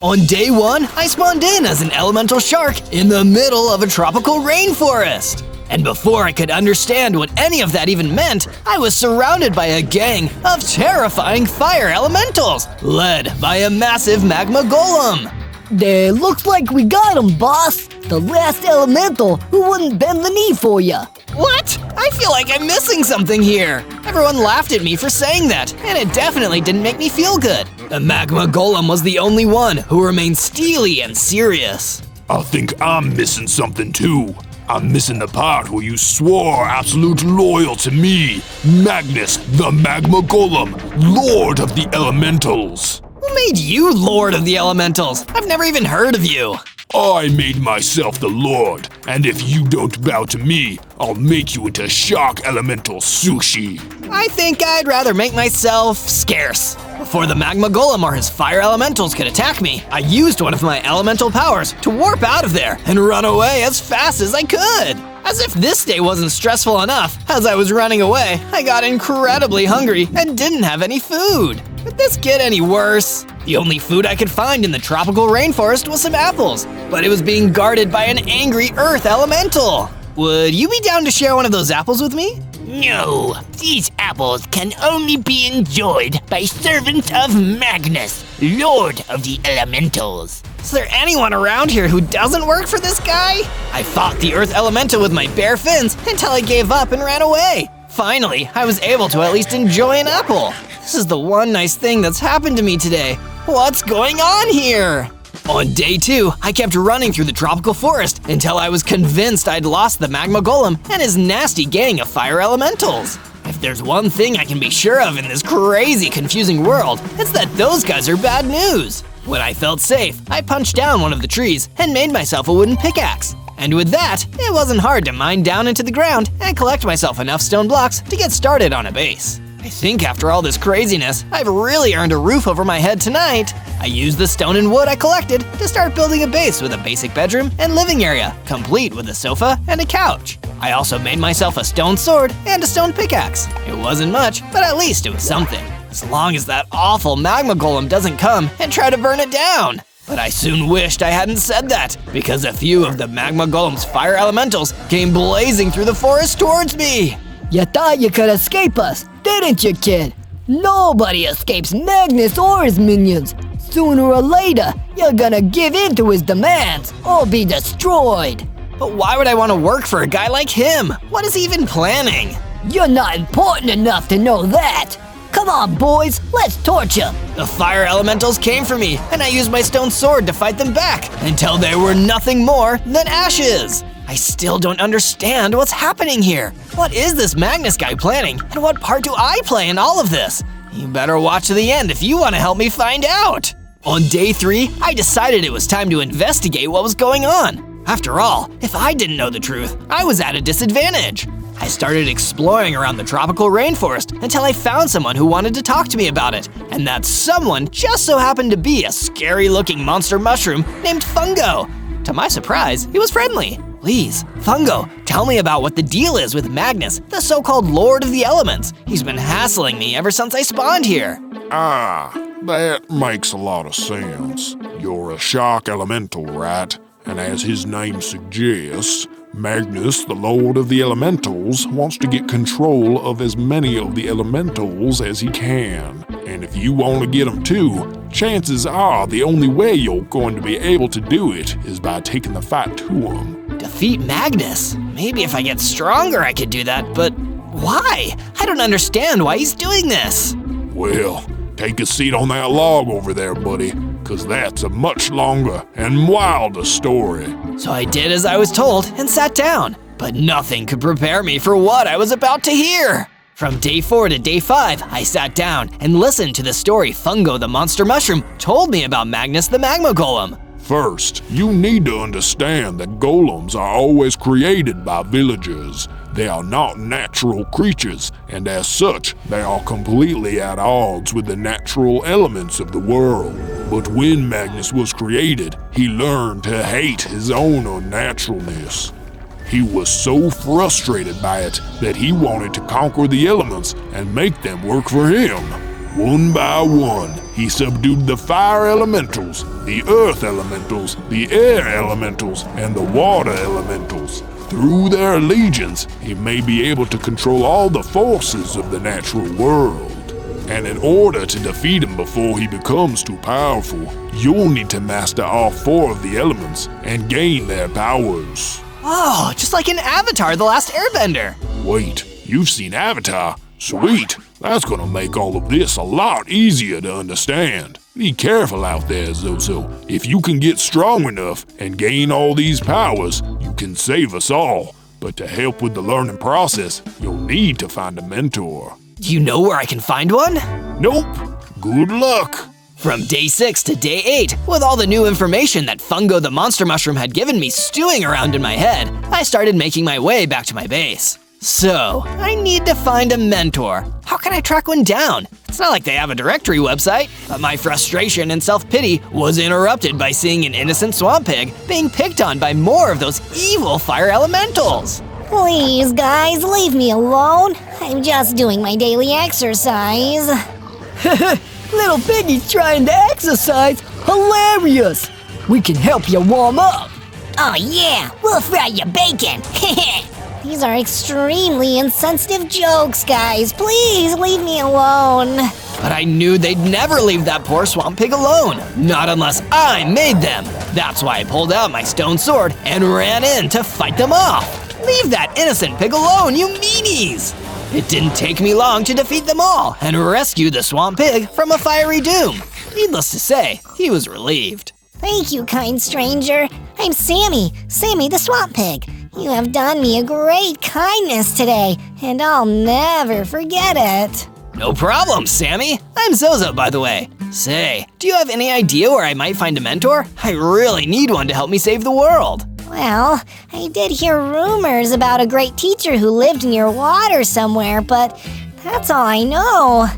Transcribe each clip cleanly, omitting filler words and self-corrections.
On day 1, I spawned in as an elemental shark in the middle of a tropical rainforest. And before I could understand what any of that even meant, I was surrounded by a gang of terrifying fire elementals, led by a massive magma golem. Looks like we got him, boss. The last elemental who wouldn't bend the knee for ya. What? I feel like I'm missing something here. Everyone laughed at me for saying that, and it definitely didn't make me feel good. The magma golem was the only one who remained steely and serious. I think I'm missing something too. I'm missing the part where you swore absolute loyal to me, Magnus, the magma golem, Lord of the Elementals. Who made you Lord of the Elementals? I've never even heard of you. I made myself the Lord, and if you don't bow to me, I'll make you into shark elemental sushi. I think I'd rather make myself scarce. Before the magma golem or his fire elementals could attack me, I used one of my elemental powers to warp out of there and run away as fast as I could. As if this day wasn't stressful enough, as I was running away, I got incredibly hungry and didn't have any food. Could this get any worse? The only food I could find in the tropical rainforest was some apples, but it was being guarded by an angry earth elemental. Would you be down to share one of those apples with me? No, these apples can only be enjoyed by servants of Magnus, Lord of the Elementals. Is there anyone around here who doesn't work for this guy? I fought the earth elemental with my bare fins until I gave up and ran away. Finally, I was able to at least enjoy an apple. This is the one nice thing that's happened to me today. What's going on here? On day 2, I kept running through the tropical forest until I was convinced I'd lost the magma golem and his nasty gang of fire elementals. If there's one thing I can be sure of in this crazy, confusing world, it's that those guys are bad news. When I felt safe, I punched down one of the trees and made myself a wooden pickaxe. And with that, it wasn't hard to mine down into the ground and collect myself enough stone blocks to get started on a base. I think after all this craziness, I've really earned a roof over my head tonight. I used the stone and wood I collected to start building a base with a basic bedroom and living area, complete with a sofa and a couch. I also made myself a stone sword and a stone pickaxe. It wasn't much, but at least it was something. As long as that awful magma golem doesn't come and try to burn it down. But I soon wished I hadn't said that, because a few of the magma golem's fire elementals came blazing through the forest towards me. You thought you could escape us, didn't you, kid? Nobody escapes Magnus or his minions. Sooner or later, you're gonna give in to his demands or be destroyed. But why would I want to work for a guy like him? What is he even planning? You're not important enough to know that. Come on, boys, let's torch him. The fire elementals came for me, and I used my stone sword to fight them back until they were nothing more than ashes. I still don't understand what's happening here. What is this Magnus guy planning, and what part do I play in all of this? You better watch to the end if you want to help me find out. On day 3, I decided it was time to investigate what was going on. After all, if I didn't know the truth, I was at a disadvantage. I started exploring around the tropical rainforest until I found someone who wanted to talk to me about it. And that someone just so happened to be a scary-looking monster mushroom named Fungo. To my surprise, he was friendly. Please, Fungo, tell me about what the deal is with Magnus, the so-called Lord of the Elements. He's been hassling me ever since I spawned here. That makes a lot of sense. You're a shark elemental, right? And as his name suggests, Magnus, the Lord of the Elementals, wants to get control of as many of the elementals as he can. And if you want to get them too, chances are the only way you're going to be able to do it is by taking the fight to him. Defeat Magnus? Maybe if I get stronger I could do that, but why? I don't understand why he's doing this. Well, take a seat on that log over there, buddy, because that's a much longer and wilder story. So I did as I was told and sat down, but nothing could prepare me for what I was about to hear. From day 4 to day 5, I sat down and listened to the story Fungo the Monster Mushroom told me about Magnus the Magma Golem. First, you need to understand that golems are always created by villagers. They are not natural creatures, and as such, they are completely at odds with the natural elements of the world. But when Magnus was created, he learned to hate his own unnaturalness. He was so frustrated by it that he wanted to conquer the elements and make them work for him. One by one, he subdued the fire elementals, the earth elementals, the air elementals, and the water elementals. Through their allegiance, he may be able to control all the forces of the natural world. And in order to defeat him before he becomes too powerful, you'll need to master all 4 of the elements and gain their powers. Oh, just like in Avatar: The Last Airbender. Wait, you've seen Avatar? Sweet, that's gonna make all of this a lot easier to understand. Be careful out there, Zozo. If you can get strong enough and gain all these powers, you can save us all. But to help with the learning process, you'll need to find a mentor. Do you know where I can find one? Nope. Good luck. From day 6 to day 8, with all the new information that Fungo the monster mushroom had given me stewing around in my head, I started making my way back to my base. So, I need to find a mentor. How can I track one down? It's not like they have a directory website. But my frustration and self-pity was interrupted by seeing an innocent swamp pig being picked on by more of those evil fire elementals. Please, guys, leave me alone. I'm just doing my daily exercise. Little piggy's trying to exercise. Hilarious! We can help you warm up. Oh yeah, we'll fry your bacon. These are extremely insensitive jokes, guys. Please leave me alone. But I knew they'd never leave that poor swamp pig alone. Not unless I made them. That's why I pulled out my stone sword and ran in to fight them off. Leave that innocent pig alone, you meanies! It didn't take me long to defeat them all and rescue the swamp pig from a fiery doom. Needless to say, he was relieved. Thank you, kind stranger. I'm Sammy the swamp pig. You have done me a great kindness today, and I'll never forget it. No problem, Sammy. I'm Zozo, by the way. Say, do you have any idea where I might find a mentor? I really need one to help me save the world. Well, I did hear rumors about a great teacher who lived near water somewhere, but that's all I know.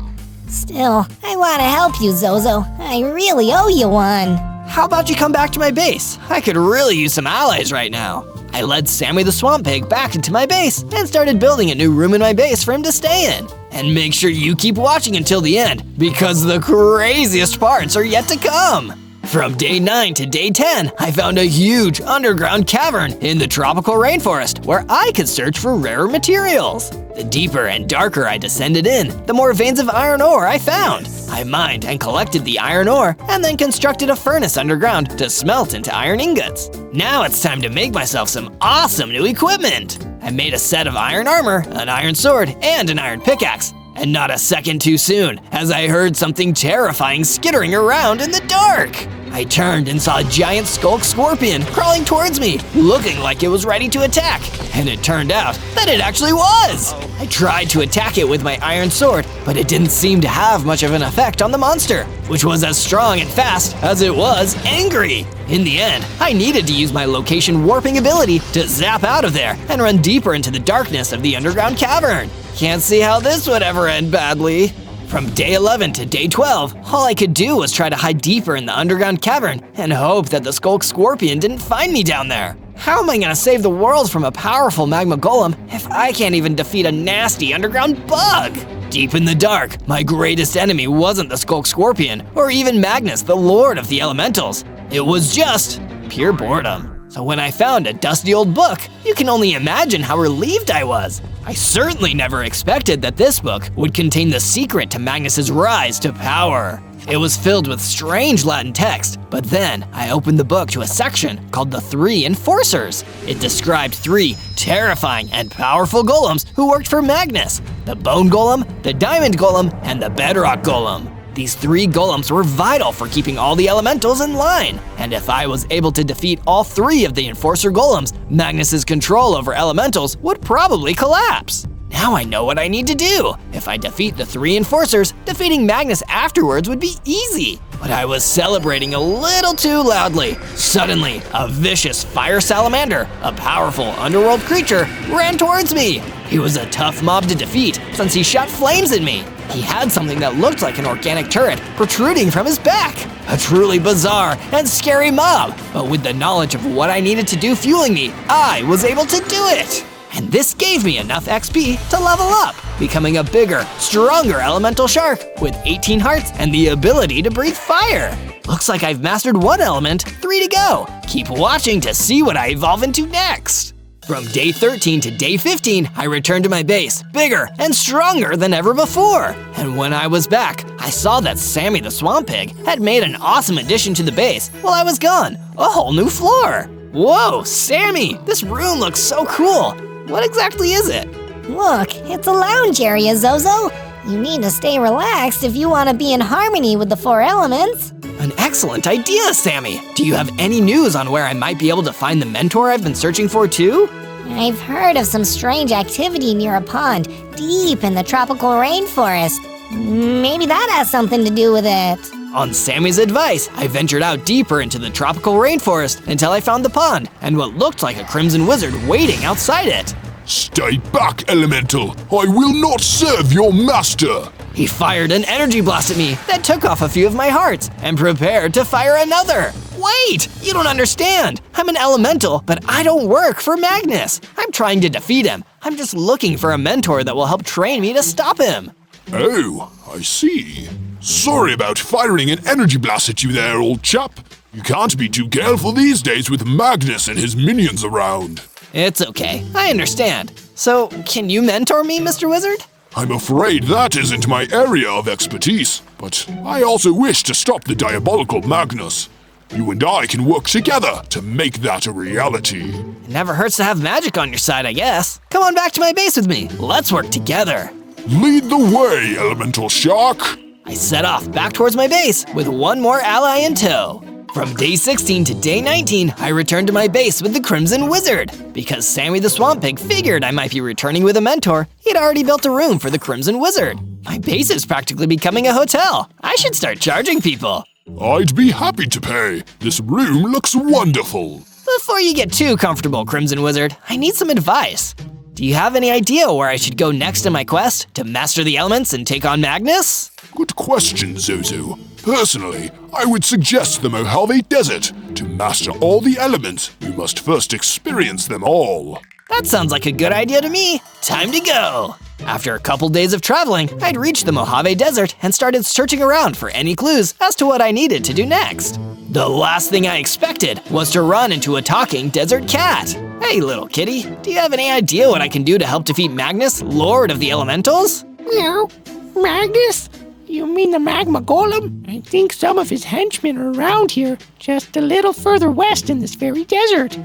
Still, I want to help you, Zozo. I really owe you one. How about you come back to my base? I could really use some allies right now. I led Sammy the Swamp Pig back into my base and started building a new room in my base for him to stay in. And make sure you keep watching until the end, because the craziest parts are yet to come. From day 9 to day 10, I found a huge underground cavern in the tropical rainforest where I could search for rarer materials. The deeper and darker I descended in, the more veins of iron ore I found. I mined and collected the iron ore and then constructed a furnace underground to smelt into iron ingots. Now it's time to make myself some awesome new equipment. I made a set of iron armor, an iron sword, and an iron pickaxe. And not a second too soon, as I heard something terrifying skittering around in the dark. I turned and saw a giant skulk scorpion crawling towards me, looking like it was ready to attack. And it turned out that it actually was. I tried to attack it with my iron sword, but it didn't seem to have much of an effect on the monster, which was as strong and fast as it was angry. In the end, I needed to use my location warping ability to zap out of there and run deeper into the darkness of the underground cavern. Can't see how this would ever end badly. From day 11 to day 12, all I could do was try to hide deeper in the underground cavern and hope that the skulk scorpion didn't find me down there. How am I gonna save the world from a powerful magma golem if I can't even defeat a nasty underground bug? Deep in the dark, my greatest enemy wasn't the skulk scorpion or even Magnus, the lord of the elementals. It was just pure boredom. So when I found a dusty old book, you can only imagine how relieved I was. I certainly never expected that this book would contain the secret to Magnus's rise to power. It was filled with strange Latin text, but then I opened the book to a section called the 3 Enforcers. It described 3 terrifying and powerful golems who worked for Magnus: the Bone Golem, the Diamond Golem, and the Bedrock Golem. These 3 golems were vital for keeping all the elementals in line, and if I was able to defeat all 3 of the Enforcer golems, Magnus's control over elementals would probably collapse. Now I know what I need to do. If I defeat the 3 Enforcers, defeating Magnus afterwards would be easy. But I was celebrating a little too loudly. Suddenly, a vicious fire salamander, a powerful underworld creature, ran towards me. He was a tough mob to defeat since he shot flames at me. He had something that looked like an organic turret protruding from his back. A truly bizarre and scary mob, but with the knowledge of what I needed to do fueling me, I was able to do it. And this gave me enough XP to level up. becoming a bigger, stronger elemental shark with 18 hearts and the ability to breathe fire. Looks like I've mastered one element, 3 to go. Keep watching to see what I evolve into next. From day 13 to day 15, I returned to my base, bigger and stronger than ever before. And when I was back, I saw that Sammy the Swamp Pig had made an awesome addition to the base while I was gone, a whole new floor. Whoa, Sammy, this room looks so cool. What exactly is it? Look, it's a lounge area, Zozo. You need to stay relaxed if you want to be in harmony with the 4 elements. An excellent idea, Sammy. Do you have any news on where I might be able to find the mentor I've been searching for too? I've heard of some strange activity near a pond deep in the tropical rainforest. Maybe that has something to do with it. On Sammy's advice, I ventured out deeper into the tropical rainforest until I found the pond and what looked like a crimson wizard waiting outside it. Stay back, Elemental! I will not serve your master! He fired an energy blast at me that took off a few of my hearts and prepared to fire another. Wait, you don't understand. I'm an elemental, but I don't work for Magnus. I'm trying to defeat him. I'm just looking for a mentor that will help train me to stop him. Oh, I see. Sorry about firing an energy blast at you there, old chap. You can't be too careful these days with Magnus and his minions around. It's okay, I understand. So, can you mentor me, Mr. Wizard? I'm afraid that isn't my area of expertise, but I also wish to stop the diabolical Magnus. You and I can work together to make that a reality. It never hurts to have magic on your side, I guess. Come on back to my base with me. Let's work together. Lead the way, Elemental Shark! I set off back towards my base with one more ally in tow. From day 16 to day 19, I returned to my base with the Crimson Wizard. Because Sammy the Swamp Pig figured I might be returning with a mentor, he'd already built a room for the Crimson Wizard. My base is practically becoming a hotel. I should start charging people. I'd be happy to pay. This room looks wonderful. Before you get too comfortable, Crimson Wizard, I need some advice. Do you have any idea where I should go next in my quest to master the elements and take on Magnus? Good question, Zozo. Personally, I would suggest the Mojave Desert. To master all the elements, you must first experience them all. That sounds like a good idea to me. Time to go. After a couple days of traveling, I'd reached the Mojave Desert and started searching around for any clues as to what I needed to do next. The last thing I expected was to run into a talking desert cat. Hey, little kitty, do you have any idea what I can do to help defeat Magnus, Lord of the Elementals? Meow. Magnus? You mean the magma golem? I think some of his henchmen are around here, just a little further west in this very desert.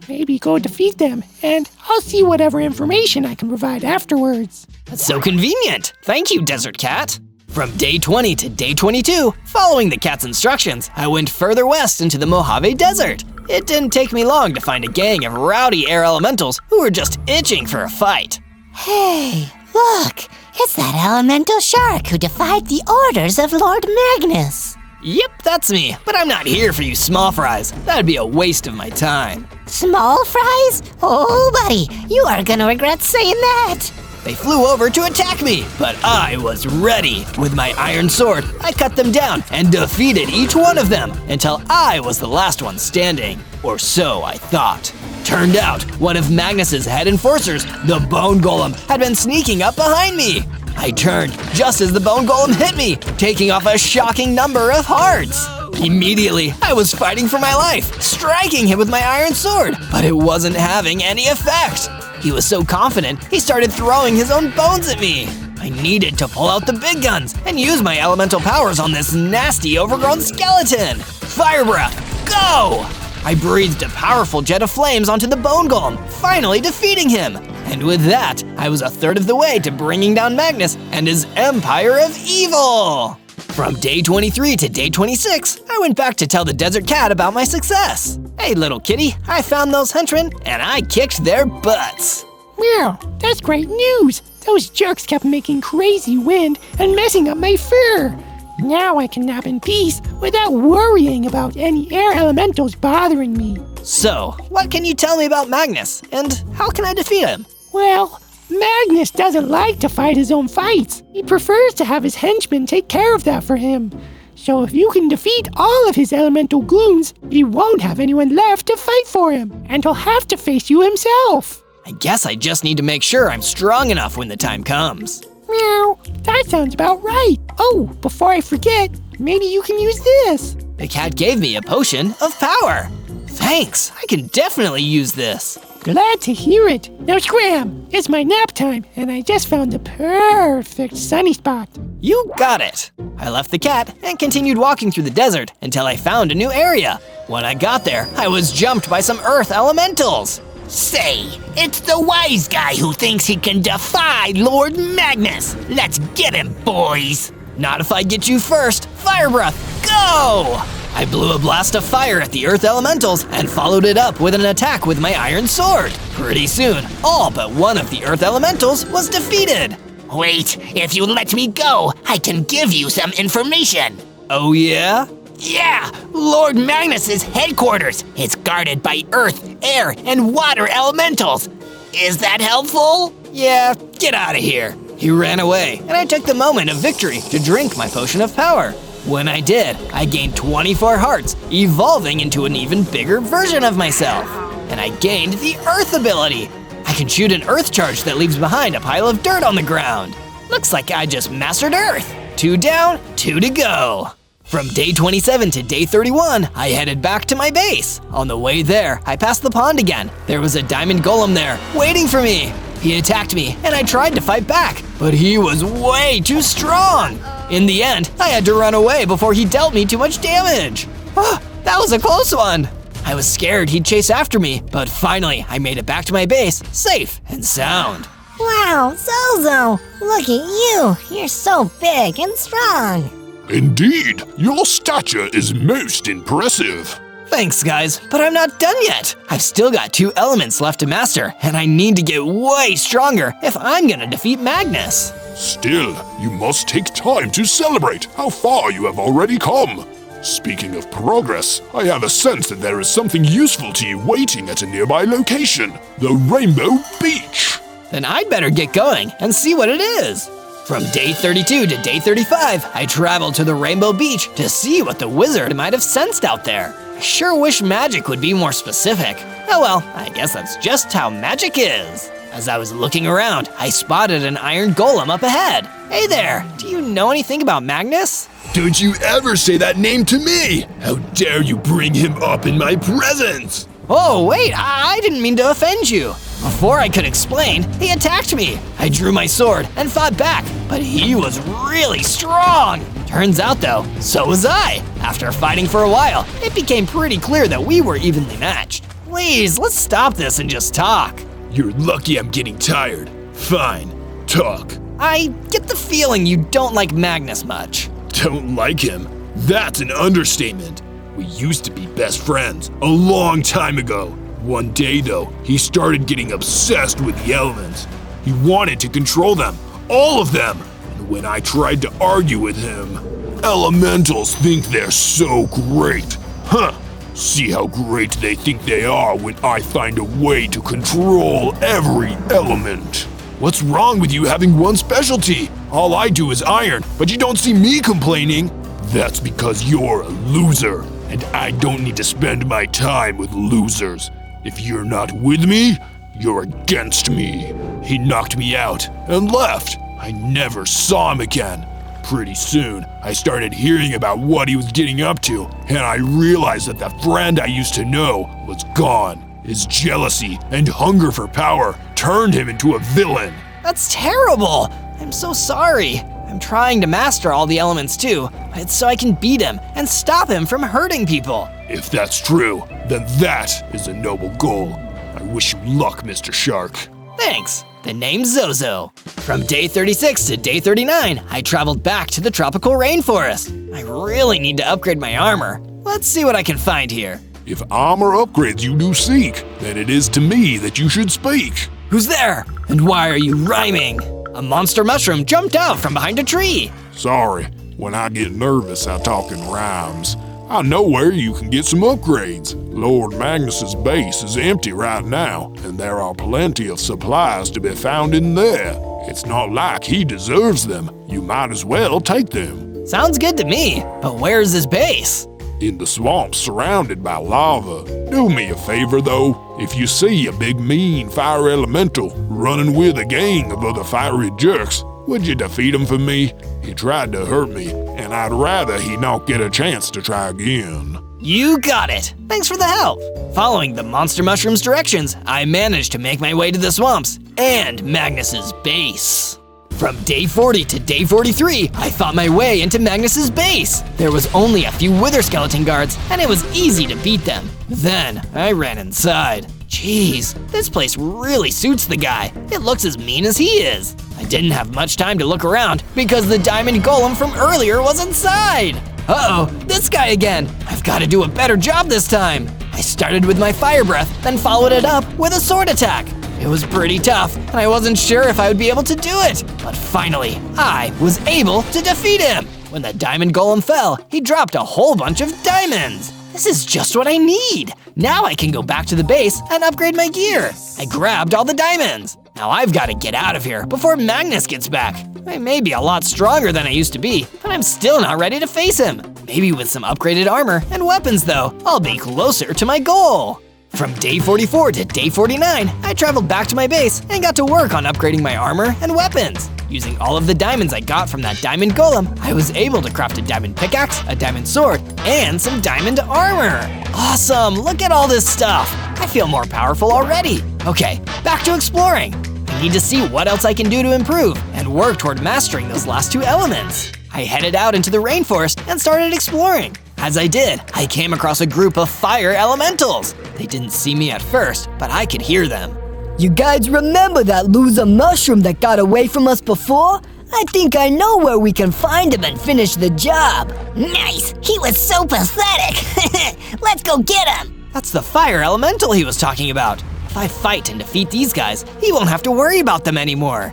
Maybe go defeat them, and I'll see whatever information I can provide afterwards. That's so convenient. Thank you, Desert Cat. From day 20 to day 22, following the cat's instructions, I went further west into the Mojave Desert. It didn't take me long to find a gang of rowdy air elementals who were just itching for a fight. Hey, look, it's that elemental shark who defied the orders of Lord Magnus. Yep, that's me, but I'm not here for you small fries. That'd be a waste of my time. Small fries? Oh, buddy, you are gonna regret saying that. They flew over to attack me, but I was ready. With my iron sword, I cut them down and defeated each one of them until I was the last one standing. Or so I thought. Turned out, one of Magnus's head enforcers, the Bone Golem, had been sneaking up behind me. I turned just as the Bone Golem hit me, taking off a shocking number of hearts. Immediately, I was fighting for my life, striking him with my iron sword, but it wasn't having any effect. He was so confident, he started throwing his own bones at me. I needed to pull out the big guns and use my elemental powers on this nasty, overgrown skeleton. Fire breath, go! I breathed a powerful jet of flames onto the Bone Golem, finally defeating him. And with that, I was a third of the way to bringing down Magnus and his empire of evil. From day 23 to day 26, I went back to tell the Desert Cat about my success. Hey, little kitty, I found those henchmen and I kicked their butts. Meow, that's great news. Those jerks kept making crazy wind and messing up my fur. Now I can nap in peace without worrying about any air elementals bothering me. So, what can you tell me about Magnus, and how can I defeat him? Well, Magnus doesn't like to fight his own fights. He prefers to have his henchmen take care of that for him. So if you can defeat all of his elemental goons, he won't have anyone left to fight for him, and he'll have to face you himself. I guess I just need to make sure I'm strong enough when the time comes. Meow. That sounds about right. Oh, before I forget, maybe you can use this. The cat gave me a potion of power. Thanks, I can definitely use this. Glad to hear it. Now scram! It's my nap time, and I just found the perfect sunny spot. You got it. I left the cat and continued walking through the desert until I found a new area. When I got there, I was jumped by some earth elementals. Say, it's the wise guy who thinks he can defy Lord Magnus. Let's get him, boys. Not if I get you first. Fire breath, go! I blew a blast of fire at the earth elementals and followed it up with an attack with my iron sword. Pretty soon, all but one of the earth elementals was defeated. Wait, if you let me go, I can give you some information. Oh yeah? Yeah, Lord Magnus's headquarters. It's guarded by earth, air, and water elementals. Is that helpful? Yeah, get out of here. He ran away, and I took the moment of victory to drink my potion of power. When I did, I gained 24 hearts, evolving into an even bigger version of myself. And I gained the Earth ability. I can shoot an Earth charge that leaves behind a pile of dirt on the ground. Looks like I just mastered Earth. 2 down, 2 to go. From day 27 to day 31, I headed back to my base. On the way there, I passed the pond again. There was a diamond golem there, waiting for me. He attacked me, and I tried to fight back, but he was way too strong. In the end, I had to run away before he dealt me too much damage. Oh, that was a close one. I was scared he'd chase after me, but finally I made it back to my base, safe and sound. Wow, Zozo, look at you. You're so big and strong. Indeed, your stature is most impressive. Thanks, guys, but I'm not done yet. I've still got 2 elements left to master, and I need to get way stronger if I'm gonna defeat Magnus. Still, you must take time to celebrate how far you have already come. Speaking of progress, I have a sense that there is something useful to you waiting at a nearby location, the Rainbow Beach. Then I'd better get going and see what it is. From day 32 to day 35, I traveled to the Rainbow Beach to see what the wizard might have sensed out there. I sure wish magic would be more specific. Oh well, I guess that's just how magic is. As I was looking around, I spotted an iron golem up ahead. Hey there, do you know anything about Magnus? Don't you ever say that name to me! How dare you bring him up in my presence! Oh wait, I didn't mean to offend you. Before I could explain, he attacked me. I drew my sword and fought back, but he was really strong. Turns out though, so was I. After fighting for a while, it became pretty clear that we were evenly matched. Please, let's stop this and just talk. You're lucky I'm getting tired. Fine, talk. I get the feeling you don't like Magnus much. Don't like him? That's an understatement. We used to be best friends a long time ago. One day though, he started getting obsessed with the elements. He wanted to control them, all of them. And when I tried to argue with him, elementals think they're so great. Huh, see how great they think they are when I find a way to control every element. What's wrong with you having one specialty? All I do is iron, but you don't see me complaining. That's because you're a loser, and I don't need to spend my time with losers. If you're not with me, you're against me. He knocked me out and left. I never saw him again. Pretty soon, I started hearing about what he was getting up to, and I realized that the friend I used to know was gone. His jealousy and hunger for power turned him into a villain. That's terrible. I'm so sorry. I'm trying to master all the elements too, but it's so I can beat him and stop him from hurting people. If that's true, then that is a noble goal. I wish you luck, Mr. Shark. Thanks. The name's Zozo. From day 36 to day 39, I traveled back to the tropical rainforest. I really need to upgrade my armor. Let's see what I can find here. If armor upgrades you do seek, then it is to me that you should speak. Who's there? And why are you rhyming? A monster mushroom jumped out from behind a tree. Sorry, when I get nervous I talk in rhymes. I know where you can get some upgrades. Lord Magnus's base is empty right now, and there are plenty of supplies to be found in there. It's not like he deserves them. You might as well take them. Sounds good to me, but where's his base? In the swamp surrounded by lava. Do me a favor though, if you see a big mean fire elemental running with a gang of other fiery jerks, would you defeat him for me? He tried to hurt me, and I'd rather he not get a chance to try again. You got it! Thanks for the help! Following the monster mushroom's directions, I managed to make my way to the swamps and Magnus's base. From day 40 to day 43, I fought my way into Magnus's base. There was only a few wither skeleton guards, and it was easy to beat them. Then, I ran inside. Jeez, this place really suits the guy. It looks as mean as he is. I didn't have much time to look around because the diamond golem from earlier was inside. Uh-oh, this guy again. I've got to do a better job this time. I started with my fire breath, then followed it up with a sword attack. It was pretty tough, and I wasn't sure if I would be able to do it. But finally, I was able to defeat him. When the diamond golem fell, he dropped a whole bunch of diamonds. This is just what I need. Now I can go back to the base and upgrade my gear. I grabbed all the diamonds. Now I've got to get out of here before Magnus gets back. I may be a lot stronger than I used to be, but I'm still not ready to face him. Maybe with some upgraded armor and weapons though, I'll be closer to my goal. From day 44 to day 49, I traveled back to my base and got to work on upgrading my armor and weapons. Using all of the diamonds I got from that diamond golem, I was able to craft a diamond pickaxe, a diamond sword, and some diamond armor. Awesome, look at all this stuff. I feel more powerful already. Okay, back to exploring. I need to see what else I can do to improve and work toward mastering those last two elements. I headed out into the rainforest and started exploring. As I did, I came across a group of fire elementals. They didn't see me at first, but I could hear them. You guys remember that loser mushroom that got away from us before? I think I know where we can find him and finish the job. Nice! He was so pathetic! Let's go get him! That's the fire elemental he was talking about. If I fight and defeat these guys, he won't have to worry about them anymore.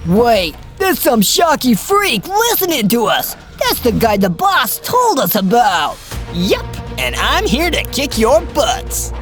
Wait, there's some shocky freak listening to us. That's the guy the boss told us about. Yep, and I'm here to kick your butts.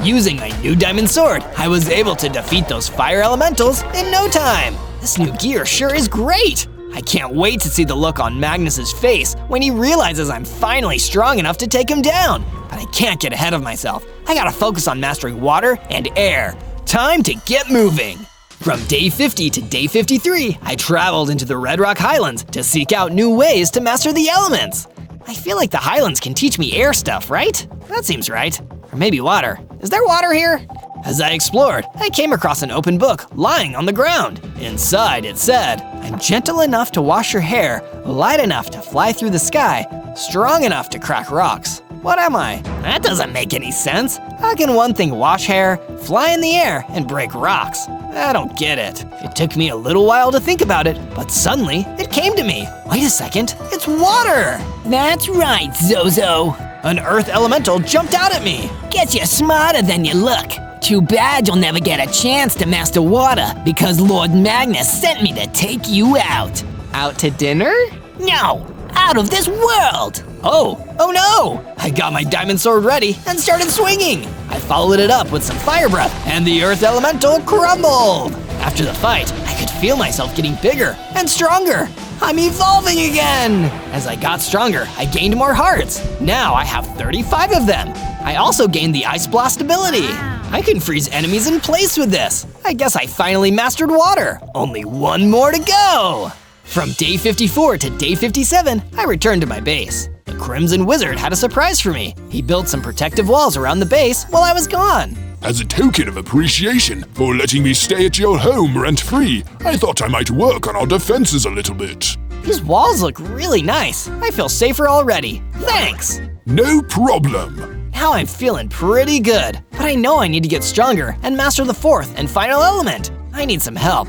Using my new diamond sword, I was able to defeat those fire elementals in no time. This new gear sure is great. I can't wait to see the look on Magnus's face when he realizes I'm finally strong enough to take him down. But I can't get ahead of myself. I gotta focus on mastering water and air. Time to get moving. From day 50 to day 53, I traveled into the Red Rock Highlands to seek out new ways to master the elements. I feel like the Highlands can teach me air stuff, right? That seems right. Or maybe water. Is there water here? As I explored, I came across an open book lying on the ground. Inside it said, "I'm gentle enough to wash your hair, light enough to fly through the sky, strong enough to crack rocks." What am I? That doesn't make any sense. How can one thing wash hair, fly in the air, and break rocks? I don't get it. It took me a little while to think about it, but suddenly it came to me. Wait a second, it's water! That's right, Zozo. An earth elemental jumped out at me. Guess you're smarter than you look. Too bad you'll never get a chance to master water because Lord Magnus sent me to take you out. Out to dinner? No, out of this world. Oh no! I got my diamond sword ready and started swinging. I followed it up with some fire breath and the earth elemental crumbled. After the fight, I could feel myself getting bigger and stronger. I'm evolving again! As I got stronger, I gained more hearts. Now I have 35 of them. I also gained the Ice Blast ability. I can freeze enemies in place with this. I guess I finally mastered water. Only one more to go! From day 54 to day 57, I returned to my base. The Crimson Wizard had a surprise for me. He built some protective walls around the base while I was gone. As a token of appreciation for letting me stay at your home rent-free, I thought I might work on our defenses a little bit. These walls look really nice. I feel safer already. Thanks! No problem. Now I'm feeling pretty good, but I know I need to get stronger and master the fourth and final element. I need some help.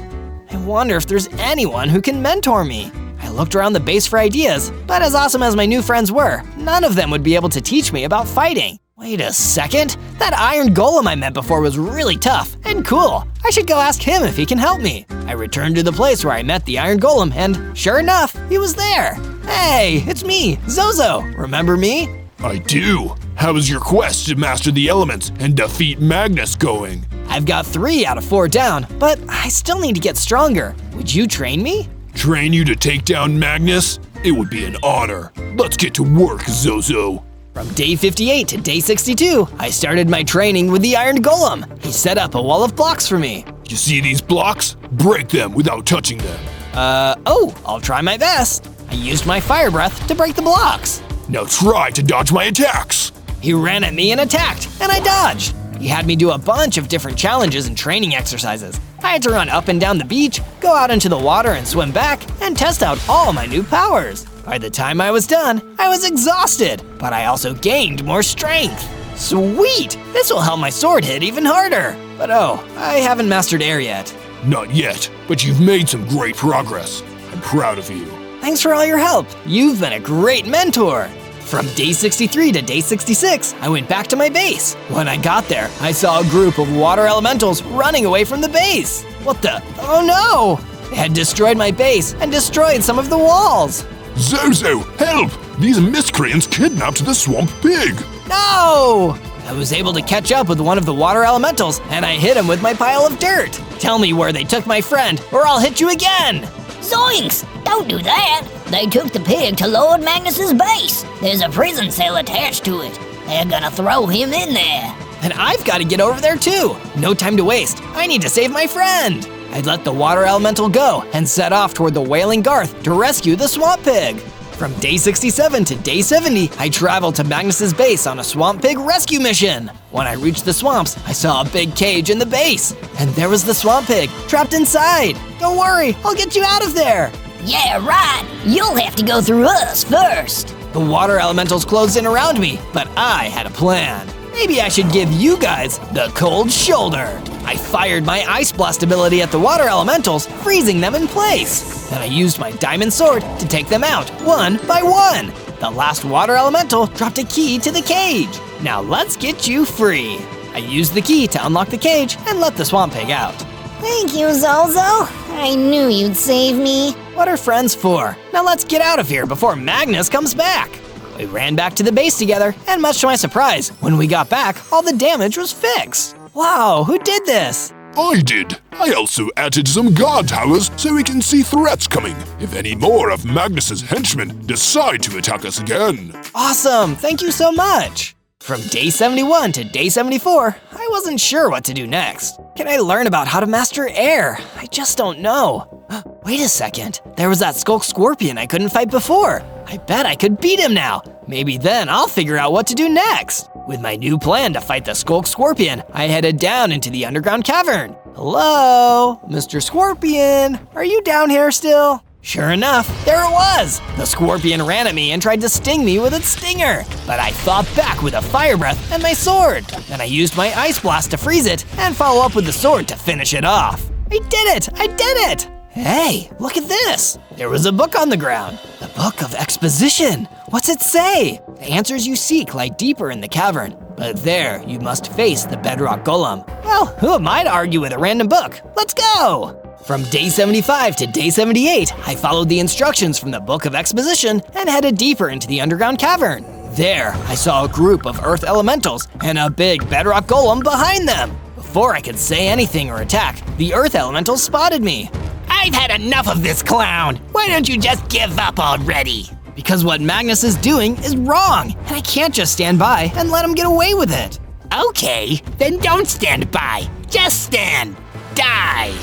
I wonder if there's anyone who can mentor me. I looked around the base for ideas, but as awesome as my new friends were, none of them would be able to teach me about fighting. Wait a second, that iron golem I met before was really tough and cool. I should go ask him if he can help me. I returned to the place where I met the iron golem and sure enough, he was there. Hey, it's me, Zozo. Remember me? I do. How is your quest to master the elements and defeat Magnus going? I've got 3 out of 4 down, but I still need to get stronger. Would you train me? Train you to take down Magnus? It would be an honor. Let's get to work, Zozo. From day 58 to day 62, I started my training with the Iron Golem. He set up a wall of blocks for me. You see these blocks? Break them without touching them. I'll try my best. I used my fire breath to break the blocks. Now try to dodge my attacks. He ran at me and attacked, and I dodged. He had me do a bunch of different challenges and training exercises. I had to run up and down the beach, go out into the water and swim back, and test out all my new powers. By the time I was done, I was exhausted, but I also gained more strength. Sweet! This will help my sword hit even harder. But I haven't mastered air yet. Not yet, but you've made some great progress. I'm proud of you. Thanks for all your help. You've been a great mentor. From day 63 to day 66, I went back to my base. When I got there, I saw a group of water elementals running away from the base. What the? Oh no! They had destroyed my base and destroyed some of the walls. Zozo, help! These miscreants kidnapped the swamp pig. No! I was able to catch up with one of the water elementals and I hit him with my pile of dirt. Tell me where they took my friend or I'll hit you again. Zoinks! Don't do that! They took the pig to Lord Magnus's base. There's a prison cell attached to it. They're gonna throw him in there. And I've got to get over there too. No time to waste. I need to save my friend. I'd let the water elemental go and set off toward the Wailing Garth to rescue the swamp pig. From day 67 to day 70, I traveled to Magnus's base on a swamp pig rescue mission. When I reached the swamps, I saw a big cage in the base, and there was the swamp pig trapped inside. Don't worry, I'll get you out of there. Yeah, right. You'll have to go through us first. The water elementals closed in around me, but I had a plan. Maybe I should give you guys the cold shoulder. I fired my ice blast ability at the water elementals, freezing them in place. Then I used my diamond sword to take them out one by one. The last water elemental dropped a key to the cage. Now let's get you free. I used the key to unlock the cage and let the swamp pig out. Thank you, Zozo. I knew you'd save me. What are friends for? Now let's get out of here before Magnus comes back. We ran back to the base together, and much to my surprise, when we got back, all the damage was fixed. Wow, who did this? I did. I also added some guard towers so we can see threats coming if any more of Magnus's henchmen decide to attack us again. Awesome, thank you so much. From day 71 to day 74, I wasn't sure what to do next. Can I learn about how to master air? I just don't know. Wait a second, there was that Skulk Scorpion I couldn't fight before. I bet I could beat him now. Maybe then I'll figure out what to do next. With my new plan to fight the Skulk Scorpion, I headed down into the underground cavern. Hello, Mr. Scorpion, are you down here still? Sure enough, there it was! The scorpion ran at me and tried to sting me with its stinger, but I fought back with a fire breath and my sword. Then I used my ice blast to freeze it and follow up with the sword to finish it off. I did it! I did it! Hey, look at this! There was a book on the ground. The Book of Exposition. What's it say? The answers you seek lie deeper in the cavern, but there you must face the bedrock golem. Well, who am I to argue with a random book? Let's go! From day 75 to day 78, I followed the instructions from the Book of Exposition and headed deeper into the underground cavern. There, I saw a group of earth elementals and a big bedrock golem behind them. Before I could say anything or attack, the earth elementals spotted me. I've had enough of this clown. Why don't you just give up already? Because what Magnus is doing is wrong, and I can't just stand by and let him get away with it. Okay, then don't stand by. Just stand. Die.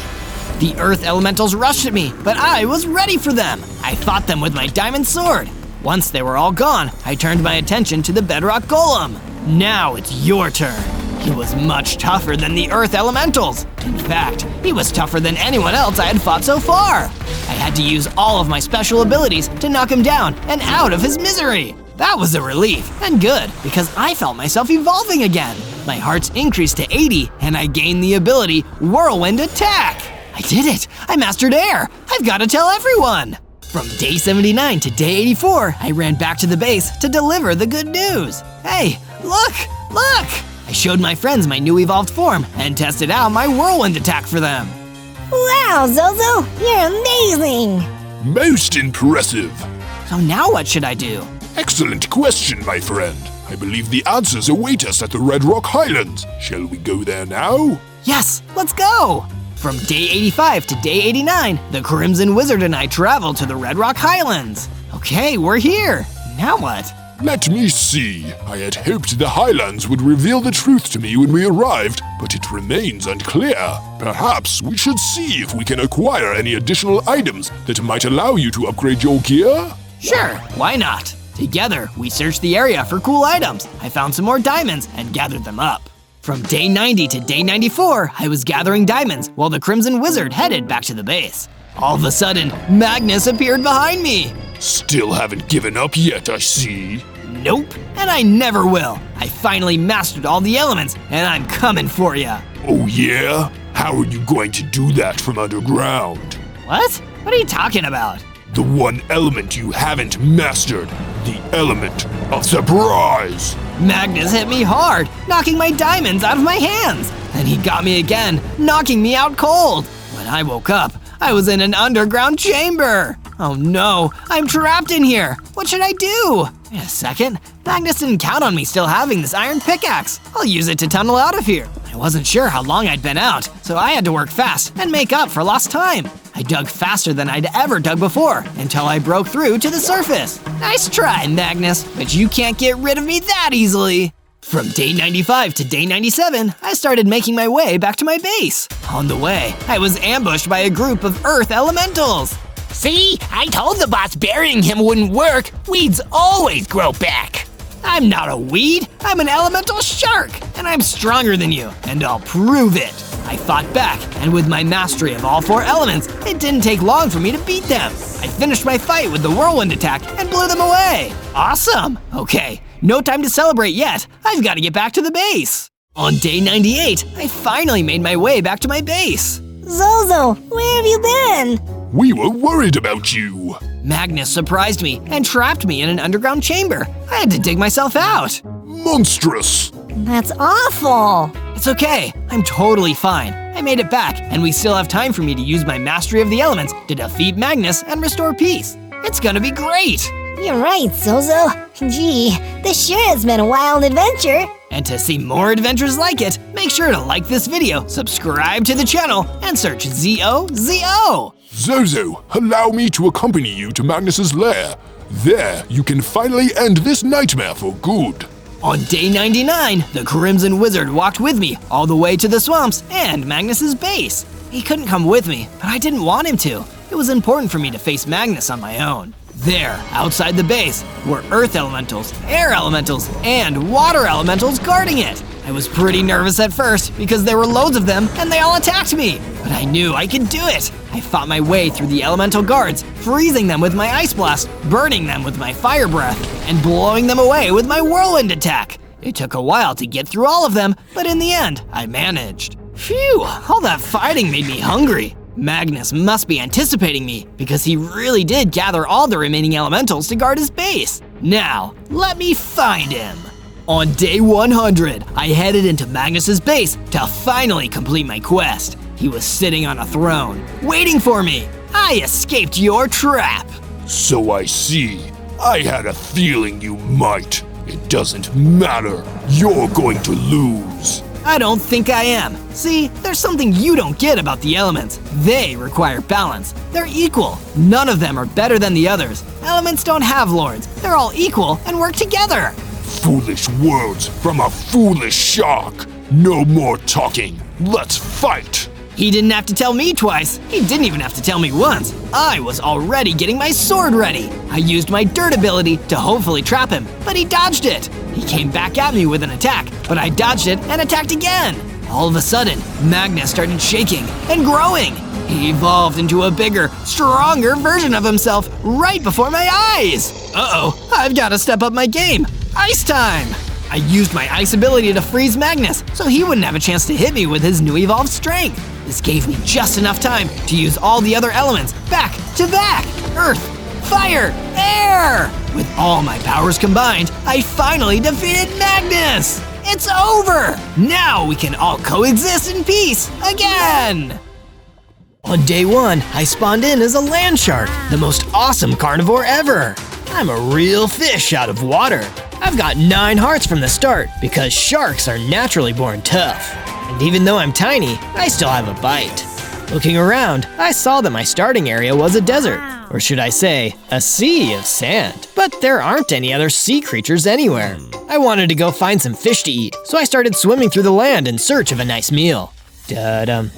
The earth elementals rushed at me, but I was ready for them. I fought them with my diamond sword. Once they were all gone, I turned my attention to the bedrock golem. Now it's your turn. He was much tougher than the earth elementals. In fact, he was tougher than anyone else I had fought so far. I had to use all of my special abilities to knock him down and out of his misery. That was a relief, and good, because I felt myself evolving again. My hearts increased to 80, and I gained the ability Whirlwind Attack. I did it! I mastered air! I've got to tell everyone! From day 79 to day 84, I ran back to the base to deliver the good news. Hey, look! Look! I showed my friends my new evolved form and tested out my whirlwind attack for them. Wow, Zozo, you're amazing! Most impressive. So now what should I do? Excellent question, my friend. I believe the answers await us at the Red Rock Highlands. Shall we go there now? Yes, let's go! From day 85 to day 89, the Crimson Wizard and I traveled to the Red Rock Highlands. Okay, we're here. Now what? Let me see. I had hoped the Highlands would reveal the truth to me when we arrived, but it remains unclear. Perhaps we should see if we can acquire any additional items that might allow you to upgrade your gear? Sure, why not? Together, we searched the area for cool items. I found some more diamonds and gathered them up. From day 90 to day 94, I was gathering diamonds while the Crimson Wizard headed back to the base. All of a sudden, Magnus appeared behind me. Still haven't given up yet, I see. Nope, and I never will. I finally mastered all the elements, and I'm coming for ya. Oh yeah? How are you going to do that from underground? What? What are you talking about? The one element you haven't mastered, the element of surprise. Magnus hit me hard, knocking my diamonds out of my hands. Then he got me again, knocking me out cold. When I woke up, I was in an underground chamber. Oh no, I'm trapped in here. What should I do? Wait a second, Magnus didn't count on me still having this iron pickaxe. I'll use it to tunnel out of here. I wasn't sure how long I'd been out, so I had to work fast and make up for lost time. I dug faster than I'd ever dug before, until I broke through to the surface. Nice try, Magnus, but you can't get rid of me that easily. From day 95 to day 97, I started making my way back to my base. On the way, I was ambushed by a group of Earth Elementals. See? I told the boss burying him wouldn't work. Weeds always grow back. I'm not a weed, I'm an elemental shark, and I'm stronger than you, and I'll prove it. I fought back, and with my mastery of all 4 elements, it didn't take long for me to beat them. I finished my fight with the whirlwind attack and blew them away. Awesome! Okay, no time to celebrate yet. I've got to get back to the base. On day 98, I finally made my way back to my base. Zozo, where have you been? We were worried about you. Magnus surprised me and trapped me in an underground chamber. I had to dig myself out. Monstrous. That's awful. It's okay, I'm totally fine. I made it back, and we still have time for me to use my mastery of the elements to defeat Magnus and restore peace. It's gonna be great! You're right, Zozo. Gee, this sure has been a wild adventure. And to see more adventures like it, make sure to like this video, subscribe to the channel, and search Zozo. Zozo, allow me to accompany you to Magnus's lair. There, you can finally end this nightmare for good. On day 99, the Crimson Wizard walked with me all the way to the swamps and Magnus's base. He couldn't come with me, but I didn't want him to. It was important for me to face Magnus on my own. There, outside the base, were Earth Elementals, Air Elementals, and Water Elementals guarding it. I was pretty nervous at first because there were loads of them and they all attacked me, but I knew I could do it. I fought my way through the elemental guards, freezing them with my ice blast, burning them with my fire breath, and blowing them away with my whirlwind attack. It took a while to get through all of them, but in the end, I managed. Phew, all that fighting made me hungry. Magnus must be anticipating me because he really did gather all the remaining elementals to guard his base. Now, let me find him. On day 100, I headed into Magnus's base to finally complete my quest. He was sitting on a throne, waiting for me. I escaped your trap. So I see. I had a feeling you might. It doesn't matter. You're going to lose. I don't think I am. See, there's something you don't get about the elements. They require balance. They're equal. None of them are better than the others. Elements don't have lords. They're all equal and work together. Foolish words from a foolish shark. No more talking. Let's fight. He didn't have to tell me twice. He didn't even have to tell me once. I was already getting my sword ready. I used my dirt ability to hopefully trap him, but he dodged it. He came back at me with an attack, but I dodged it and attacked again. All of a sudden, Magnus started shaking and growing. He evolved into a bigger, stronger version of himself right before my eyes. Uh-oh, I've got to step up my game. Ice time! I used my ice ability to freeze Magnus so he wouldn't have a chance to hit me with his new evolved strength. This gave me just enough time to use all the other elements back to back. Earth, fire, air! With all my powers combined, I finally defeated Magnus! It's over! Now we can all coexist in peace again! On day 1, I spawned in as a land shark, the most awesome carnivore ever. I'm a real fish out of water. I've got 9 hearts from the start because sharks are naturally born tough. And even though I'm tiny, I still have a bite. Looking around, I saw that my starting area was a desert. Or should I say, a sea of sand. But there aren't any other sea creatures anywhere. I wanted to go find some fish to eat, so I started swimming through the land in search of a nice meal. Da-dum,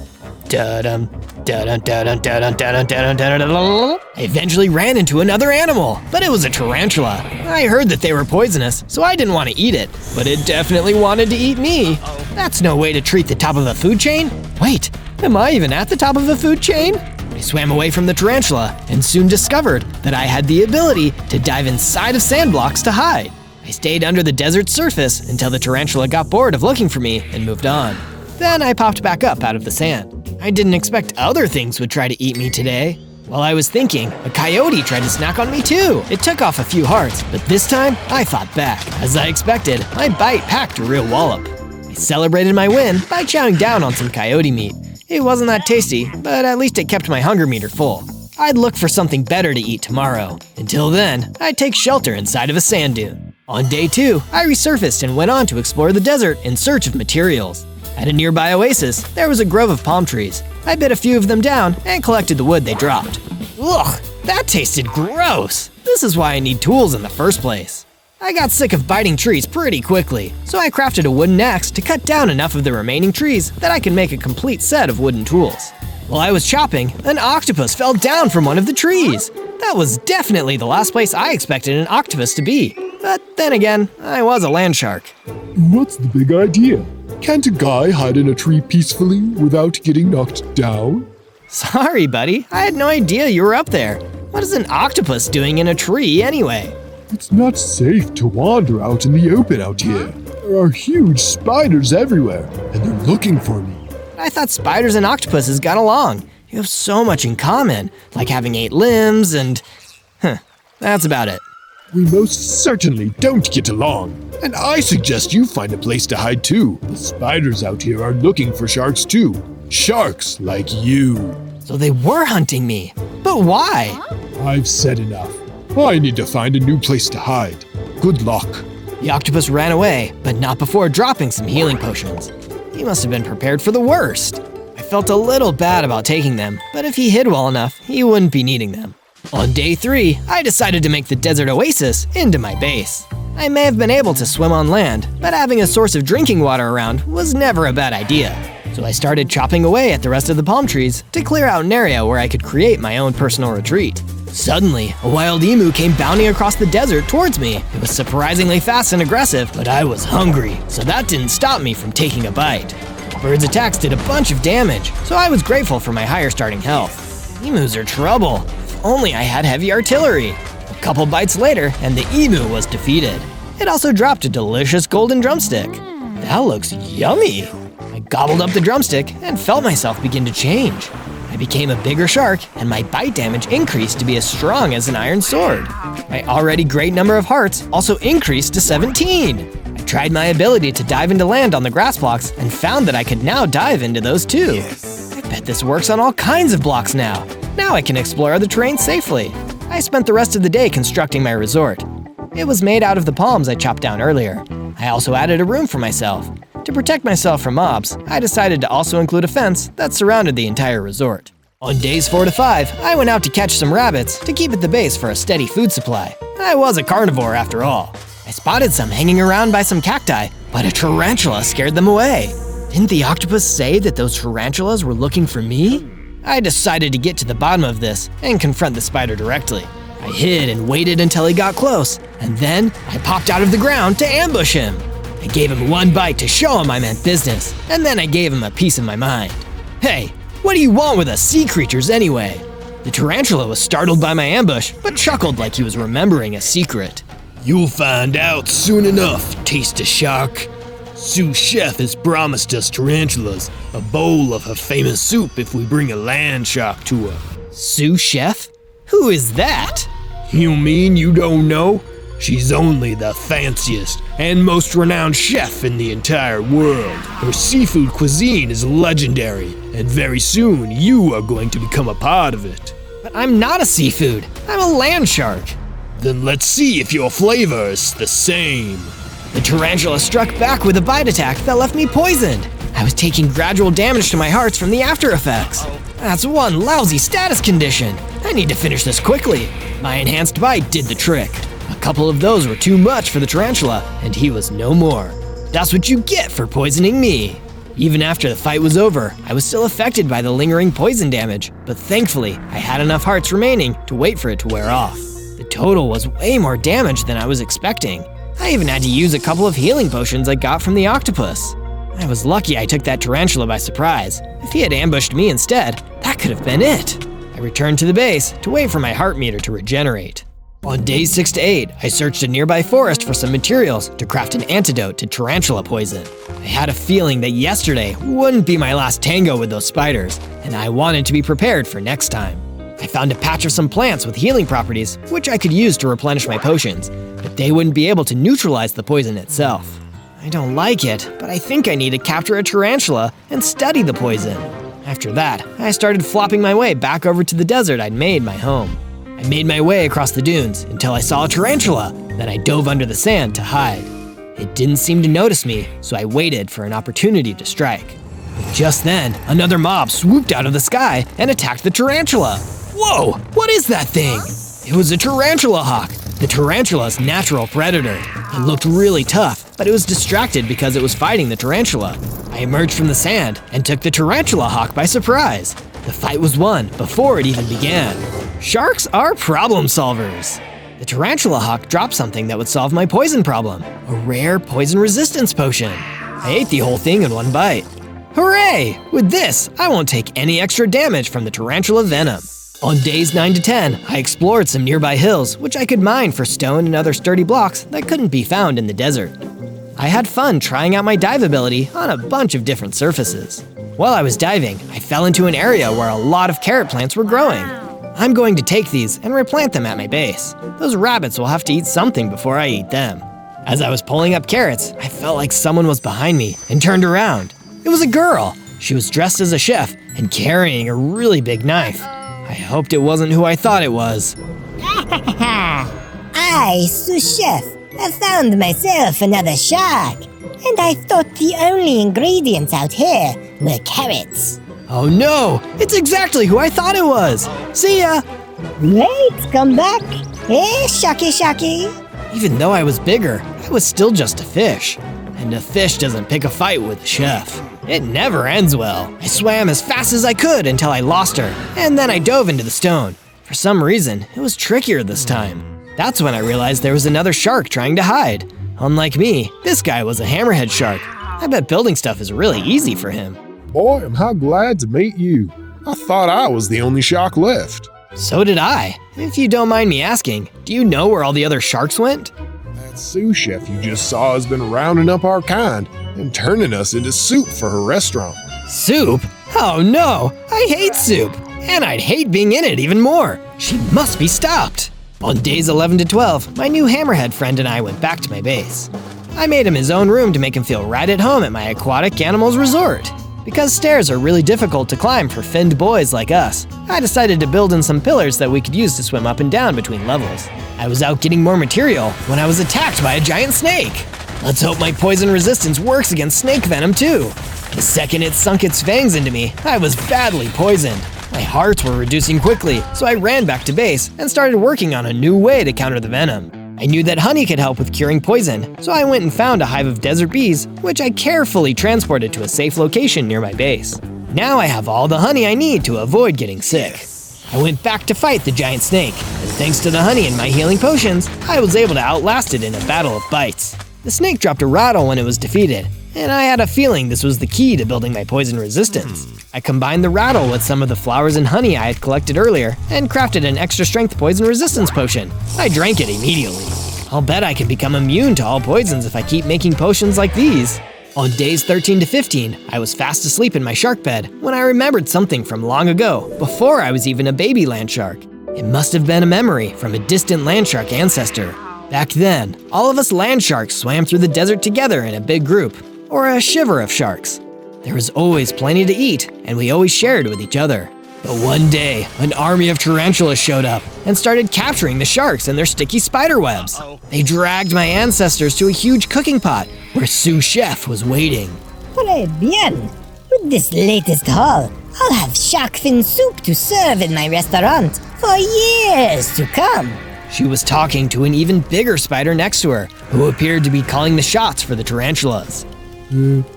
da-dum, da-dum, da-dum, da-dum, da-dum, da-dum, da-dum. I eventually ran into another animal, but it was a tarantula. I heard that they were poisonous, so I didn't want to eat it, but it definitely wanted to eat me. That's no way to treat the top of a food chain. Wait, am I even at the top of a food chain? I swam away from the tarantula and soon discovered that I had the ability to dive inside of sand blocks to hide. I stayed under the desert surface until the tarantula got bored of looking for me and moved on. Then I popped back up out of the sand. I didn't expect other things would try to eat me today. While I was thinking, a coyote tried to snack on me too. It took off a few hearts, but this time I fought back. As I expected, my bite packed a real wallop. I celebrated my win by chowing down on some coyote meat. It wasn't that tasty, but at least it kept my hunger meter full. I'd look for something better to eat tomorrow. Until then, I'd take shelter inside of a sand dune. On day 2, I resurfaced and went on to explore the desert in search of materials. At a nearby oasis, there was a grove of palm trees. I bit a few of them down and collected the wood they dropped. Ugh, that tasted gross! This is why I need tools in the first place. I got sick of biting trees pretty quickly, so I crafted a wooden axe to cut down enough of the remaining trees that I could make a complete set of wooden tools. While I was chopping, an octopus fell down from one of the trees. That was definitely the last place I expected an octopus to be. But then again, I was a land shark. What's the big idea? Can't a guy hide in a tree peacefully without getting knocked down? Sorry, buddy. I had no idea you were up there. What is an octopus doing in a tree anyway? It's not safe to wander out in the open out here. There are huge spiders everywhere, and they're looking for me. I thought spiders and octopuses got along. You have so much in common, like having 8 limbs and... that's about it. We most certainly don't get along. And I suggest you find a place to hide too. The spiders out here are looking for sharks too. Sharks like you. So they were hunting me. But why? I've said enough. I need to find a new place to hide. Good luck. The octopus ran away, but not before dropping some healing potions. He must have been prepared for the worst. I felt a little bad about taking them, but if he hid well enough, he wouldn't be needing them. On day 3, I decided to make the desert oasis into my base. I may have been able to swim on land, but having a source of drinking water around was never a bad idea. So I started chopping away at the rest of the palm trees to clear out an area where I could create my own personal retreat. Suddenly, a wild emu came bounding across the desert towards me. It was surprisingly fast and aggressive, but I was hungry, so that didn't stop me from taking a bite. The bird's attacks did a bunch of damage, so I was grateful for my higher starting health. Emus are trouble. If only I had heavy artillery. A couple bites later, and the emu was defeated. It also dropped a delicious golden drumstick. That looks yummy. I gobbled up the drumstick and felt myself begin to change. I became a bigger shark, and my bite damage increased to be as strong as an iron sword. My already great number of hearts also increased to 17. I tried my ability to dive into land on the grass blocks and found that I could now dive into those too. I bet this works on all kinds of blocks now. Now I can explore the terrain safely. I spent the rest of the day constructing my resort. It was made out of the palms I chopped down earlier. I also added a room for myself. To protect myself from mobs, I decided to also include a fence that surrounded the entire resort. On days 4 to 5, I went out to catch some rabbits to keep at the base for a steady food supply. I was a carnivore after all. I spotted some hanging around by some cacti, but a tarantula scared them away. Didn't the octopus say that those tarantulas were looking for me? I decided to get to the bottom of this and confront the spider directly. I hid and waited until he got close, and then I popped out of the ground to ambush him. I gave him one bite to show him I meant business, and then I gave him a piece of my mind. Hey, what do you want with us sea creatures anyway? The tarantula was startled by my ambush, but chuckled like he was remembering a secret. You'll find out soon enough, taste a shark. Sous Chef has promised us tarantulas a bowl of her famous soup if we bring a land shark to her. Sous Chef? Who is that? You mean you don't know? She's only the fanciest and most renowned chef in the entire world. Her seafood cuisine is legendary, and very soon you are going to become a part of it. But I'm not a seafood. I'm a land shark. Then let's see if your flavor is the same. The tarantula struck back with a bite attack that left me poisoned. I was taking gradual damage to my hearts from the after effects. That's one lousy status condition. I need to finish this quickly. My enhanced bite did the trick. A couple of those were too much for the tarantula, and he was no more. That's what you get for poisoning me. Even after the fight was over, I was still affected by the lingering poison damage, but thankfully, I had enough hearts remaining to wait for it to wear off. The total was way more damage than I was expecting. I even had to use a couple of healing potions I got from the octopus. I was lucky I took that tarantula by surprise. If he had ambushed me instead, that could have been it. I returned to the base to wait for my heart meter to regenerate. On days 6 to 8, I searched a nearby forest for some materials to craft an antidote to tarantula poison. I had a feeling that yesterday wouldn't be my last tango with those spiders, and I wanted to be prepared for next time. I found a patch of some plants with healing properties, which I could use to replenish my potions, but they wouldn't be able to neutralize the poison itself. I don't like it, but I think I need to capture a tarantula and study the poison. After that, I started flopping my way back over to the desert I'd made my home. I made my way across the dunes until I saw a tarantula, then I dove under the sand to hide. It didn't seem to notice me, so I waited for an opportunity to strike. But just then, another mob swooped out of the sky and attacked the tarantula. Whoa, what is that thing? It was a tarantula hawk, the tarantula's natural predator. It looked really tough, but it was distracted because it was fighting the tarantula. I emerged from the sand and took the tarantula hawk by surprise. The fight was won before it even began. Sharks are problem solvers. The tarantula hawk dropped something that would solve my poison problem, a rare poison resistance potion. I ate the whole thing in one bite. Hooray! With this, I won't take any extra damage from the tarantula venom. On days 9 to 10, I explored some nearby hills, which I could mine for stone and other sturdy blocks that couldn't be found in the desert. I had fun trying out my dive ability on a bunch of different surfaces. While I was diving, I fell into an area where a lot of carrot plants were growing. I'm going to take these and replant them at my base. Those rabbits will have to eat something before I eat them. As I was pulling up carrots, I felt like someone was behind me and turned around. It was a girl. She was dressed as a chef and carrying a really big knife. I hoped it wasn't who I thought it was. I, sous chef, have found myself another shark, and I thought the only ingredients out here were carrots. Oh no, it's exactly who I thought it was. See ya. Wait, come back. Hey, sharky. Even though I was bigger, I was still just a fish. And a fish doesn't pick a fight with a chef. It never ends well. I swam as fast as I could until I lost her, and then I dove into the stone. For some reason, it was trickier this time. That's when I realized there was another shark trying to hide. Unlike me, this guy was a hammerhead shark. I bet building stuff is really easy for him. Boy, am I glad to meet you. I thought I was the only shark left. So did I. If you don't mind me asking, do you know where all the other sharks went? That sous chef you just saw has been rounding up our kind and turning us into soup for her restaurant. Soup? Oh no, I hate soup. And I'd hate being in it even more. She must be stopped. On days 11 to 12, my new hammerhead friend and I went back to my base. I made him his own room to make him feel right at home at my aquatic animals resort. Because stairs are really difficult to climb for finned boys like us, I decided to build in some pillars that we could use to swim up and down between levels. I was out getting more material when I was attacked by a giant snake. Let's hope my poison resistance works against snake venom too. The second it sunk its fangs into me, I was badly poisoned. My hearts were reducing quickly, so I ran back to base and started working on a new way to counter the venom. I knew that honey could help with curing poison, so I went and found a hive of desert bees, which I carefully transported to a safe location near my base. Now I have all the honey I need to avoid getting sick. I went back to fight the giant snake, and thanks to the honey and my healing potions, I was able to outlast it in a battle of bites. The snake dropped a rattle when it was defeated, and I had a feeling this was the key to building my poison resistance. I combined the rattle with some of the flowers and honey I had collected earlier and crafted an extra strength poison resistance potion. I drank it immediately. I'll bet I can become immune to all poisons if I keep making potions like these. On days 13 to 15, I was fast asleep in my shark bed when I remembered something from long ago, before I was even a baby land shark. It must have been a memory from a distant land shark ancestor. Back then, all of us land sharks swam through the desert together in a big group, or a shiver of sharks. There was always plenty to eat, and we always shared with each other. But one day, an army of tarantulas showed up and started capturing the sharks and their sticky spider webs. They dragged my ancestors to a huge cooking pot where sous chef was waiting. Très bien. With this latest haul, I'll have shark fin soup to serve in my restaurant for years to come. She was talking to an even bigger spider next to her, who appeared to be calling the shots for the tarantulas.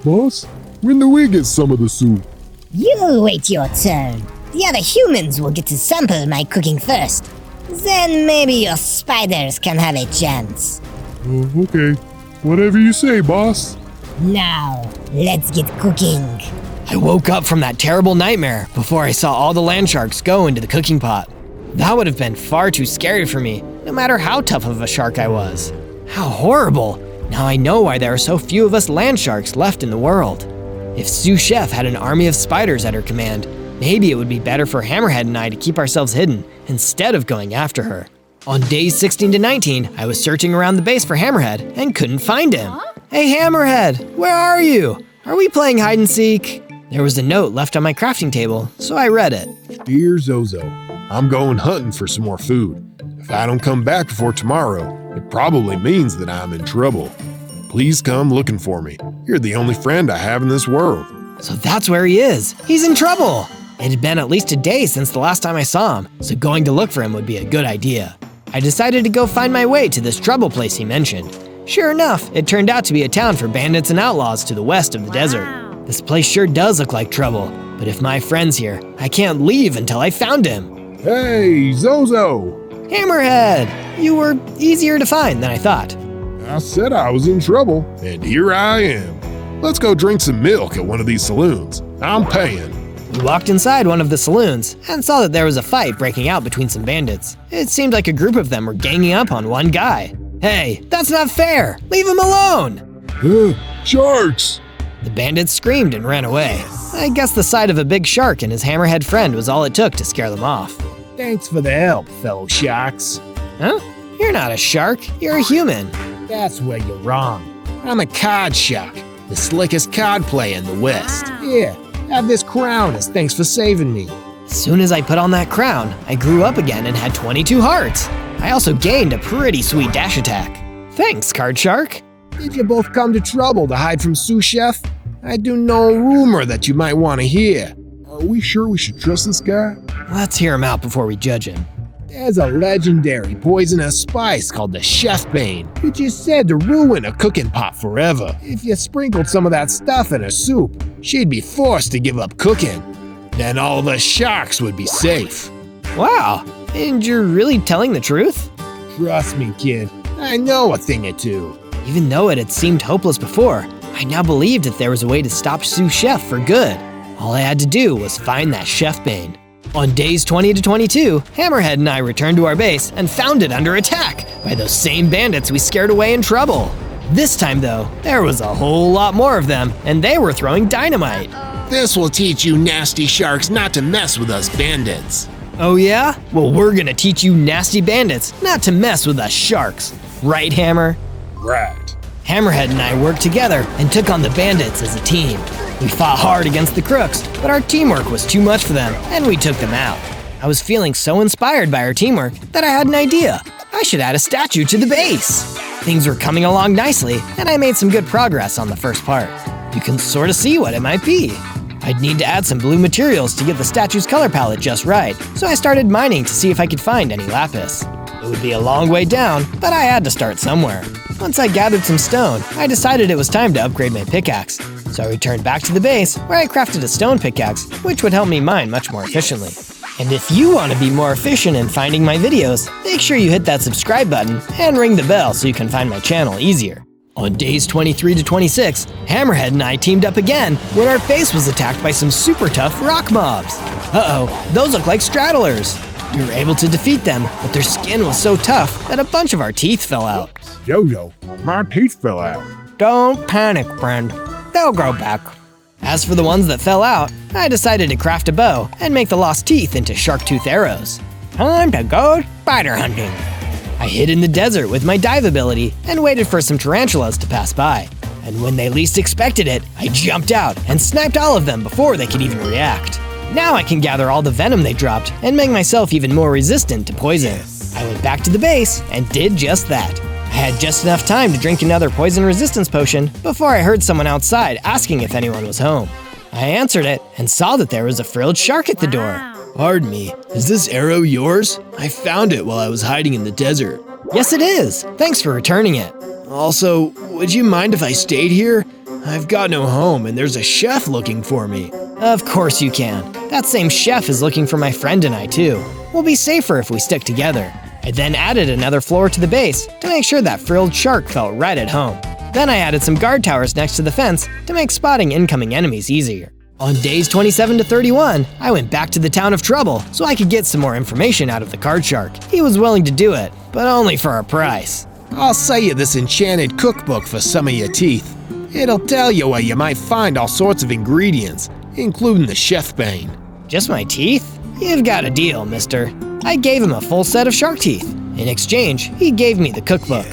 Boss, when do we get some of the soup? You wait your turn. The other humans will get to sample my cooking first. Then maybe your spiders can have a chance. Okay. Whatever you say, boss. Now, let's get cooking. I woke up from that terrible nightmare before I saw all the land sharks go into the cooking pot. That would have been far too scary for me, no matter how tough of a shark I was. How horrible! Now I know why there are so few of us land sharks left in the world. If Sous Chef had an army of spiders at her command, maybe it would be better for Hammerhead and I to keep ourselves hidden instead of going after her. On days 16 to 19, I was searching around the base for Hammerhead and couldn't find him. Hey Hammerhead, where are you? Are we playing hide and seek? There was a note left on my crafting table, so I read it. Dear Zozo, I'm going hunting for some more food. If I don't come back before tomorrow, it probably means that I'm in trouble. Please come looking for me. You're the only friend I have in this world. So that's where he is. He's in trouble. It had been at least a day since the last time I saw him, so going to look for him would be a good idea. I decided to go find my way to this trouble place he mentioned. Sure enough, it turned out to be a town for bandits and outlaws to the west of the desert. This place sure does look like trouble, but if my friend's here, I can't leave until I found him. Hey, Zozo! Hammerhead! You were easier to find than I thought. I said I was in trouble, and here I am. Let's go drink some milk at one of these saloons. I'm paying. We walked inside one of the saloons and saw that there was a fight breaking out between some bandits. It seemed like a group of them were ganging up on one guy. Hey, that's not fair! Leave him alone! Sharks! The bandits screamed and ran away. I guess the sight of a big shark and his hammerhead friend was all it took to scare them off. Thanks for the help, fellow sharks. Huh? You're not a shark, you're a human. That's where you're wrong. I'm a card shark, the slickest card player in the West. Here, have this crown as thanks for saving me. As soon as I put on that crown, I grew up again and had 22 hearts. I also gained a pretty sweet dash attack. Thanks, card shark. Did you both come to trouble to hide from Sous Chef? I do know a rumor that you might want to hear. Are we sure we should trust this guy? Let's hear him out before we judge him. There's a legendary poisonous spice called the Chef Bane, which is said to ruin a cooking pot forever. If you sprinkled some of that stuff in her soup, she'd be forced to give up cooking. Then all the sharks would be safe. Wow, and you're really telling the truth? Trust me, kid, I know a thing or two. Even though it had seemed hopeless before, I now believed that there was a way to stop Sous Chef for good. All I had to do was find that Chef Bane. On days 20 to 22, Hammerhead and I returned to our base and found it under attack by those same bandits we scared away in trouble. This time though, there was a whole lot more of them, and they were throwing dynamite. This will teach you nasty sharks not to mess with us bandits. Oh yeah? Well, we're gonna teach you nasty bandits not to mess with us sharks. Right, Hammer? Right. Hammerhead and I worked together and took on the bandits as a team. We fought hard against the crooks, but our teamwork was too much for them, and we took them out. I was feeling so inspired by our teamwork that I had an idea. I should add a statue to the base. Things were coming along nicely, and I made some good progress on the first part. You can sort of see what it might be. I'd need to add some blue materials to get the statue's color palette just right, so I started mining to see if I could find any lapis. It would be a long way down, but I had to start somewhere. Once I gathered some stone, I decided it was time to upgrade my pickaxe. So I returned back to the base, where I crafted a stone pickaxe, which would help me mine much more efficiently. And if you want to be more efficient in finding my videos, make sure you hit that subscribe button and ring the bell so you can find my channel easier. On days 23 to 26, Hammerhead and I teamed up again when our base was attacked by some super tough rock mobs. Uh-oh, those look like straddlers. We were able to defeat them, but their skin was so tough that a bunch of our teeth fell out. Yo-yo, my teeth fell out. Don't panic, friend. They'll grow back. As for the ones that fell out, I decided to craft a bow and make the lost teeth into shark tooth arrows. Time to go spider hunting. I hid in the desert with my dive ability and waited for some tarantulas to pass by. And when they least expected it, I jumped out and sniped all of them before they could even react. Now I can gather all the venom they dropped and make myself even more resistant to poison. I went back to the base and did just that. I had just enough time to drink another poison resistance potion before I heard someone outside asking if anyone was home. I answered it and saw that there was a frilled shark at the door. Pardon me, is this arrow yours? I found it while I was hiding in the desert. Yes, it is. Thanks for returning it. Also, would you mind if I stayed here? I've got no home and there's a chef looking for me. Of course you can. That same chef is looking for my friend and I too. We'll be safer if we stick together. I then added another floor to the base to make sure that frilled shark felt right at home. Then I added some guard towers next to the fence to make spotting incoming enemies easier. On days 27 to 31, I went back to the town of Trouble so I could get some more information out of the card shark. He was willing to do it, but only for a price. I'll sell you this enchanted cookbook for some of your teeth. It'll tell you where you might find all sorts of ingredients, including the chef bane. Just my teeth? You've got a deal, mister. I gave him a full set of shark teeth. In exchange, he gave me the cookbook.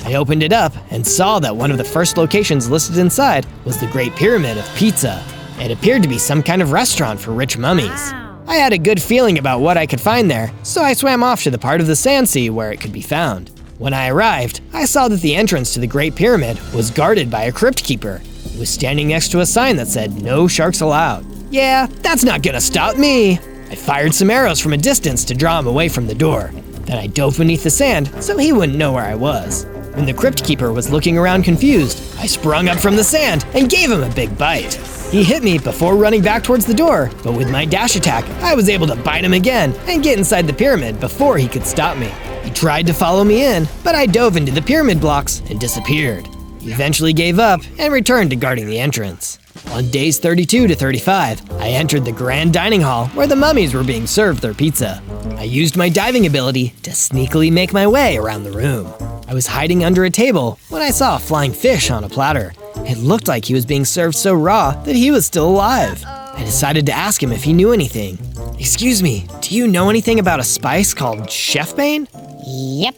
I opened it up and saw that one of the first locations listed inside was the Great Pyramid of Pizza. It appeared to be some kind of restaurant for rich mummies. I had a good feeling about what I could find there, so I swam off to the part of the sand sea where it could be found. When I arrived, I saw that the entrance to the Great Pyramid was guarded by a crypt keeper. He was standing next to a sign that said, "No sharks allowed." Yeah, that's not gonna stop me. I fired some arrows from a distance to draw him away from the door. Then I dove beneath the sand so he wouldn't know where I was. When the crypt keeper was looking around confused, I sprung up from the sand and gave him a big bite. He hit me before running back towards the door, but with my dash attack, I was able to bite him again and get inside the pyramid before he could stop me. He tried to follow me in, but I dove into the pyramid blocks and disappeared. He eventually gave up and returned to guarding the entrance. On days 32 to 35, I entered the grand dining hall where the mummies were being served their pizza. I used my diving ability to sneakily make my way around the room. I was hiding under a table when I saw a flying fish on a platter. It looked like he was being served so raw that he was still alive. I decided to ask him if he knew anything. "Excuse me, do you know anything about a spice called chefbane?" Yep,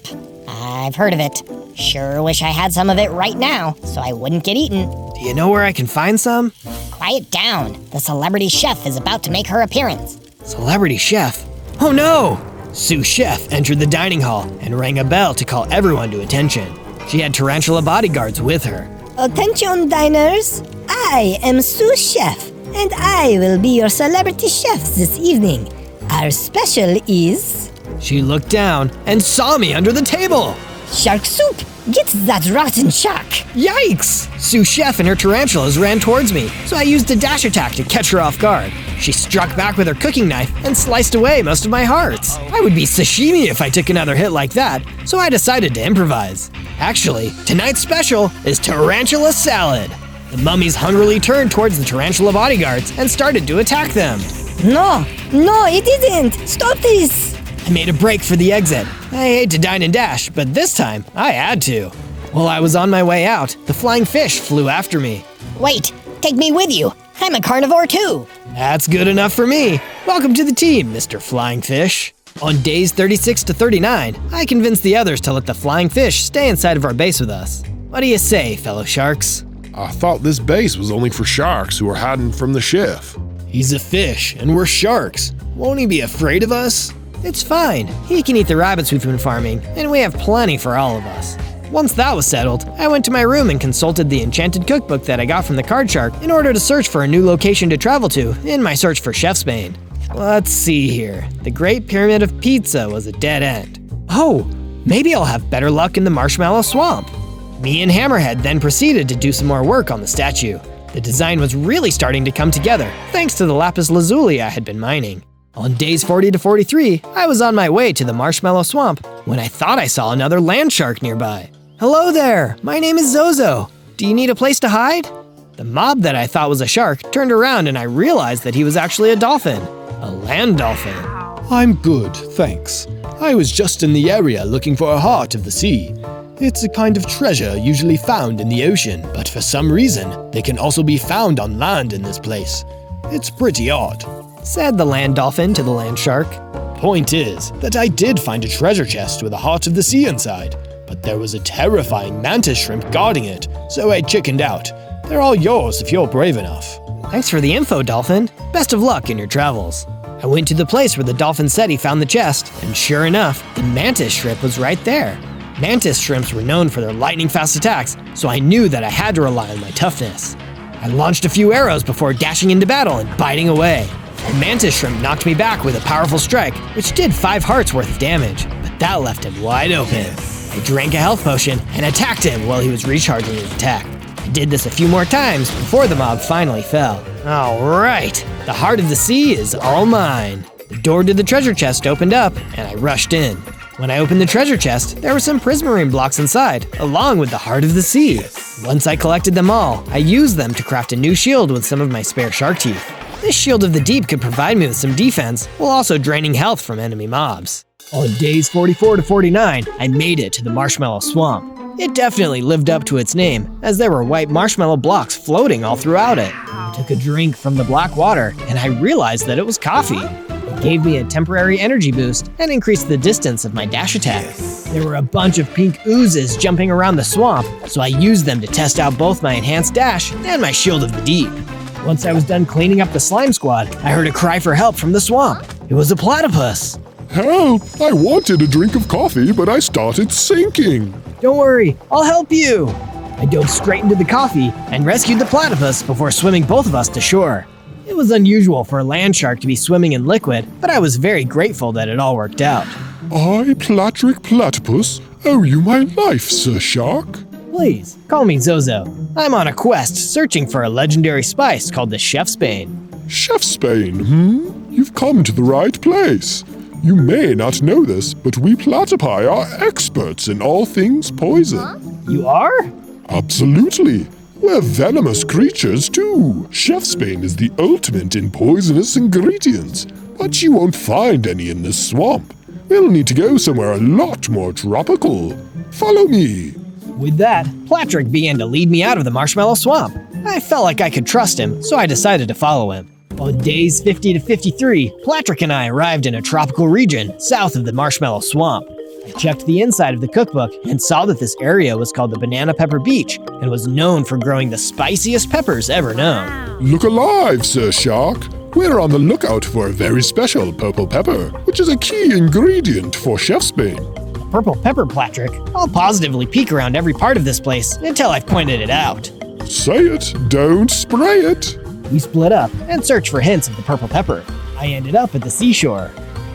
I've heard of it. Sure wish I had some of it right now, so I wouldn't get eaten. Do you know where I can find some? Quiet down. The celebrity chef is about to make her appearance. Celebrity chef? Oh no! Sue Chef entered the dining hall and rang a bell to call everyone to attention. She had tarantula bodyguards with her. Attention, diners. I am Sue Chef, and I will be your celebrity chef this evening. Our special is... She looked down and saw me under the table. Shark soup! Get that rotten shark! Yikes! Sue Chef and her tarantulas ran towards me, so I used a dash attack to catch her off guard. She struck back with her cooking knife and sliced away most of my hearts. I would be sashimi if I took another hit like that, so I decided to improvise. Actually, tonight's special is tarantula salad. The mummies hungrily turned towards the tarantula bodyguards and started to attack them. No, it didn't! Stop this! I made a break for the exit. I hate to dine and dash, but this time I had to. While I was on my way out, the flying fish flew after me. Wait, take me with you. I'm a carnivore too. That's good enough for me. Welcome to the team, Mr. Flying Fish. On days 36 to 39, I convinced the others to let the flying fish stay inside of our base with us. What do you say, fellow sharks? I thought this base was only for sharks who are hiding from the chef. He's a fish, and we're sharks. Won't he be afraid of us? It's fine. He can eat the rabbits we've been farming, and we have plenty for all of us. Once that was settled, I went to my room and consulted the enchanted cookbook that I got from the card shark in order to search for a new location to travel to in my search for Chef's Bane. Let's see here. The Great Pyramid of Pizza was a dead end. Oh, maybe I'll have better luck in the Marshmallow Swamp. Me and Hammerhead then proceeded to do some more work on the statue. The design was really starting to come together, thanks to the lapis lazuli I had been mining. On days 40 to 43, I was on my way to the Marshmallow Swamp when I thought I saw another land shark nearby. Hello there, my name is Zozo. Do you need a place to hide? The mob that I thought was a shark turned around and I realized that he was actually a dolphin. A land dolphin. I'm good, thanks. I was just in the area looking for a heart of the sea. It's a kind of treasure usually found in the ocean, but for some reason, they can also be found on land in this place. It's pretty odd, said the land dolphin to the land shark. Point is that I did find a treasure chest with a heart of the sea inside, but there was a terrifying mantis shrimp guarding it, so I chickened out. They're all yours if you're brave enough. Thanks for the info, Dolphin. Best of luck in your travels. I went to the place where the dolphin said he found the chest, and sure enough, the mantis shrimp was right there. Mantis shrimps were known for their lightning-fast attacks, so I knew that I had to rely on my toughness. I launched a few arrows before dashing into battle and biting away. The mantis shrimp knocked me back with a powerful strike, which did 5 hearts worth of damage, but that left him wide open. I drank a health potion and attacked him while he was recharging his attack. I did this a few more times before the mob finally fell. Alright, the heart of the sea is all mine. The door to the treasure chest opened up and I rushed in. When I opened the treasure chest, there were some prismarine blocks inside, along with the heart of the sea. Once I collected them all, I used them to craft a new shield with some of my spare shark teeth. This shield of the deep could provide me with some defense, while also draining health from enemy mobs. On days 44 to 49, I made it to the marshmallow swamp. It definitely lived up to its name, as there were white marshmallow blocks floating all throughout it. I took a drink from the black water, and I realized that it was coffee. It gave me a temporary energy boost and increased the distance of my dash attack. There were a bunch of pink oozes jumping around the swamp, so I used them to test out both my enhanced dash and my shield of the deep. Once I was done cleaning up the slime squad, I heard a cry for help from the swamp. It was a platypus. Help! I wanted a drink of coffee, but I started sinking. Don't worry, I'll help you. I dove straight into the coffee and rescued the platypus before swimming both of us to shore. It was unusual for a land shark to be swimming in liquid, but I was very grateful that it all worked out. I, Platric Platypus, owe you my life, Sir Shark. Please, call me Zozo. I'm on a quest searching for a legendary spice called the Chef's Bane. Chef's Bane, You've come to the right place. You may not know this, but we platypi are experts in all things poison. You are? Absolutely. We're venomous creatures too. Chef's Bane is the ultimate in poisonous ingredients, but you won't find any in this swamp. We'll need to go somewhere a lot more tropical. Follow me. With that, Platric began to lead me out of the marshmallow swamp. I felt like I could trust him, so I decided to follow him. On days 50 to 53, Platric and I arrived in a tropical region south of the marshmallow swamp. I checked the inside of the cookbook and saw that this area was called the Banana Pepper Beach and was known for growing the spiciest peppers ever known. Look alive, Sir Shark. We're on the lookout for a very special purple pepper, which is a key ingredient for Chef's Bane. Purple pepper, Platric. I'll positively peek around every part of this place until I've pointed it out. Say it, don't spray it. We split up and searched for hints of the purple pepper. I ended up at the seashore.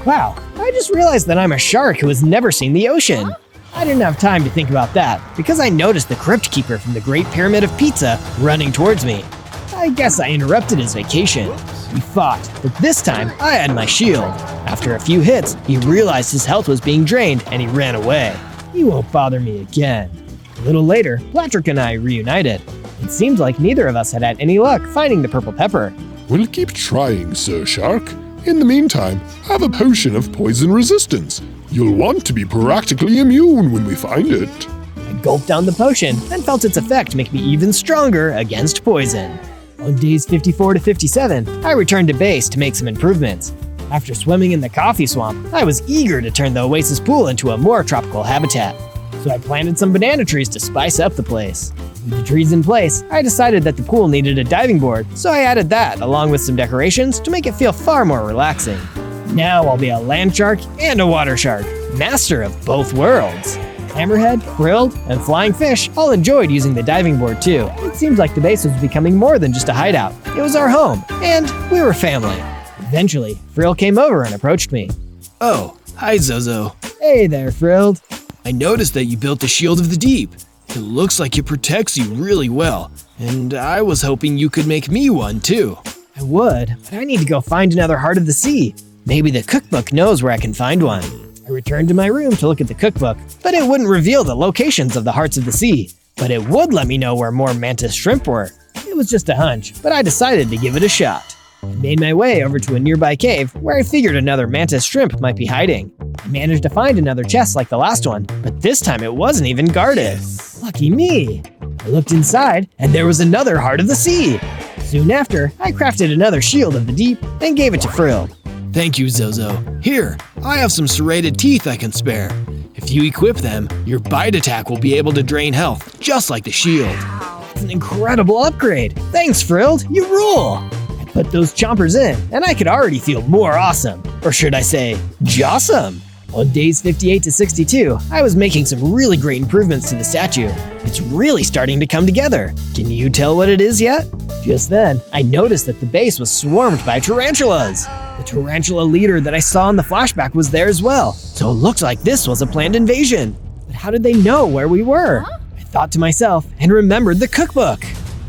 Wow, I just realized that I'm a shark who has never seen the ocean. I didn't have time to think about that because I noticed the Crypt Keeper from the Great Pyramid of Pizza running towards me. I guess I interrupted his vacation. We fought, but this time I had my shield. After a few hits, he realized his health was being drained and he ran away. He won't bother me again. A little later, Platric and I reunited. It seemed like neither of us had had any luck finding the purple pepper. We'll keep trying, Sir Shark. In the meantime, have a potion of poison resistance. You'll want to be practically immune when we find it. I gulped down the potion and felt its effect make me even stronger against poison. On days 54 to 57, I returned to base to make some improvements. After swimming in the coffee swamp, I was eager to turn the oasis pool into a more tropical habitat. So I planted some banana trees to spice up the place. With the trees in place, I decided that the pool needed a diving board, so I added that along with some decorations to make it feel far more relaxing. Now I'll be a land shark and a water shark, master of both worlds. Hammerhead, grilled, and flying fish all enjoyed using the diving board too. It seemed like the base was becoming more than just a hideout. It was our home, and we were family. Eventually, Frill came over and approached me. Oh, hi Zozo. Hey there, Frilled. I noticed that you built the Shield of the Deep. It looks like it protects you really well, and I was hoping you could make me one too. I would, but I need to go find another Heart of the Sea. Maybe the cookbook knows where I can find one. I returned to my room to look at the cookbook, but it wouldn't reveal the locations of the Hearts of the Sea. But it would let me know where more mantis shrimp were. It was just a hunch, but I decided to give it a shot. I made my way over to a nearby cave where I figured another mantis shrimp might be hiding. I managed to find another chest like the last one, but this time it wasn't even guarded. Lucky me! I looked inside, and there was another Heart of the Sea. Soon after, I crafted another Shield of the Deep and gave it to Frill. Thank you, Zozo. Here, I have some serrated teeth I can spare. If you equip them, your bite attack will be able to drain health, just like the shield. It's an incredible upgrade. Thanks, Frilled. You rule. I put those chompers in, and I could already feel more awesome. Or should I say, jawsome. On days 58 to 62, I was making some really great improvements to the statue. It's really starting to come together. Can you tell what it is yet? Just then, I noticed that the base was swarmed by tarantulas. The tarantula leader that I saw in the flashback was there as well, so it looked like this was a planned invasion. But how did they know where we were? I thought to myself and remembered the cookbook.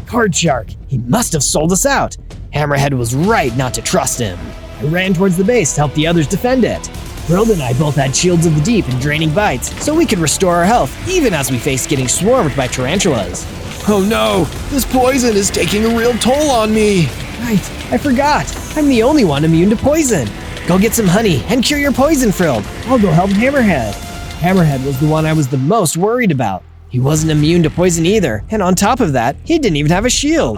Card Shark, he must have sold us out. Hammerhead was right not to trust him. I ran towards the base to help the others defend it. Brilled and I both had Shields of the Deep and Draining Bites, so we could restore our health even as we faced getting swarmed by tarantulas. Oh no, this poison is taking a real toll on me. Right, I forgot. I'm the only one immune to poison. Go get some honey and cure your poison, Frilled. I'll go help Hammerhead. Hammerhead was the one I was the most worried about. He wasn't immune to poison either, and on top of that, he didn't even have a shield.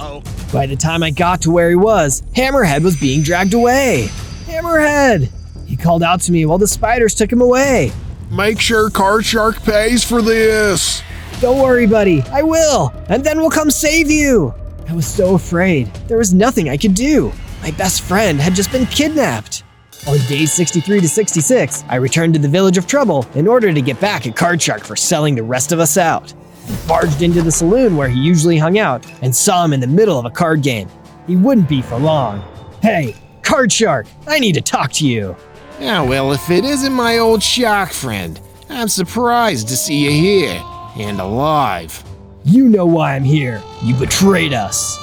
By the time I got to where he was, Hammerhead was being dragged away. Hammerhead! He called out to me while the spiders took him away. Make sure Card Shark pays for this. Don't worry, buddy. I will. And then we'll come save you. I was so afraid. There was nothing I could do. My best friend had just been kidnapped. On days 63 to 66, I returned to the Village of Trouble in order to get back at Card Shark for selling the rest of us out. I barged into the saloon where he usually hung out and saw him in the middle of a card game. He wouldn't be for long. Hey, Card Shark, I need to talk to you. Yeah, well, if it isn't my old shark friend, I'm surprised to see you here, and alive. You know why I'm here. You betrayed us.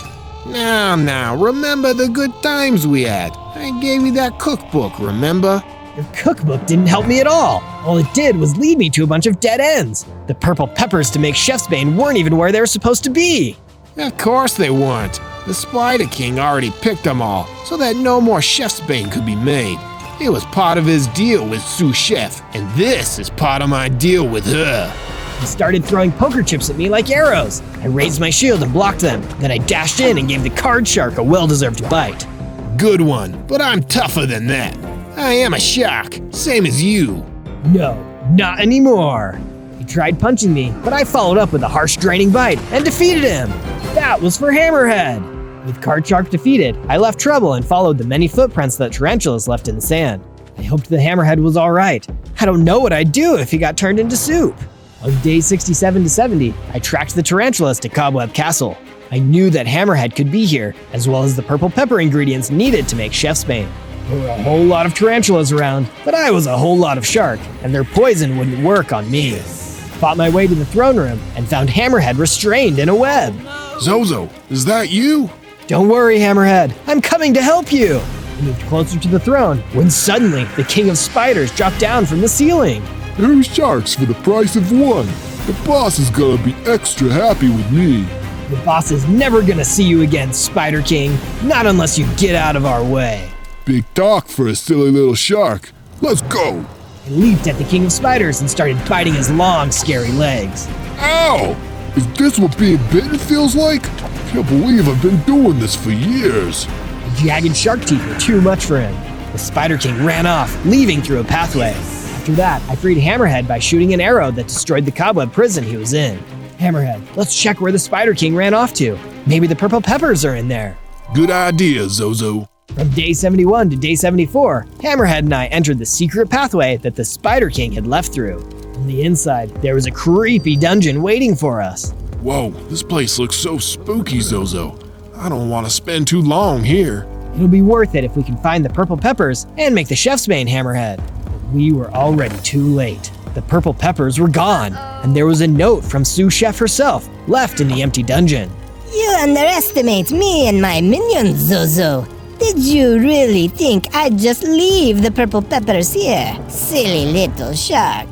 Now, remember the good times we had. I gave you that cookbook, remember? Your cookbook didn't help me at all. All it did was lead me to a bunch of dead ends. The purple peppers to make Chef's Bane weren't even where they were supposed to be. Of course they weren't. The Spider King already picked them all, so that no more Chef's Bane could be made. It was part of his deal with Sous Chef, and this is part of my deal with her. He started throwing poker chips at me like arrows. I raised my shield and blocked them. Then I dashed in and gave the Card Shark a well-deserved bite. Good one, but I'm tougher than that. I am a shark, same as you. No, not anymore. He tried punching me, but I followed up with a harsh draining bite and defeated him. That was for Hammerhead. With Card Shark defeated, I left Trouble and followed the many footprints that tarantulas left in the sand. I hoped the Hammerhead was all right. I don't know what I'd do if he got turned into soup. On day 67 to 70, I tracked the tarantulas to Cobweb Castle. I knew that Hammerhead could be here, as well as the purple pepper ingredients needed to make Chef's Bane. There were a whole lot of tarantulas around, but I was a whole lot of shark, and their poison wouldn't work on me. I fought my way to the throne room and found Hammerhead restrained in a web. Zozo, is that you? Don't worry, Hammerhead. I'm coming to help you. I moved closer to the throne when suddenly the King of Spiders dropped down from the ceiling. 2 sharks for the price of 1. The boss is gonna be extra happy with me. The boss is never gonna see you again, Spider King. Not unless you get out of our way. Big talk for a silly little shark. Let's go. I leaped at the King of Spiders and started biting his long, scary legs. Ow! Is this what being bitten feels like? Can't believe I've been doing this for years. The jagged shark teeth were too much for him. The Spider King ran off, leaving through a pathway. After that, I freed Hammerhead by shooting an arrow that destroyed the cobweb prison he was in. Hammerhead, let's check where the Spider King ran off to. Maybe the purple peppers are in there. Good idea, Zozo. From day 71 to day 74, Hammerhead and I entered the secret pathway that the Spider King had left through. On the inside, there was a creepy dungeon waiting for us. Whoa, this place looks so spooky, Zozo. I don't want to spend too long here. It'll be worth it if we can find the purple peppers and make the Chef's Bane Hammerhead. But we were already too late. The purple peppers were gone, and there was a note from Sous Chef herself left in the empty dungeon. You underestimate me and my minions, Zozo. Did you really think I'd just leave the purple peppers here? Silly little shark.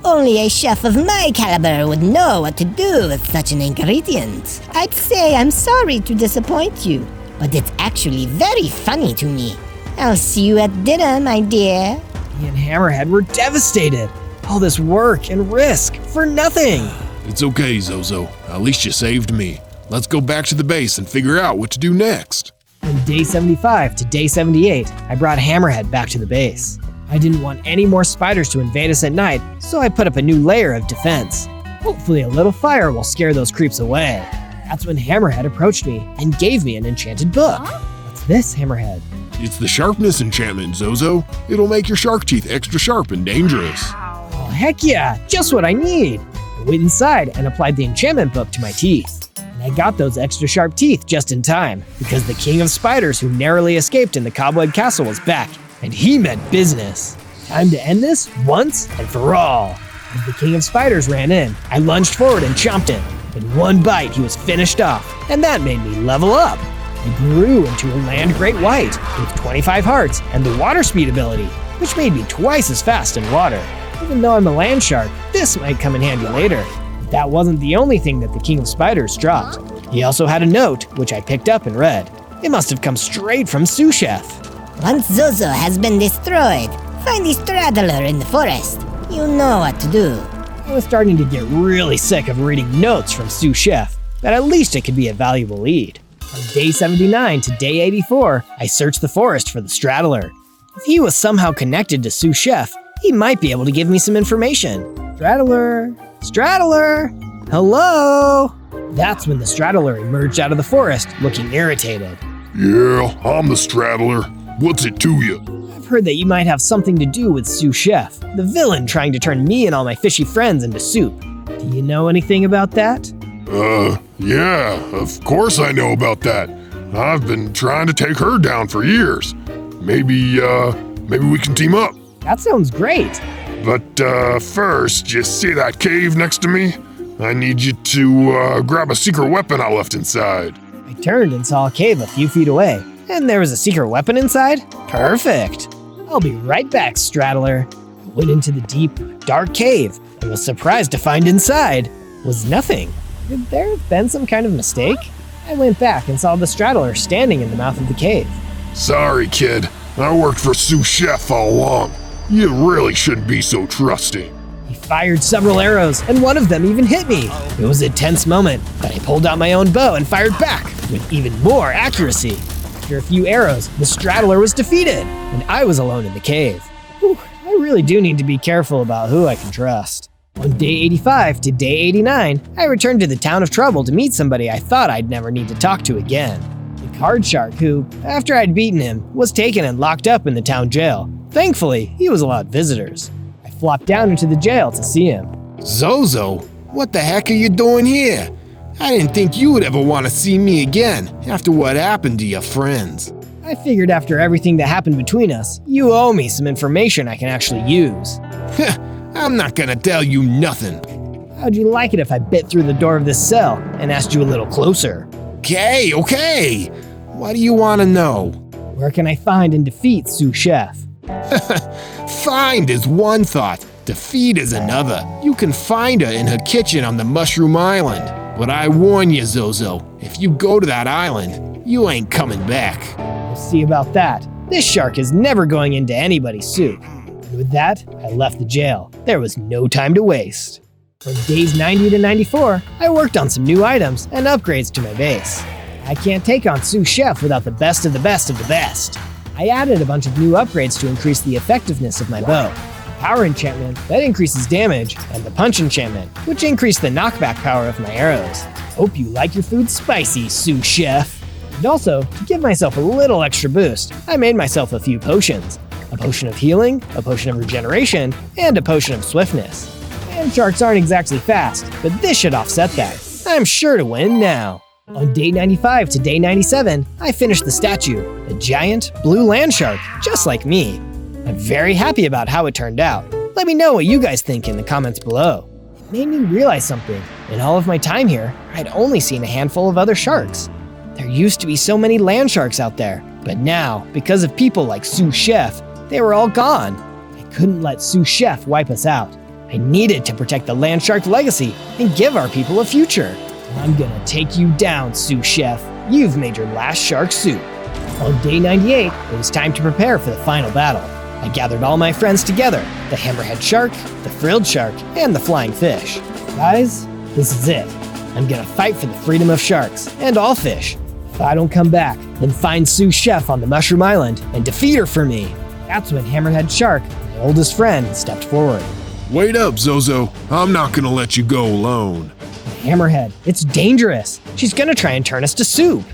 Only a chef of my caliber would know what to do with such an ingredient. I'd say I'm sorry to disappoint you, but it's actually very funny to me. I'll see you at dinner, my dear. Me and Hammerhead were devastated. All this work and risk for nothing. It's okay, Zozo. At least you saved me. Let's go back to the base and figure out what to do next. From day 75 to day 78, I brought Hammerhead back to the base. I didn't want any more spiders to invade us at night, so I put up a new layer of defense. Hopefully a little fire will scare those creeps away. That's when Hammerhead approached me and gave me an enchanted book. Let's What's this, Hammerhead? It's the sharpness enchantment, Zozo. It'll make your shark teeth extra sharp and dangerous. Oh, heck yeah, just what I need. I went inside and applied the enchantment book to my teeth. And I got those extra sharp teeth just in time, because the king of spiders who narrowly escaped in the cobweb castle was back, and he meant business. Time to end this once and for all. As the king of spiders ran in, I lunged forward and chomped him. In one bite, he was finished off, and that made me level up. I grew into a land great white with 25 hearts and the water speed ability, which made me twice as fast in water. Even though I'm a land shark, this might come in handy later. But that wasn't the only thing that the king of spiders dropped. He also had a note, which I picked up and read. It must have come straight from Sous Chef. Once Zozo has been destroyed, find the straddler in the forest. You know what to do. I was starting to get really sick of reading notes from Sous Chef, but at least it could be a valuable lead. From day 79 to day 84, I searched the forest for the straddler. If he was somehow connected to Sous Chef, he might be able to give me some information. Straddler? Straddler? Hello? That's when the straddler emerged out of the forest, looking irritated. Yeah, I'm the straddler. What's it to you? I've heard that you might have something to do with Sous Chef, the villain trying to turn me and all my fishy friends into soup. Do you know anything about that? Yeah, of course I know about that. I've been trying to take her down for years. Maybe we can team up. That sounds great. But first, you see that cave next to me? I need you to grab a secret weapon I left inside. I turned and saw a cave a few feet away, and there was a secret weapon inside? Perfect. I'll be right back, straddler. I went into the deep, dark cave and was surprised to find inside was nothing. Could there have been some kind of mistake? I went back and saw the straddler standing in the mouth of the cave. Sorry, kid. I worked for Sous Chef all along. You really shouldn't be so trusting. He fired several arrows, and one of them even hit me. It was a tense moment, but I pulled out my own bow and fired back with even more accuracy. After a few arrows, the straddler was defeated, and I was alone in the cave. Whew, I really do need to be careful about who I can trust. On day 85 to day 89, I returned to the town of Trouble to meet somebody I thought I'd never need to talk to again. The card shark who, after I'd beaten him, was taken and locked up in the town jail. Thankfully, he was allowed visitors. I flopped down into the jail to see him. Zozo, what the heck are you doing here? I didn't think you would ever want to see me again after what happened to your friends. I figured after everything that happened between us, you owe me some information I can actually use. I'm not gonna tell you nothing. How'd you like it if I bit through the door of this cell and asked you a little closer? Okay. What do you want to know? Where can I find and defeat Sous Chef? Find is one thought, defeat is another. You can find her in her kitchen on the Mushroom Island. But I warn you, Zozo, if you go to that island, you ain't coming back. We'll see about that. This shark is never going into anybody's soup. And with that, I left the jail. There was no time to waste. From days 90 to 94, I worked on some new items and upgrades to my base. I can't take on Sous Chef without the best of the best of the best. I added a bunch of new upgrades to increase the effectiveness of my bow. Power enchantment, that increases damage, and the punch enchantment, which increased the knockback power of my arrows. Hope you like your food spicy, Sous Chef. And also, to give myself a little extra boost, I made myself a few potions. A potion of healing, a potion of regeneration, and a potion of swiftness. And sharks aren't exactly fast, but this should offset that. I'm sure to win now. On day 95 to day 97, I finished the statue, a giant blue land shark, just like me. I'm very happy about how it turned out. Let me know what you guys think in the comments below. It made me realize something. In all of my time here, I'd only seen a handful of other sharks. There used to be so many land sharks out there, but now, because of people like Sous Chef, they were all gone. I couldn't let Sous Chef wipe us out. I needed to protect the land shark legacy and give our people a future. I'm gonna take you down, Sous Chef. You've made your last shark soup. On day 98, it was time to prepare for the final battle. I gathered all my friends together, the hammerhead shark, the frilled shark, and the flying fish. Guys, this is it. I'm gonna fight for the freedom of sharks and all fish. If I don't come back, then find Sous Chef on the Mushroom Island and defeat her for me. That's when Hammerhead Shark, my oldest friend, stepped forward. Wait up, Zozo. I'm not gonna let you go alone. Hammerhead, it's dangerous. She's gonna try and turn us to soup.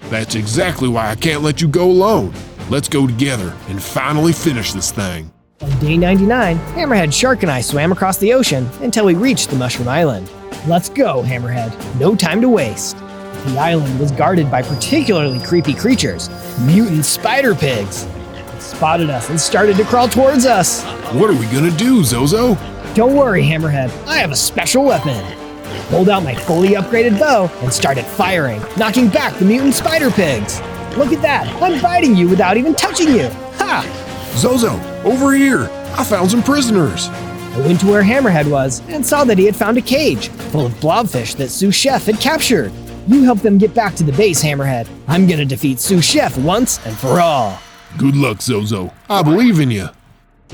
That's exactly why I can't let you go alone. Let's go together and finally finish this thing. On day 99, Hammerhead Shark and I swam across the ocean until we reached the Mushroom Island. Let's go, Hammerhead. No time to waste. The island was guarded by particularly creepy creatures, mutant spider pigs. They spotted us and started to crawl towards us. What are we gonna do, Zozo? Don't worry, Hammerhead. I have a special weapon. I pulled out my fully upgraded bow and started firing, knocking back the mutant spider pigs. Look at that. I'm biting you without even touching you. Ha! Zozo, over here. I found some prisoners. I went to where Hammerhead was and saw that he had found a cage full of blobfish that Sous Chef had captured. You help them get back to the base, Hammerhead. I'm gonna defeat Sous Chef once and for all. Good luck, Zozo. I believe in you.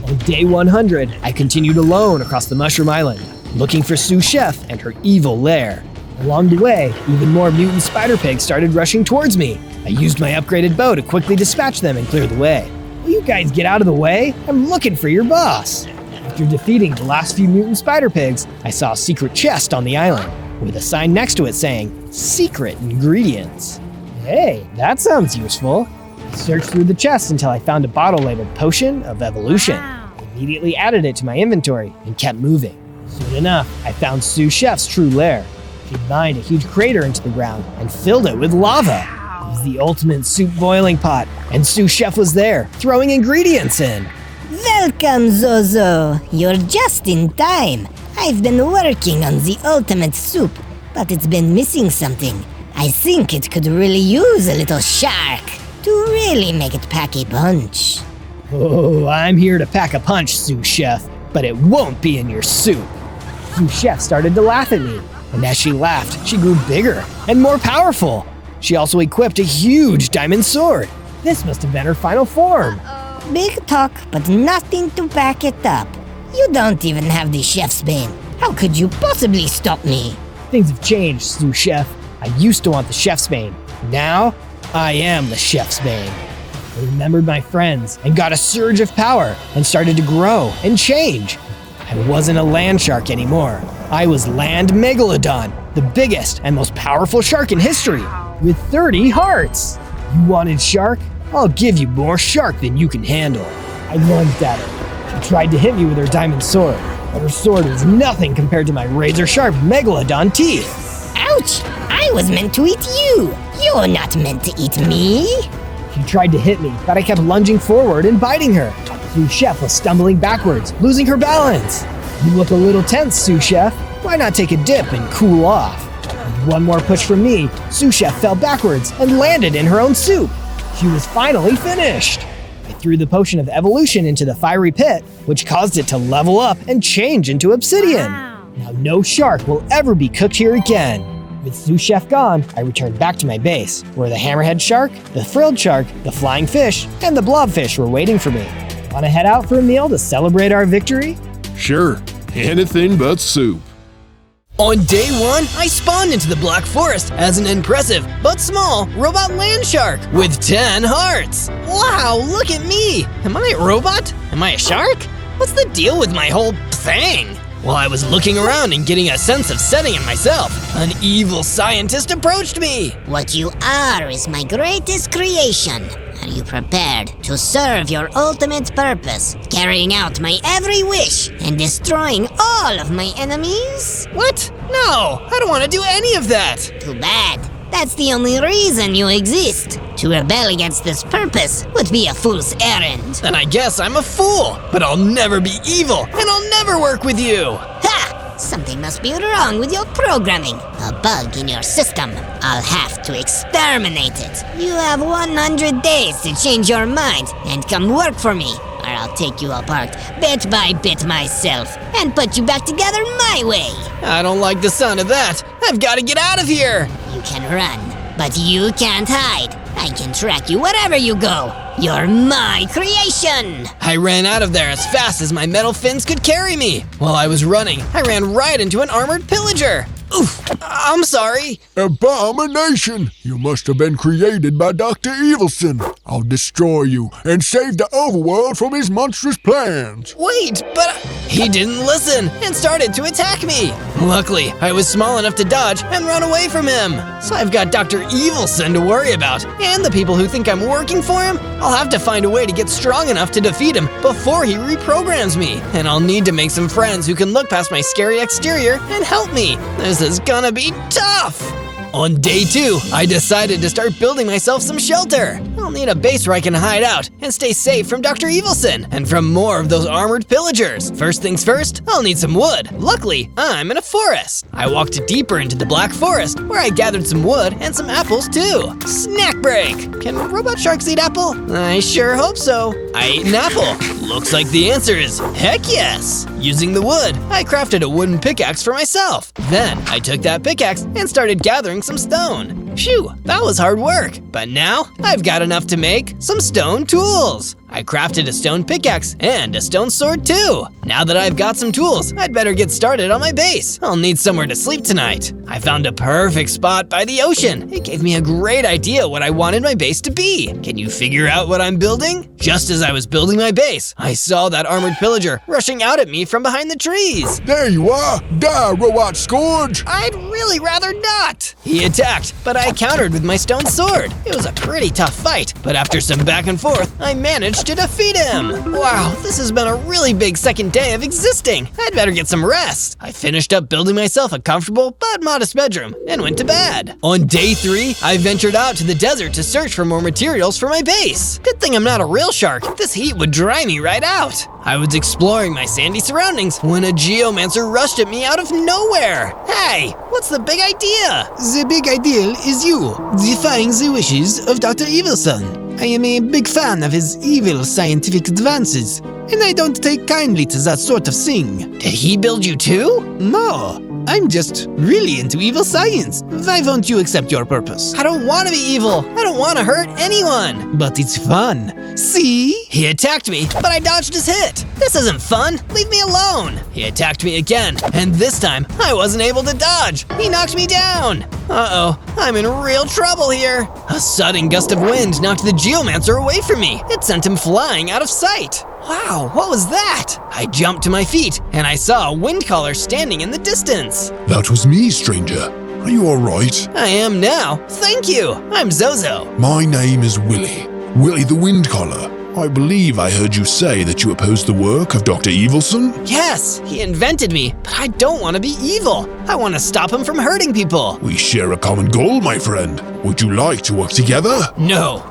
On day 100, I continued alone across the Mushroom Island, looking for Sous Chef and her evil lair. Along the way, even more mutant spider pigs started rushing towards me. I used my upgraded bow to quickly dispatch them and clear the way. Will you guys get out of the way? I'm looking for your boss. After defeating the last few mutant spider pigs, I saw a secret chest on the island, with a sign next to it saying, Secret Ingredients. Hey, that sounds useful. I searched through the chest until I found a bottle labeled Potion of Evolution. I immediately added it to my inventory and kept moving. Soon enough, I found Sous Chef's true lair. She'd mined a huge crater into the ground and filled it with lava. It was the ultimate soup boiling pot, and Sous Chef was there, throwing ingredients in. Welcome, Zozo. You're just in time. I've been working on the ultimate soup, but it's been missing something. I think it could really use a little shark to really make it pack a punch. Oh, I'm here to pack a punch, Sous Chef, but it won't be in your soup. Sous Chef started to laugh at me, and as she laughed, she grew bigger and more powerful. She also equipped a huge diamond sword. This must have been her final form. Big talk, but nothing to back it up. You don't even have the chef's bane. How could you possibly stop me? Things have changed, Sous Chef. I used to want the chef's bane. Now, I am the chef's bane. I remembered my friends and got a surge of power and started to grow and change. I wasn't a land shark anymore. I was Land Megalodon, the biggest and most powerful shark in history, with 30 hearts. You wanted shark? I'll give you more shark than you can handle. I lunged at her. She tried to hit me with her diamond sword, but her sword was nothing compared to my razor-sharp Megalodon teeth. Ouch! I was meant to eat you. You're not meant to eat me. She tried to hit me, but I kept lunging forward and biting her. Sous Chef was stumbling backwards, losing her balance. You look a little tense, Sous Chef. Why not take a dip and cool off? With one more push from me, Sous Chef fell backwards and landed in her own soup. She was finally finished. I threw the Potion of Evolution into the fiery pit, which caused it to level up and change into obsidian. Now no shark will ever be cooked here again. With Sous Chef gone, I returned back to my base, where the hammerhead shark, the frilled shark, the flying fish, and the blobfish were waiting for me. Want to head out for a meal to celebrate our victory? Sure, anything but soup. On day 1, I spawned into the Black Forest as an impressive but small robot land shark with 10 hearts. Wow, look at me! Am I a robot? Am I a shark? What's the deal with my whole thing? While I was looking around and getting a sense of setting it myself, an evil scientist approached me. What you are is my greatest creation. Are you prepared to serve your ultimate purpose, carrying out my every wish and destroying all of my enemies? What? No, I don't want to do any of that. Too bad. That's the only reason you exist. To rebel against this purpose would be a fool's errand. Then I guess I'm a fool, but I'll never be evil, and I'll never work with you. Ha! Something must be wrong with your programming. A bug in your system. I'll have to exterminate it. You have 100 days to change your mind and come work for me, or I'll take you apart bit by bit myself and put you back together my way. I don't like the sound of that. I've got to get out of here. You can run, but you can't hide. I can track you wherever you go. You're my creation! I ran out of there as fast as my metal fins could carry me. While I was running, I ran right into an armored pillager. Oof, I'm sorry. Abomination! You must have been created by Dr. Evilson. I'll destroy you and save the overworld from his monstrous plans. Wait, but He didn't listen and started to attack me. Luckily, I was small enough to dodge and run away from him. So I've got Dr. Evilson to worry about, and the people who think I'm working for him. I'll have to find a way to get strong enough to defeat him before he reprograms me. And I'll need to make some friends who can look past my scary exterior and help me. This is gonna be tough. On day 2, I decided to start building myself some shelter. I'll need a base where I can hide out and stay safe from Dr. Evilson and from more of those armored pillagers. First things first, I'll need some wood. Luckily, I'm in a forest. I walked deeper into the Black Forest where I gathered some wood and some apples too. Snack break! Can robot sharks eat apple? I sure hope so. I ate an apple. Looks like the answer is heck yes! Using the wood, I crafted a wooden pickaxe for myself. Then, I took that pickaxe and started gathering some stone. Phew, that was hard work. But now, I've got enough to make some stone tools. I crafted a stone pickaxe and a stone sword too. Now that I've got some tools, I'd better get started on my base. I'll need somewhere to sleep tonight. I found a perfect spot by the ocean. It gave me a great idea what I wanted my base to be. Can you figure out what I'm building? Just as I was building my base, I saw that armored pillager rushing out at me from behind the trees. There you are! Die, robot scourge! I'd really rather not. He attacked, but I countered with my stone sword. It was a pretty tough fight, but after some back and forth, I managed to defeat him. Wow, this has been a really big second day of existing. I'd better get some rest. I finished up building myself a comfortable but modest bedroom and went to bed. On day 3, I ventured out to the desert to search for more materials for my base. Good thing I'm not a real shark. This heat would dry me right out. I was exploring my sandy surroundings when a geomancer rushed at me out of nowhere. Hey, what's the big idea? The big ideal is you, defying the wishes of Dr. Evilson. I am a big fan of his evil scientific advances, and I don't take kindly to that sort of thing. Did he build you too? No, I'm just really into evil science. Why won't you accept your purpose? I don't want to be evil. I don't want to hurt anyone. But it's fun. See? He attacked me, but I dodged his hit. This isn't fun. Leave me alone. He attacked me again, and this time I wasn't able to dodge. He knocked me down. Uh-oh, I'm in real trouble here. A sudden gust of wind knocked the geomancer away from me. It sent him flying out of sight. Wow, what was that? I jumped to my feet, and I saw a wind caller standing in the distance. That was me, stranger. Are you alright? I am now. Thank you. I'm Zozo. My name is Willy. Willy the Wind Caller. I believe I heard you say that you oppose the work of Dr. Evilson? Yes, he invented me, but I don't want to be evil. I want to stop him from hurting people. We share a common goal, my friend. Would you like to work together? No.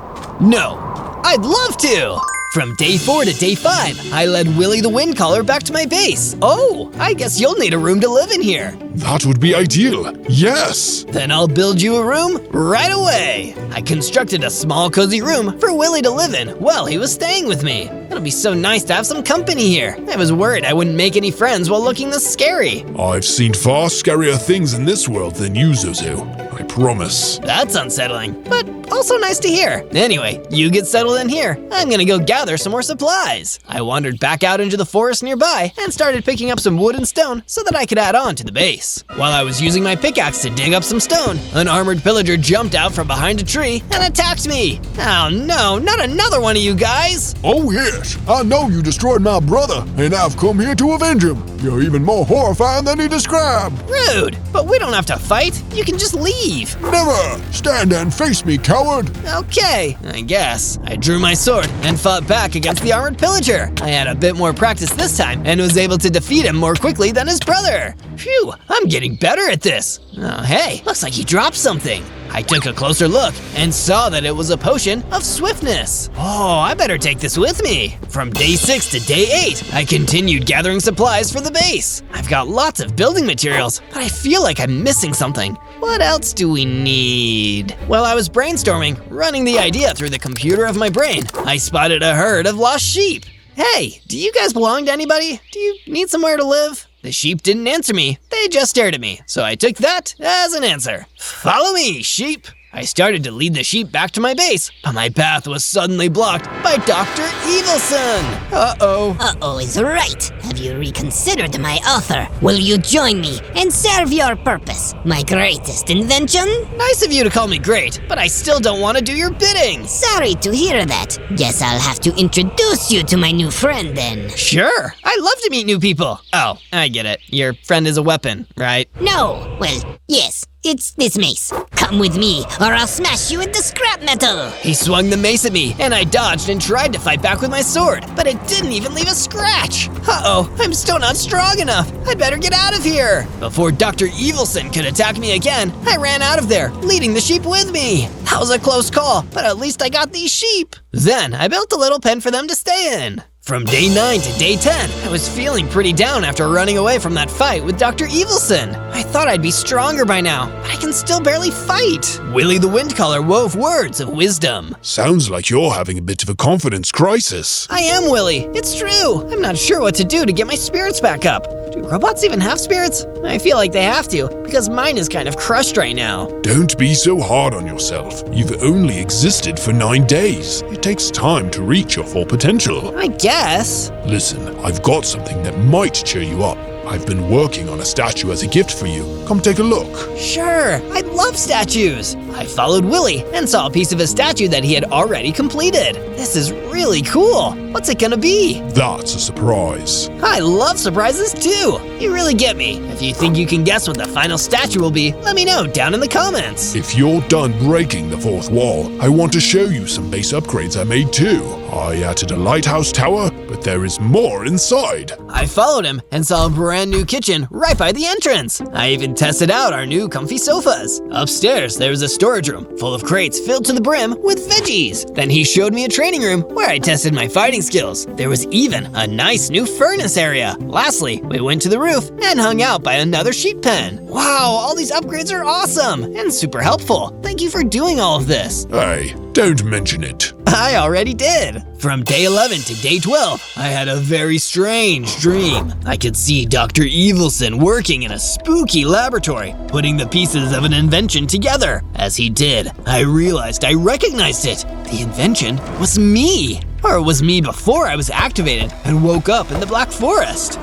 I'd love to. From day 4 to day 5, I led Willy the Wind Caller back to my base. Oh, I guess you'll need a room to live in here. That would be ideal. Yes! Then I'll build you a room right away. I constructed a small cozy room for Willy to live in while he was staying with me. It'll be so nice to have some company here. I was worried I wouldn't make any friends while looking this scary. I've seen far scarier things in this world than you, Zozo. I promise. That's unsettling, but also nice to hear. Anyway, you get settled in here. I'm gonna go gather some more supplies. I wandered back out into the forest nearby and started picking up some wood and stone so that I could add on to the base. While I was using my pickaxe to dig up some stone, an armored pillager jumped out from behind a tree and attacked me. Oh no, not another one of you guys! Oh yes, I know you destroyed my brother, and I've come here to avenge him. You're even more horrifying than he described. Rude, but we don't have to fight. You can just leave. Never! Stand and face me, coward! Okay, I guess. I drew my sword and fought back against the armored pillager. I had a bit more practice this time and was able to defeat him more quickly than his brother. Phew, I'm getting better at this. Oh, hey, looks like he dropped something. I took a closer look and saw that it was a potion of swiftness. Oh, I better take this with me. From day 6 to day 8, I continued gathering supplies for the base. I've got lots of building materials, but I feel like I'm missing something. What else do we need? While I was brainstorming, running the idea through the computer of my brain, I spotted a herd of lost sheep. Hey, do you guys belong to anybody? Do you need somewhere to live? The sheep didn't answer me, they just stared at me, so I took that as an answer. Follow me, sheep. I started to lead the sheep back to my base, but my path was suddenly blocked by Dr. Evilson. Uh-oh. Uh-oh is right. Have you reconsidered my offer? Will you join me and serve your purpose? My greatest invention? Nice of you to call me great, but I still don't want to do your bidding. Sorry to hear that. Guess I'll have to introduce you to my new friend then. Sure. I love to meet new people. Oh, I get it. Your friend is a weapon, right? No. Well, yes. It's this mace. Come with me, or I'll smash you into scrap metal. He swung the mace at me, and I dodged and tried to fight back with my sword, but it didn't even leave a scratch. Uh-oh, I'm still not strong enough. I'd better get out of here. Before Dr. Evilson could attack me again, I ran out of there, leading the sheep with me. That was a close call, but at least I got these sheep. Then I built a little pen for them to stay in. From day 9 to day 10, I was feeling pretty down after running away from that fight with Dr. Evilson. I thought I'd be stronger by now, but I can still barely fight. Willie the Windcaller wove words of wisdom. Sounds like you're having a bit of a confidence crisis. I am, Willie. It's true. I'm not sure what to do to get my spirits back up. Do robots even have spirits? I feel like they have to, because mine is kind of crushed right now. Don't be so hard on yourself. You've only existed for 9 days. It takes time to reach your full potential. I guess. Listen, I've got something that might cheer you up. I've been working on a statue as a gift for you. Come take a look. Sure, I love statues. I followed Willie and saw a piece of a statue that he had already completed. This is really cool. What's it gonna be? That's a surprise. I love surprises too. You really get me. If you think you can guess what the final statue will be, let me know down in the comments. If you're done breaking the 4th wall, I want to show you some base upgrades I made too. I added a lighthouse tower, but there is more inside. I followed him and saw a brand new kitchen right by the entrance. I even tested out our new comfy sofas. Upstairs, there was a storage room full of crates filled to the brim with veggies. Then he showed me a training room where I tested my fighting skills. There was even a nice new furnace area. Lastly, we went to the roof and hung out by another sheep pen. Wow, all these upgrades are awesome and super helpful. Thank you for doing all of this. Hey, don't mention it. I already did. From day 11 to day 12, I had a very strange dream. I could see Dr. Evilson working in a spooky laboratory, putting the pieces of an invention together. As he did, I realized I recognized it. The invention was me. Or it was me before I was activated and woke up in the Black Forest.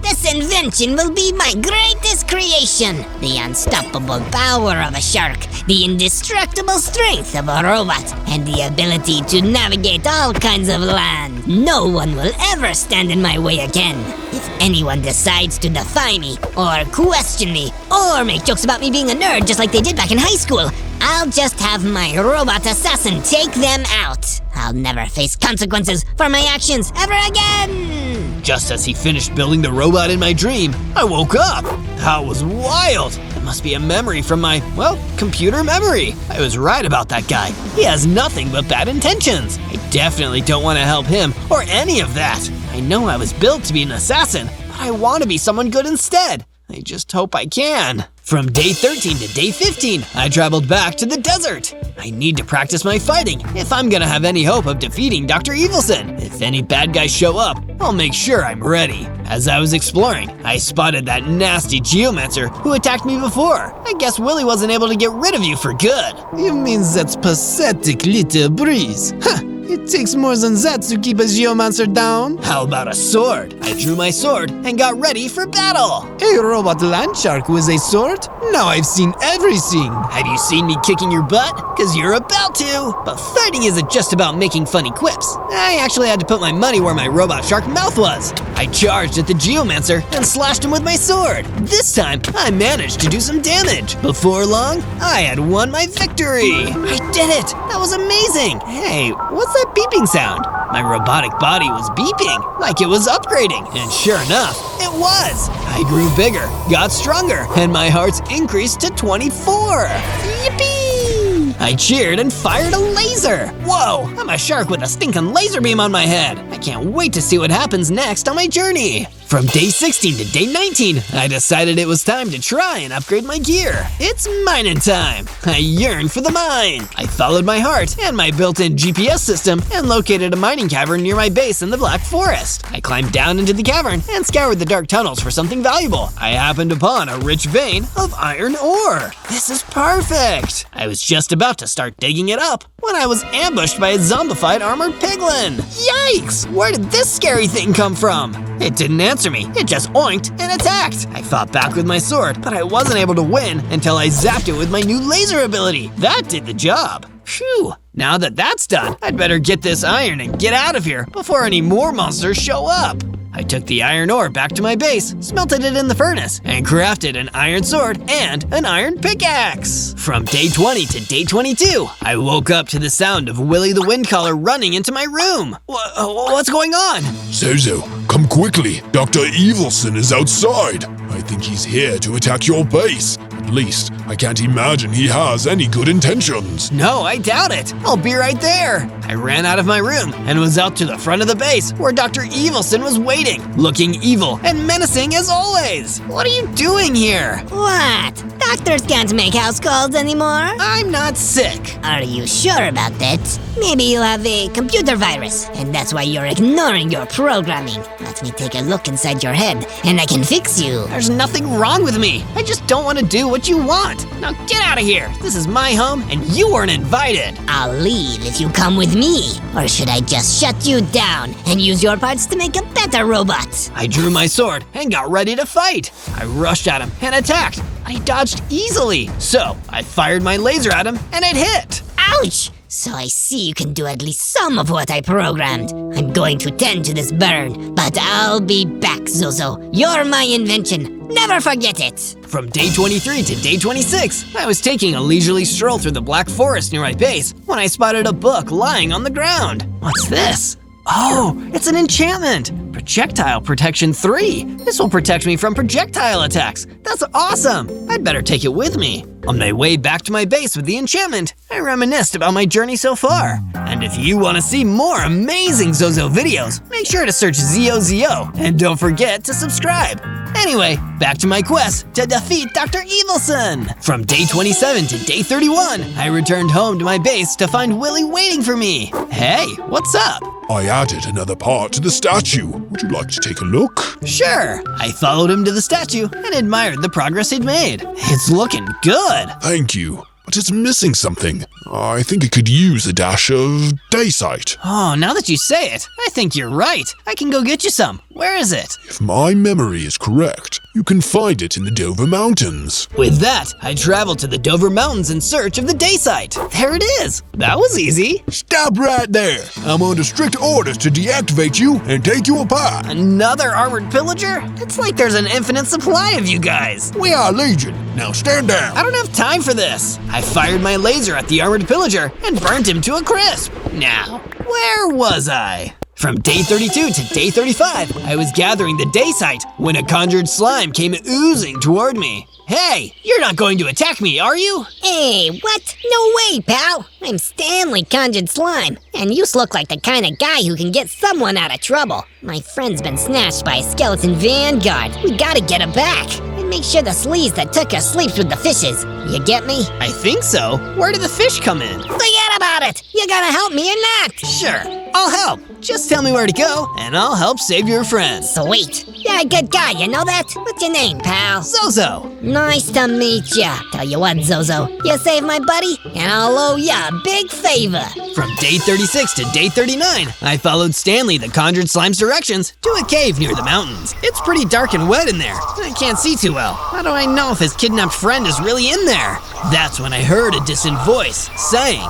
This invention will be my greatest creation. The unstoppable power of a shark, the indestructible strength of a robot, and the ability to navigate all kinds of land. No one will ever stand in my way again. If anyone decides to defy me, or question me, or make jokes about me being a nerd just like they did back in high school, I'll just have my robot assassin take them out. I'll never face consequences for my actions ever again! Just as he finished building the robot in my dream, I woke up. That was wild. It must be a memory from my, well, computer memory. I was right about that guy. He has nothing but bad intentions. I definitely don't want to help him or any of that. I know I was built to be an assassin, but I want to be someone good instead. I just hope I can. From day 13 to day 15, I traveled back to the desert. I need to practice my fighting if I'm gonna have any hope of defeating Dr. Evilson. If any bad guys show up, I'll make sure I'm ready. As I was exploring, I spotted that nasty geomancer who attacked me before. I guess Willie wasn't able to get rid of you for good. You mean that pathetic little breeze? Huh! It takes more than that to keep a geomancer down. How about a sword? I drew my sword and got ready for battle. A robot land shark with a sword? Now I've seen everything. Have you seen me kicking your butt? Cause you're about to. But fighting isn't just about making funny quips. I actually had to put my money where my robot shark mouth was. I charged at the geomancer and slashed him with my sword. This time, I managed to do some damage. Before long, I had won my victory. I did it. That was amazing. Hey, what's that beeping sound? My robotic body was beeping, like it was upgrading, and sure enough, it was. I grew bigger, got stronger, and my hearts increased to 24. Yippee! I cheered and fired a laser. Whoa, I'm a shark with a stinking laser beam on my head. I can't wait to see what happens next on my journey. From day 16 to day 19, I decided it was time to try and upgrade my gear. It's mining time. I yearned for the mine. I followed my heart and my built-in GPS system and located a mining cavern near my base in the Black Forest. I climbed down into the cavern and scoured the dark tunnels for something valuable. I happened upon a rich vein of iron ore. This is perfect. I was just about to start digging it up when I was ambushed by a zombified armored piglin. Yikes! Where did this scary thing come from? It didn't answer me, it just oinked and attacked. I fought back with my sword, but I wasn't able to win until I zapped it with my new laser ability. That did the job. Phew! Now that that's done, I'd better get this iron and get out of here before any more monsters show up. I took the iron ore back to my base, smelted it in the furnace, and crafted an iron sword and an iron pickaxe. From day 20 to day 22, I woke up to the sound of Willy the Windcaller running into my room. What's going on? Zozo, come quickly. Dr. Evilson is outside. I think he's here to attack your base. At least, I can't imagine he has any good intentions. No, I doubt it. I'll be right there. I ran out of my room and was out to the front of the base where Dr. Evilson was waiting, looking evil and menacing as always. What are you doing here? What? Doctors can't make house calls anymore? I'm not sick. Are you sure about that? Maybe you have a computer virus, and that's why you're ignoring your programming. Let me take a look inside your head, and I can fix you. There's nothing wrong with me. I just don't want to do what you want. Now get out of here. This is my home, and you weren't invited. I'll leave if you come with me. Or should I just shut you down and use your parts to make a better robot? I drew my sword and got ready to fight. I rushed at him and attacked. I dodged easily, so I fired my laser at him and it hit. Ouch! So I see you can do at least some of what I programmed. I'm going to tend to this burn, but I'll be back, Zozo. You're my invention. Never forget it. From day 23 to day 26, I was taking a leisurely stroll through the Black Forest near my base when I spotted a book lying on the ground. What's this? Oh, it's an enchantment! Projectile Protection 3! This will protect me from projectile attacks! That's awesome! I'd better take it with me. On my way back to my base with the enchantment, I reminisced about my journey so far. And if you want to see more amazing Zozo videos, make sure to search Zozo and don't forget to subscribe. Anyway, back to my quest to defeat Dr. Evilson! From day 27 to day 31, I returned home to my base to find Willy waiting for me. Hey, what's up? I added another part to the statue. Would you like to take a look? Sure. I followed him to the statue and admired the progress he'd made. It's looking good. Thank you, but it's missing something. I think it could use a dash of daysight. Oh, now that you say it, I think you're right. I can go get you some. Where is it? If my memory is correct, you can find it in the Dover Mountains. With that, I traveled to the Dover Mountains in search of the daysight. There it is. That was easy. Stop right there. I'm under strict orders to deactivate you and take you apart. Another armored pillager? It's like there's an infinite supply of you guys. We are Legion. Now stand down. I don't have time for this. I fired my laser at the armored pillager and burnt him to a crisp. Now, where was I? From day 32 to day 35, I was gathering the daysight when a conjured slime came oozing toward me. Hey, you're not going to attack me, are you? Hey, what? No way, pal. I'm Stanley Conjured Slime, and you look like the kind of guy who can get someone out of trouble. My friend's been snatched by a skeleton vanguard. We gotta get her back. And make sure the sleaze that took her sleeps with the fishes. You get me? I think so. Where did the fish come in? Forget about it. You gonna help me or not? Sure, I'll help. Just tell me where to go, and I'll help save your friend. Sweet. You're a good guy, you know that? What's your name, pal? Zozo. Nice to meet ya. Tell you what, Zozo, you saved my buddy, and I'll owe ya a big favor. From day 36 to day 39, I followed Stanley the Conjured Slime's directions to a cave near the mountains. It's pretty dark and wet in there, and I can't see too well. How do I know if his kidnapped friend is really in there? That's when I heard a distant voice saying,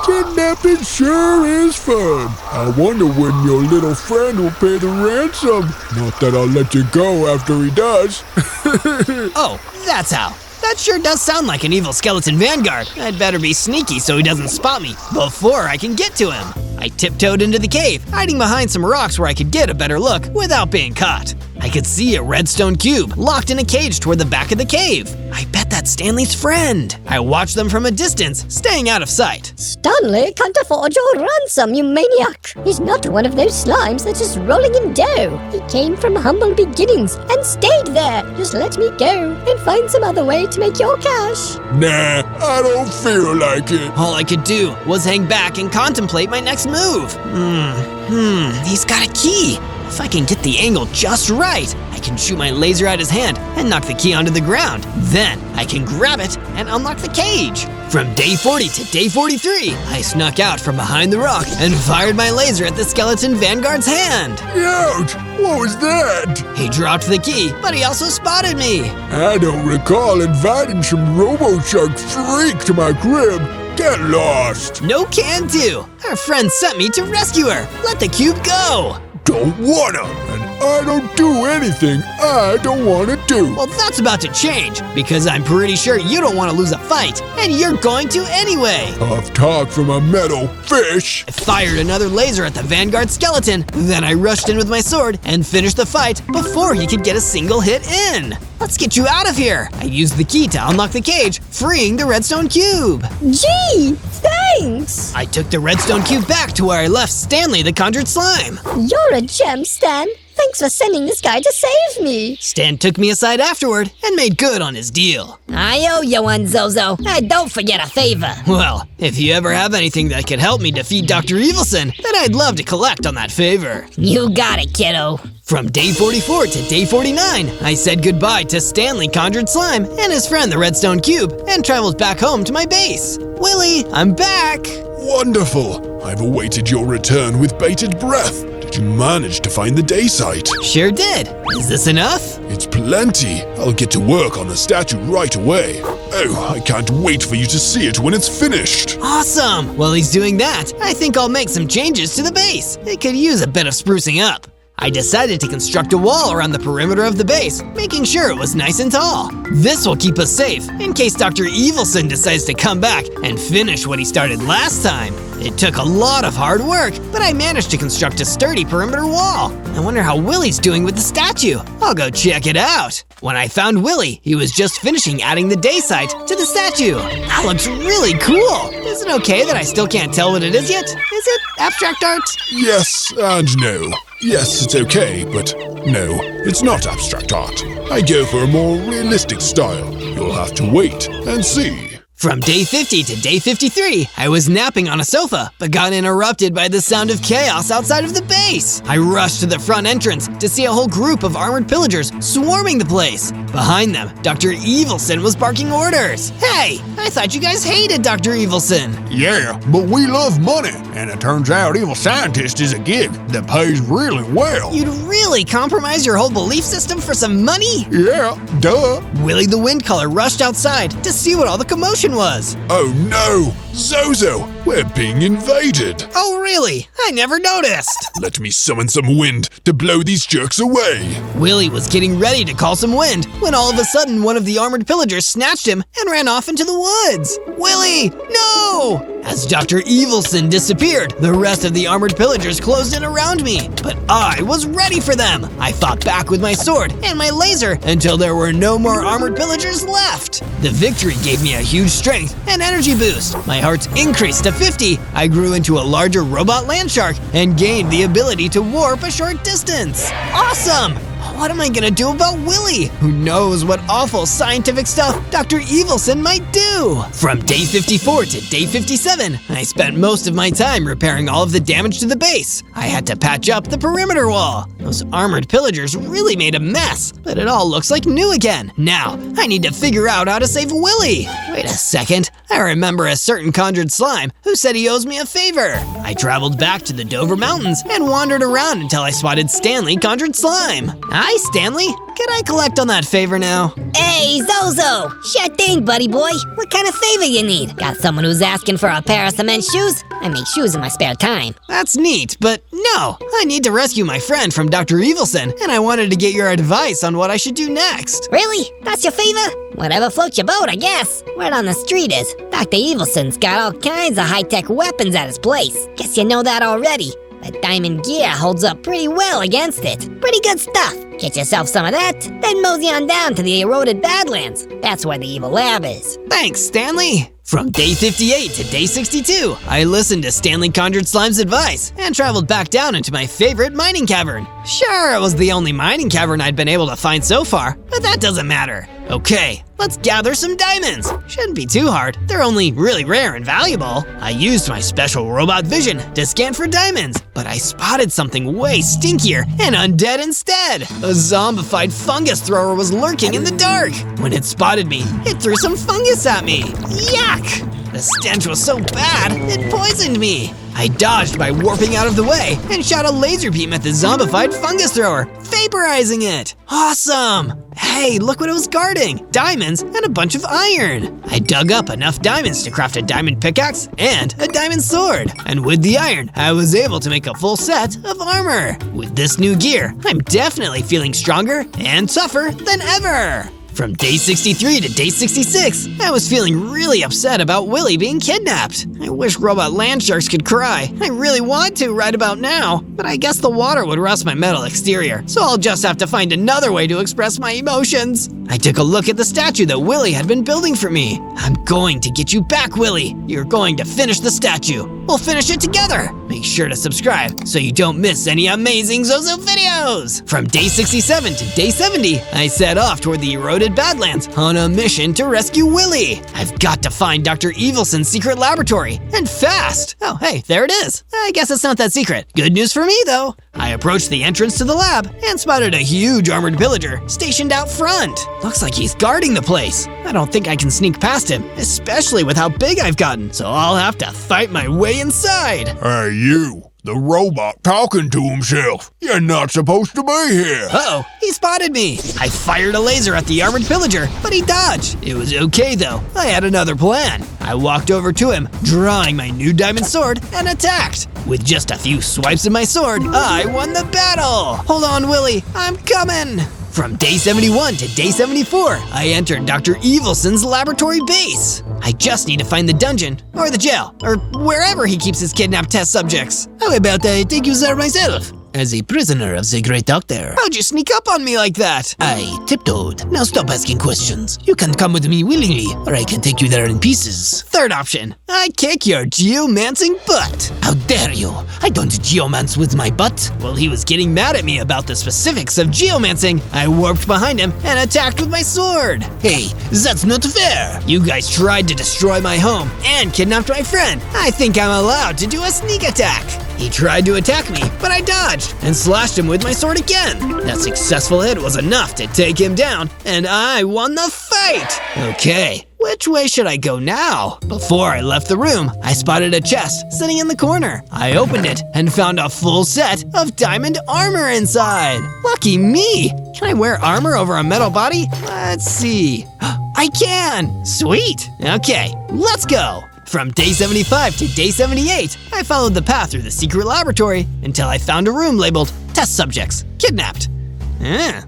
Kidnapping sure is fun. I wonder when your little friend will pay the ransom. Not that I'll let you go after he does. Oh, that's how. That sure does sound like an evil skeleton vanguard. I'd better be sneaky so he doesn't spot me before I can get to him. I tiptoed into the cave, hiding behind some rocks where I could get a better look without being caught. I could see a redstone cube locked in a cage toward the back of the cave. I bet that's Stanley's friend. I watched them from a distance, staying out of sight. Stanley can't afford your ransom, you maniac. He's not one of those slimes that's just rolling in dough. He came from humble beginnings and stayed there. Just let me go and find some other way to make your cash. Nah, I don't feel like it. All I could do was hang back and contemplate my next move. He's got a key. If I can get the angle just right, I can shoot my laser at his hand and knock the key onto the ground. Then I can grab it and unlock the cage. From day 40 to day 43, I snuck out from behind the rock and fired my laser at the skeleton vanguard's hand. Ouch! What was that? He dropped the key, but he also spotted me. I don't recall inviting some RoboShark freak to my crib. Get lost. No can do. Her friend sent me to rescue her. Let the cube go. Don't wanna, and I don't do anything I don't wanna do. Well, that's about to change, because I'm pretty sure you don't want to lose a fight, and you're going to anyway. I've talked from a metal fish. I fired another laser at the vanguard skeleton, then I rushed in with my sword and finished the fight before he could get a single hit in. Let's get you out of here. I used the key to unlock the cage, freeing the redstone cube. Gee, thanks. I took the redstone cube back to where I left Stanley the conjured slime. You're a gem, Stan. Thanks for sending this guy to save me. Stan took me aside afterward and made good on his deal. I owe you one, Zozo. Don't forget a favor. Well, if you ever have anything that could help me defeat Dr. Evilson, then I'd love to collect on that favor. You got it, kiddo. From day 44 to day 49, I said goodbye to Stanley Conjured Slime and his friend the Redstone Cube and traveled back home to my base. Willy, I'm back! Wonderful! I've awaited your return with bated breath. Did you manage to find the day site? Sure did. Is this enough? It's plenty. I'll get to work on the statue right away. Oh, I can't wait for you to see it when it's finished. Awesome! While he's doing that, I think I'll make some changes to the base. It could use a bit of sprucing up. I decided to construct a wall around the perimeter of the base, making sure it was nice and tall. This will keep us safe in case Dr. Evilson decides to come back and finish what he started last time. It took a lot of hard work, but I managed to construct a sturdy perimeter wall. I wonder how Willy's doing with the statue. I'll go check it out. When I found Willy, he was just finishing adding the day site to the statue. That looks really cool. Is it okay that I still can't tell what it is yet? Is it abstract art? Yes and no. Yes, it's okay, but no, it's not abstract art. I go for a more realistic style. You'll have to wait and see. From day 50 to day 53, I was napping on a sofa, but got interrupted by the sound of chaos outside of the base. I rushed to the front entrance to see a whole group of armored pillagers swarming the place. Behind them, Dr. Evilson was barking orders. Hey, I thought you guys hated Dr. Evilson. Yeah, but we love money, and it turns out Evil Scientist is a gig that pays really well. You'd really compromise your whole belief system for some money? Yeah, duh. Willy the Windcaller rushed outside to see what all the commotion was. Oh no! Zozo! We're being invaded! Oh really? I never noticed! Let me summon some wind to blow these jerks away! Willy was getting ready to call some wind when all of a sudden one of the armored pillagers snatched him and ran off into the woods. Willy, no! As Dr. Evilson disappeared, the rest of the armored pillagers closed in around me. But I was ready for them. I fought back with my sword and my laser until there were no more armored pillagers left. The victory gave me a huge strength and energy boost. My hearts increased to 50. I grew into a larger robot land shark and gained the ability to warp a short distance. Awesome! What am I gonna do about Willy? Who knows what awful scientific stuff Dr. Evilson might do? From day 54 to day 57, I spent most of my time repairing all of the damage to the base. I had to patch up the perimeter wall. Those armored pillagers really made a mess, but it all looks like new again. Now, I need to figure out how to save Willy. Wait a second, I remember a certain conjured slime who said he owes me a favor. I traveled back to the Dover Mountains and wandered around until I spotted Stanley Conjured Slime. Hi, Stanley. Can I collect on that favor now? Hey, Zozo! Sure thing, buddy boy. What kind of favor you need? Got someone who's asking for a pair of cement shoes? I make shoes in my spare time. That's neat, but no. I need to rescue my friend from Dr. Evilson, and I wanted to get your advice on what I should do next. Really? That's your favor? Whatever floats your boat, I guess. Word on the street is, Dr. Evilson's got all kinds of high-tech weapons at his place. Guess you know that already. That diamond gear holds up pretty well against it. Pretty good stuff. Get yourself some of that, then mosey on down to the eroded Badlands. That's where the evil lab is. Thanks, Stanley! From day 58 to day 62, I listened to Stanley Conjured Slime's advice and traveled back down into my favorite mining cavern. Sure, it was the only mining cavern I'd been able to find so far, but that doesn't matter. Okay, let's gather some diamonds. Shouldn't be too hard, they're only really rare and valuable. I used my special robot vision to scan for diamonds, but I spotted something way stinkier and undead instead. A zombified fungus thrower was lurking in the dark. When it spotted me, it threw some fungus at me. Yuck! The stench was so bad, it poisoned me. I dodged by warping out of the way and shot a laser beam at the zombified fungus thrower, vaporizing it. Awesome! Hey, look what it was guarding, diamonds and a bunch of iron. I dug up enough diamonds to craft a diamond pickaxe and a diamond sword. And with the iron, I was able to make a full set of armor. With this new gear, I'm definitely feeling stronger and tougher than ever. From day 63 to day 66, I was feeling really upset about Willy being kidnapped. I wish robot land sharks could cry. I really want to right about now, but I guess the water would rust my metal exterior, so I'll just have to find another way to express my emotions. I took a look at the statue that Willy had been building for me. I'm going to get you back, Willy. You're going to finish the statue. We'll finish it together. Make sure to subscribe so you don't miss any amazing Zozo videos. From day 67 to day 70, I set off toward the eroded Badlands on a mission to rescue Willy. I've got to find Dr. Evelson's secret laboratory, and fast. Oh, hey, there it is. I guess it's not that secret. Good news for me, though. I approached the entrance to the lab and spotted a huge armored villager stationed out front. Looks like he's guarding the place. I don't think I can sneak past him, especially with how big I've gotten, so I'll have to fight my way inside. Hey, you. The robot talking to himself. You're not supposed to be here. Uh-oh, he spotted me. I fired a laser at the armored villager, but he dodged. It was okay though, I had another plan. I walked over to him, drawing my new diamond sword, and attacked. With just a few swipes of my sword, I won the battle. Hold on, Willy, I'm coming. From day 71 to day 74, I entered Dr. Evelson's laboratory base. I just need to find the dungeon, or the jail, or wherever he keeps his kidnapped test subjects. How about I take you there myself? As a prisoner of the great doctor. How'd you sneak up on me like that? I tiptoed. Now stop asking questions. You can come with me willingly, or I can take you there in pieces. Third option, I kick your geomancing butt. How dare you? I don't geomance with my butt. While he was getting mad at me about the specifics of geomancing, I warped behind him and attacked with my sword. Hey, that's not fair. You guys tried to destroy my home and kidnapped my friend. I think I'm allowed to do a sneak attack. He tried to attack me, but I dodged and slashed him with my sword again. That successful hit was enough to take him down, and I won the fight. Okay, which way should I go now? Before I left the room, I spotted a chest sitting in the corner. I opened it and found a full set of diamond armor inside. Lucky me! Can I wear armor over a metal body? Let's see. I can! Sweet! Okay, let's go! From day 75 to day 78, I followed the path through the secret laboratory until I found a room labeled Test Subjects, Kidnapped.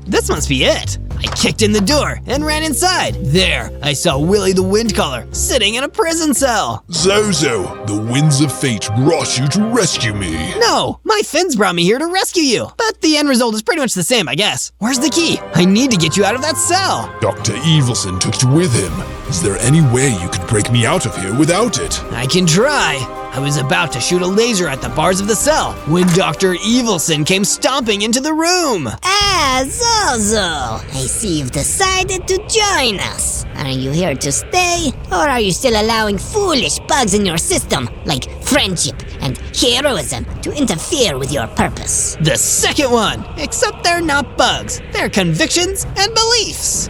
This must be it. I kicked in the door and ran inside. There, I saw Willy the Windcaller sitting in a prison cell. Zozo, the winds of fate brought you to rescue me. No, my fins brought me here to rescue you. But the end result is pretty much the same, I guess. Where's the key? I need to get you out of that cell. Dr. Evelson took you with him. Is there any way you could break me out of here without it? I can try. I was about to shoot a laser at the bars of the cell when Dr. Evelson came stomping into the room. Ah, Zozo! I see you've decided to join us. Are you here to stay, or are you still allowing foolish bugs in your system, like friendship and heroism, to interfere with your purpose? The second one, except they're not bugs. They're convictions and beliefs.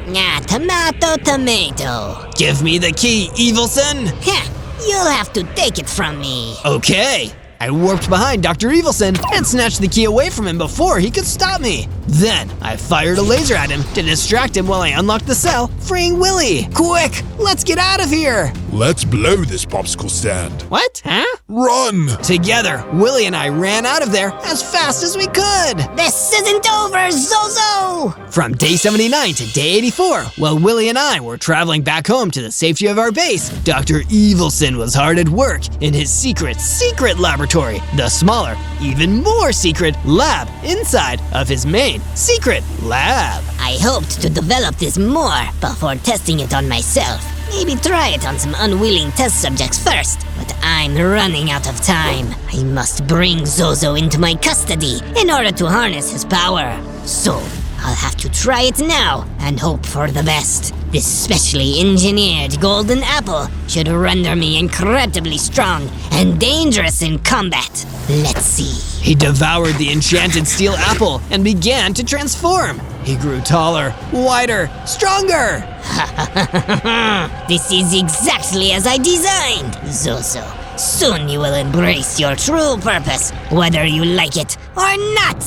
Tomato, tomato. Give me the key, Evelson. Heh, you'll have to take it from me. Okay. I warped behind Dr. Evelson and snatched the key away from him before he could stop me. Then, I fired a laser at him to distract him while I unlocked the cell, freeing Willy. Quick, let's get out of here. Let's blow this popsicle stand. What? Huh? Run! Together, Willy and I ran out of there as fast as we could. This isn't over, Zozo! From day 79 to day 84, while Willy and I were traveling back home to the safety of our base, Dr. Evelson was hard at work in his secret laboratory. laboratory, the smaller, even more secret lab inside of his main secret lab. I hoped to develop this more before testing it on myself. Maybe try it on some unwilling test subjects first. But I'm running out of time. I must bring Zozo into my custody in order to harness his power. So, I'll have to try it now and hope for the best. This specially engineered golden apple should render me incredibly strong and dangerous in combat. Let's see. He devoured the enchanted steel apple and began to transform. He grew taller, wider, stronger. This is exactly as I designed, Zozo. Soon you will embrace your true purpose, whether you like it or not.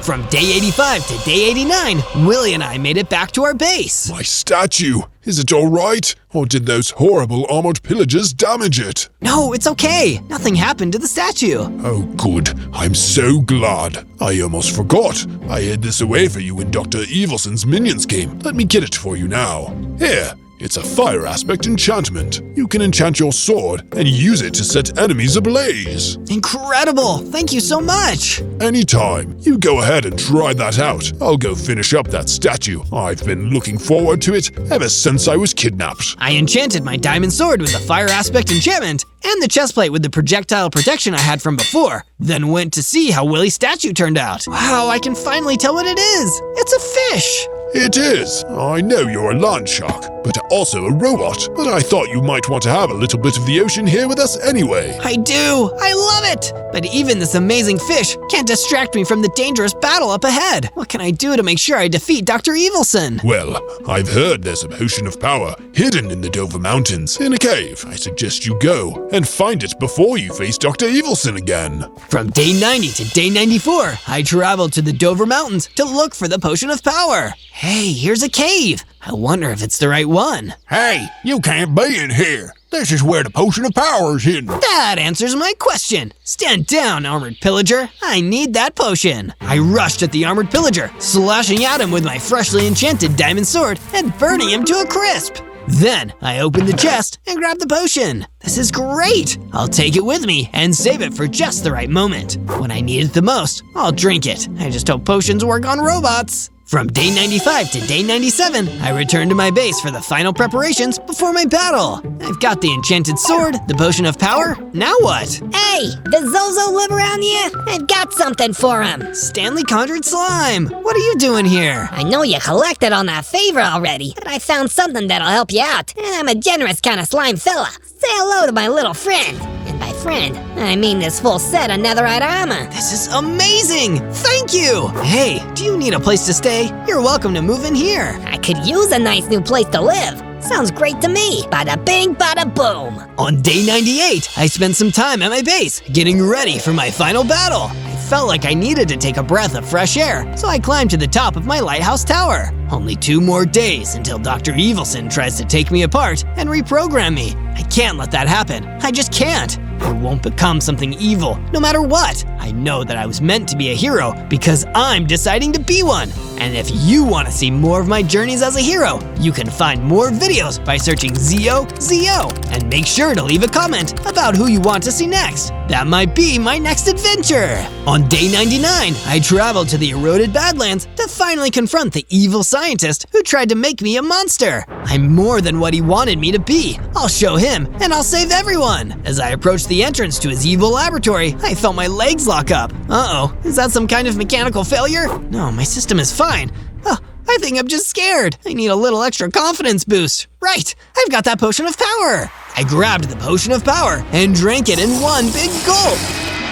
From day 85 to day 89, Willie and I made it back to our base. My statue! Is it all right? Or did those horrible armored pillagers damage it? No, it's okay. Nothing happened to the statue. Oh, good. I'm so glad. I almost forgot. I hid this away for you when Dr. Evelson's minions came. Let me get it for you now. Here. It's a fire aspect enchantment. You can enchant your sword and use it to set enemies ablaze. Incredible! Thank you so much! Anytime. You go ahead and try that out. I'll go finish up that statue. I've been looking forward to it ever since I was kidnapped. I enchanted my diamond sword with the fire aspect enchantment and the chestplate with the projectile protection I had from before. Then went to see how Willie's statue turned out. Wow, I can finally tell what it is. It's a fish. It is. I know you're a land shark, but also a robot. But I thought you might want to have a little bit of the ocean here with us anyway. I do. I love it. But even this amazing fish can't distract me from the dangerous battle up ahead. What can I do to make sure I defeat Dr. Evelson? Well, I've heard there's a potion of power hidden in the Dover Mountains in a cave. I suggest you go and find it before you face Dr. Evelson again. From day 90 to day 94, I traveled to the Dover Mountains to look for the potion of power. Hey, here's a cave. I wonder if it's the right one. Hey, you can't be in here. This is where the potion of power is hidden. That answers my question. Stand down, armored pillager. I need that potion. I rushed at the armored pillager, slashing at him with my freshly enchanted diamond sword and burning him to a crisp. Then I opened the chest and grabbed the potion. This is great. I'll take it with me and save it for just the right moment. When I need it the most, I'll drink it. I just hope potions work on robots. From day 95 to day 97, I returned to my base for the final preparations before my battle. I've got the enchanted sword, the potion of power. Now what? Hey, does Zozo live around here? I've got something for him. Stanley conjured slime. What are you doing here? I know you collected on that favor already, but I found something that'll help you out. And I'm a generous kind of slime fella. Say hello to my little friend. And by friend, I mean this full set of netherite armor. This is amazing! Thank you! Hey, do you need a place to stay? You're welcome to move in here. I could use a nice new place to live. Sounds great to me. Bada bing, bada boom. On day 98, I spent some time at my base, getting ready for my final battle. I felt like I needed to take a breath of fresh air, so I climbed to the top of my lighthouse tower. Only 2 more days until Dr. Evelson tries to take me apart and reprogram me. I can't let that happen. I just can't. I won't become something evil, no matter what. I know that I was meant to be a hero because I'm deciding to be one. And if you want to see more of my journeys as a hero, you can find more videos by searching Zozo. And make sure to leave a comment about who you want to see next. That might be my next adventure. On day 99, I traveled to the eroded Badlands to finally confront the evil scientist who tried to make me a monster. I'm more than what he wanted me to be. I'll show him, and I'll save everyone. As I approached the entrance to his evil laboratory, I felt my legs lock up. Uh-oh, is that some kind of mechanical failure? No, my system is fine. Oh, I think I'm just scared. I need a little extra confidence boost. Right, I've got that potion of power. I grabbed the potion of power and drank it in one big gulp.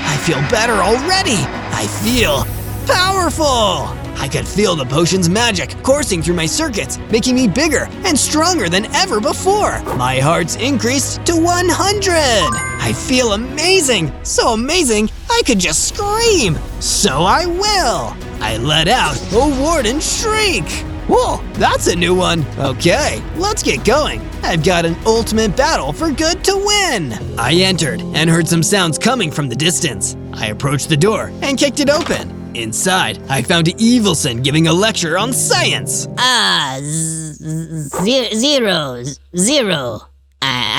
I feel better already. I feel powerful. I could feel the potion's magic coursing through my circuits, making me bigger and stronger than ever before. My heart's increased to 100. I feel amazing, so amazing, I could just scream. So I will. I let out a warden shriek. Whoa, that's a new one. Okay, let's get going. I've got an ultimate battle for good to win. I entered and heard some sounds coming from the distance. I approached the door and kicked it open. Inside, I found Evelson giving a lecture on science. Zero.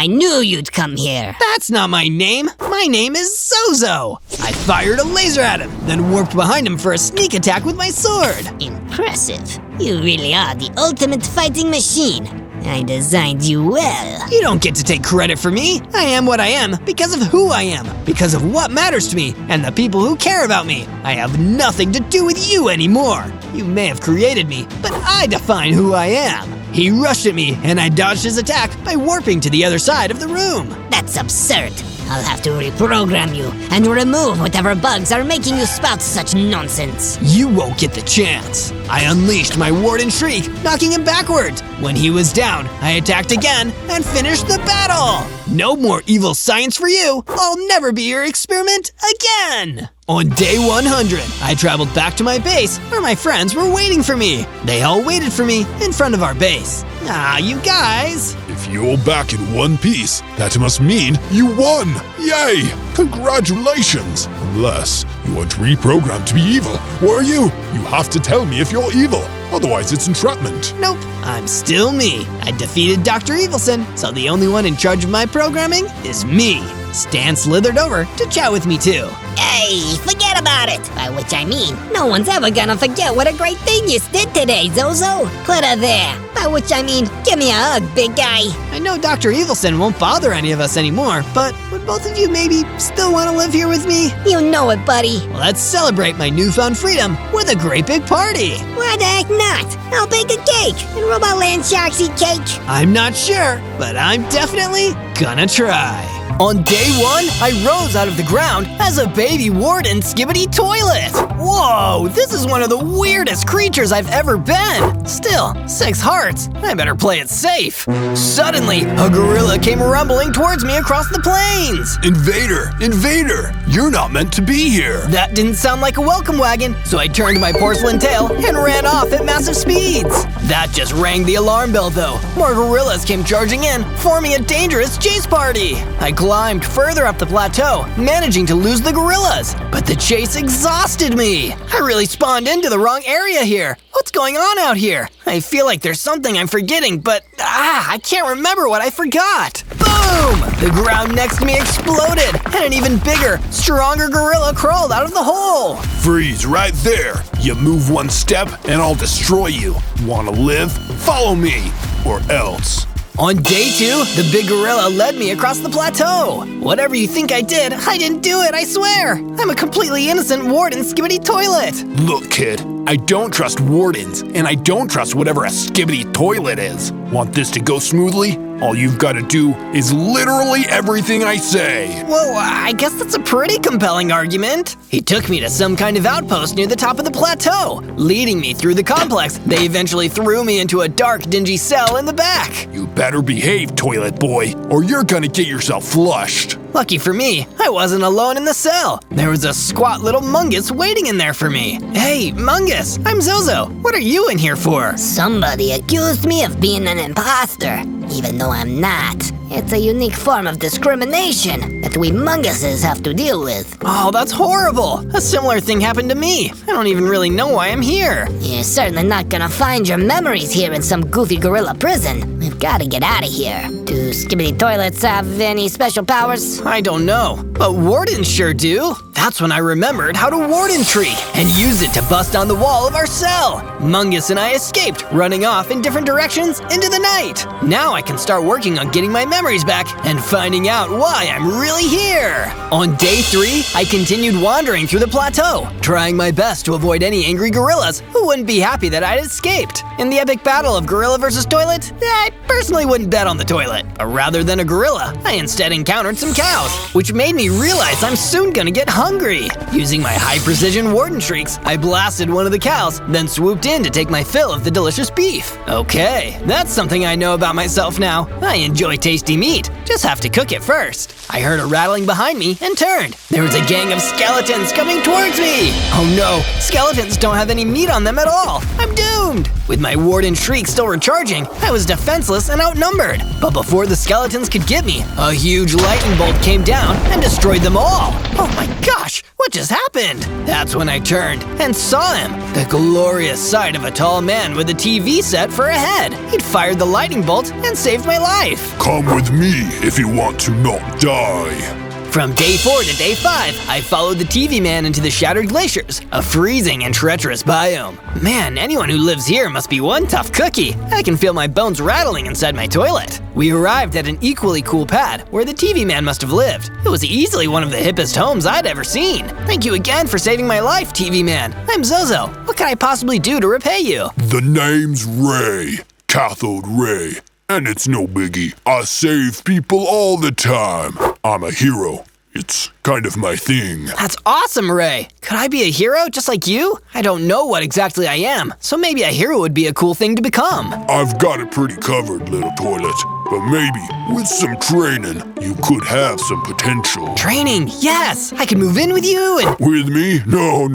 I knew you'd come here. That's not my name. My name is Zozo. I fired a laser at him, then warped behind him for a sneak attack with my sword. Impressive. You really are the ultimate fighting machine. I designed you well. You don't get to take credit for me. I am what I am because of who I am, because of what matters to me, and the people who care about me. I have nothing to do with you anymore. You may have created me, but I define who I am. He rushed at me, and I dodged his attack by warping to the other side of the room. That's absurd. I'll have to reprogram you and remove whatever bugs are making you spout such nonsense. You won't get the chance. I unleashed my Warden Shriek, knocking him backwards. When he was down, I attacked again and finished the battle. No more evil science for you. I'll never be your experiment again. On day 100, I traveled back to my base where my friends were waiting for me. They all waited for me in front of our base. Ah, you guys. If you're back in one piece, that must mean you won! Yay! Congratulations! Unless you want reprogrammed to be evil, were you? You have to tell me if you're evil, otherwise it's entrapment. Nope, I'm still me. I defeated Dr. Evilson, so the only one in charge of my programming is me. Stan slithered over to chat with me too. Hey, forget about it! By which I mean, no one's ever gonna forget what a great thing you did today, Zozo. Put her there. By which I mean, give me a hug, big guy. I know Dr. Evilson won't bother any of us anymore, but would both of you maybe still want to live here with me? You know it, buddy. Well, let's celebrate my newfound freedom with a great big party. Why the heck not? I'll bake a cake and Robot Land Sharks eat cake. I'm not sure, but I'm definitely gonna try. On day 1, I rose out of the ground as a baby Warden Skibidi toilet. Whoa, this is one of the weirdest creatures I've ever been. Still, 6 hearts. I better play it safe. Suddenly, a gorilla came rumbling towards me across the plains. Invader! Invader! You're not meant to be here! That didn't sound like a welcome wagon, so I turned my porcelain tail and ran off at massive speeds. That just rang the alarm bell though. More gorillas came charging in, forming a dangerous chase party. I climbed further up the plateau, managing to lose the gorillas. But the chase exhausted me. I really spawned into the wrong area here. What's going on out here? I feel like there's something I'm forgetting, but I can't remember what I forgot. Boom! The ground next to me exploded, and an even bigger, stronger gorilla crawled out of the hole. Freeze right there! You move one step and I'll destroy you. Wanna live? Follow me, or else. On day 2, the big gorilla led me across the plateau. Whatever you think I did, I didn't do it, I swear. I'm a completely innocent Warden Skibidi toilet. Look, kid, I don't trust wardens, and I don't trust whatever a Skibidi toilet is. Want this to go smoothly? All you've got to do is literally everything I say. Well, I guess that's a pretty compelling argument. He took me to some kind of outpost near the top of the plateau, leading me through the complex. They eventually threw me into a dark, dingy cell in the back. You better behave, toilet boy, or you're gonna get yourself flushed. Lucky for me, I wasn't alone in the cell. There was a squat little Mungus waiting in there for me. Hey, Mungus, I'm Zozo. What are you in here for? Somebody accused me of being an imposter, even though I'm not. It's a unique form of discrimination that we Munguses have to deal with. Oh, that's horrible. A similar thing happened to me. I don't even really know why I'm here. You're certainly not gonna find your memories here in some goofy gorilla prison. We've gotta get out of here. Do Skibidi toilets have any special powers? I don't know, but wardens sure do. That's when I remembered how to warden treat and use it to bust down the wall of our cell. Mungus and I escaped, running off in different directions into the night. Now I can start working on getting my memories back and finding out why I'm really here. On day 3, I continued wandering through the plateau, trying my best to avoid any angry gorillas who wouldn't be happy that I'd escaped. In the epic battle of gorilla versus toilet, I personally wouldn't bet on the toilet. But rather than a gorilla, I instead encountered some cows, which made me realize I'm soon gonna get hungry. Using my high-precision warden shrieks, I blasted one of the cows, then swooped in to take my fill of the delicious beef. Okay, that's something I know about myself now. I enjoy tasty meat, just have to cook it first. I heard a rattling behind me and turned. There was a gang of skeletons coming towards me. Oh no, skeletons don't have any meat on them at all. I'm doomed. With my warden shriek still recharging, I was defenseless defenseless and outnumbered. But before the skeletons could get me, a huge lightning bolt came down and destroyed them all. Oh my gosh, what just happened? That's when I turned and saw him. The glorious sight of a tall man with a TV set for a head. He'd fired the lightning bolt and saved my life. Come with me if you want to not die. From day 4 to day 5, I followed the TV man into the Shattered Glaciers, a freezing and treacherous biome. Man, anyone who lives here must be one tough cookie. I can feel my bones rattling inside my toilet. We arrived at an equally cool pad where the TV man must have lived. It was easily one of the hippest homes I'd ever seen. Thank you again for saving my life, TV man. I'm Zozo. What can I possibly do to repay you? The name's Ray. Cathode Ray. And it's no biggie. I save people all the time. I'm a hero. It's kind of my thing. That's awesome, Ray. Could I be a hero just like you? I don't know what exactly I am, so maybe a hero would be a cool thing to become. I've got it pretty covered, little toilet. But maybe, with some training, you could have some potential. Training, yes! I could move in with you and… With me? No,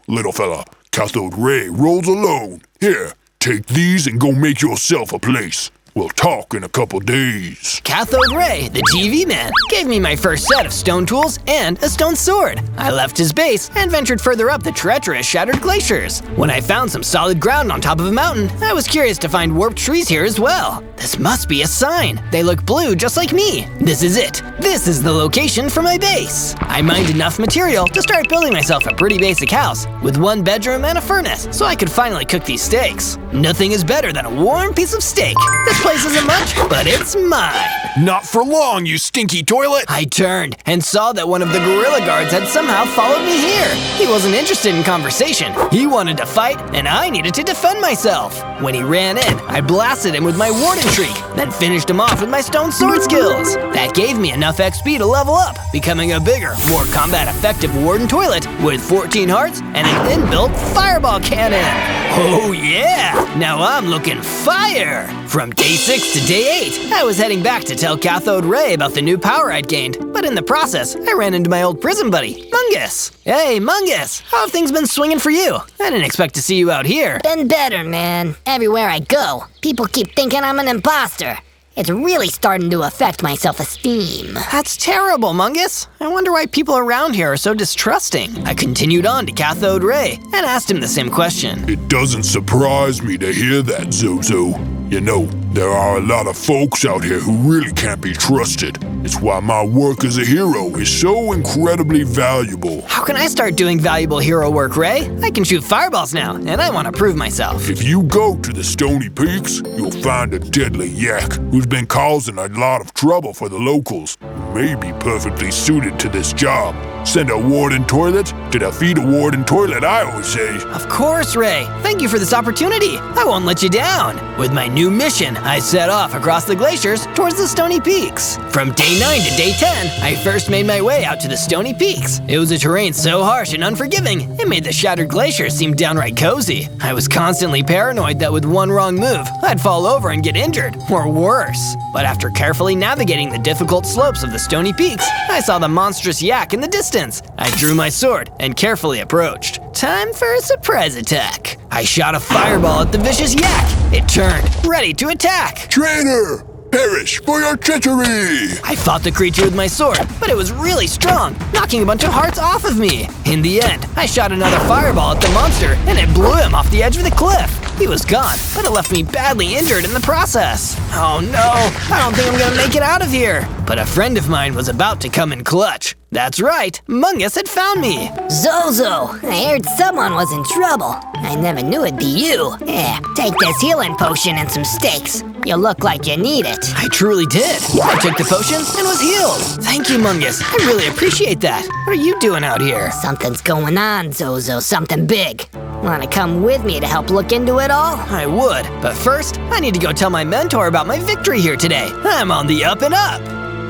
little fella. Cathode Ray rolls alone. Here, take these and go make yourself a place. We'll talk in a couple days. Cathode Ray, the TV man, gave me my first set of stone tools and a stone sword. I left his base and ventured further up the treacherous Shattered Glaciers. When I found some solid ground on top of a mountain, I was curious to find warped trees here as well. This must be a sign. They look blue just like me. This is it. This is the location for my base. I mined enough material to start building myself a pretty basic house with 1 bedroom and a furnace so I could finally cook these steaks. Nothing is better than a warm piece of steak. This place isn't much, but it's mine. Not for long, you stinky toilet! I turned and saw that one of the gorilla guards had somehow followed me here. He wasn't interested in conversation. He wanted to fight, and I needed to defend myself. When he ran in, I blasted him with my warden shriek, then finished him off with my stone sword skills. That gave me enough XP to level up, becoming a bigger, more combat-effective warden toilet with 14 hearts and an inbuilt fireball cannon. Oh yeah! Now I'm looking fire! From day 6 to day 8, I was heading back to tell Cathode Ray about the new power I'd gained, but in the process, I ran into my old prison buddy, Mungus. Hey, Mungus, how have things been swinging for you? I didn't expect to see you out here. Been better, man. Everywhere I go, people keep thinking I'm an imposter. It's really starting to affect my self-esteem. That's terrible, Mungus. I wonder why people around here are so distrusting. I continued on to Cathode Ray and asked him the same question. It doesn't surprise me to hear that, Zozo. You know, there are a lot of folks out here who really can't be trusted. It's why my work as a hero is so incredibly valuable. How can I start doing valuable hero work, Ray? I can shoot fireballs now, and I want to prove myself. If you go to the Stony Peaks, you'll find a deadly yak who's been causing a lot of trouble for the locals. May be perfectly suited to this job. Send a warden toilet to defeat a warden toilet, I always say. Of course, Ray. Thank you for this opportunity. I won't let you down. With my new mission, I set off across the glaciers towards the Stony Peaks. From day 9 to day 10, I first made my way out to the Stony Peaks. It was a terrain so harsh and unforgiving, it made the Shattered Glaciers seem downright cozy. I was constantly paranoid that with one wrong move, I'd fall over and get injured, or worse. But after carefully navigating the difficult slopes of the Stony Peaks, I saw the monstrous yak in the distance. I drew my sword and carefully approached. Time for a surprise attack. I shot a fireball at the vicious yak. It turned, ready to attack. Traitor! Perish for your treachery! I fought the creature with my sword, but it was really strong, knocking a bunch of hearts off of me. In the end, I shot another fireball at the monster, and it blew him off the edge of the cliff. He was gone, but it left me badly injured in the process. Oh no, I don't think I'm gonna make it out of here. But a friend of mine was about to come in clutch. That's right, Mungus had found me. Zozo, I heard someone was in trouble. I never knew it'd be you. Yeah, take this healing potion and some steaks. You look like you need it. I truly did. I took the potion and was healed. Thank you, Mungus. I really appreciate that. What are you doing out here? Something's going on, Zozo, something big. Wanna come with me to help look into it all? I would, but first, I need to go tell my mentor about my victory here today. I'm on the up and up.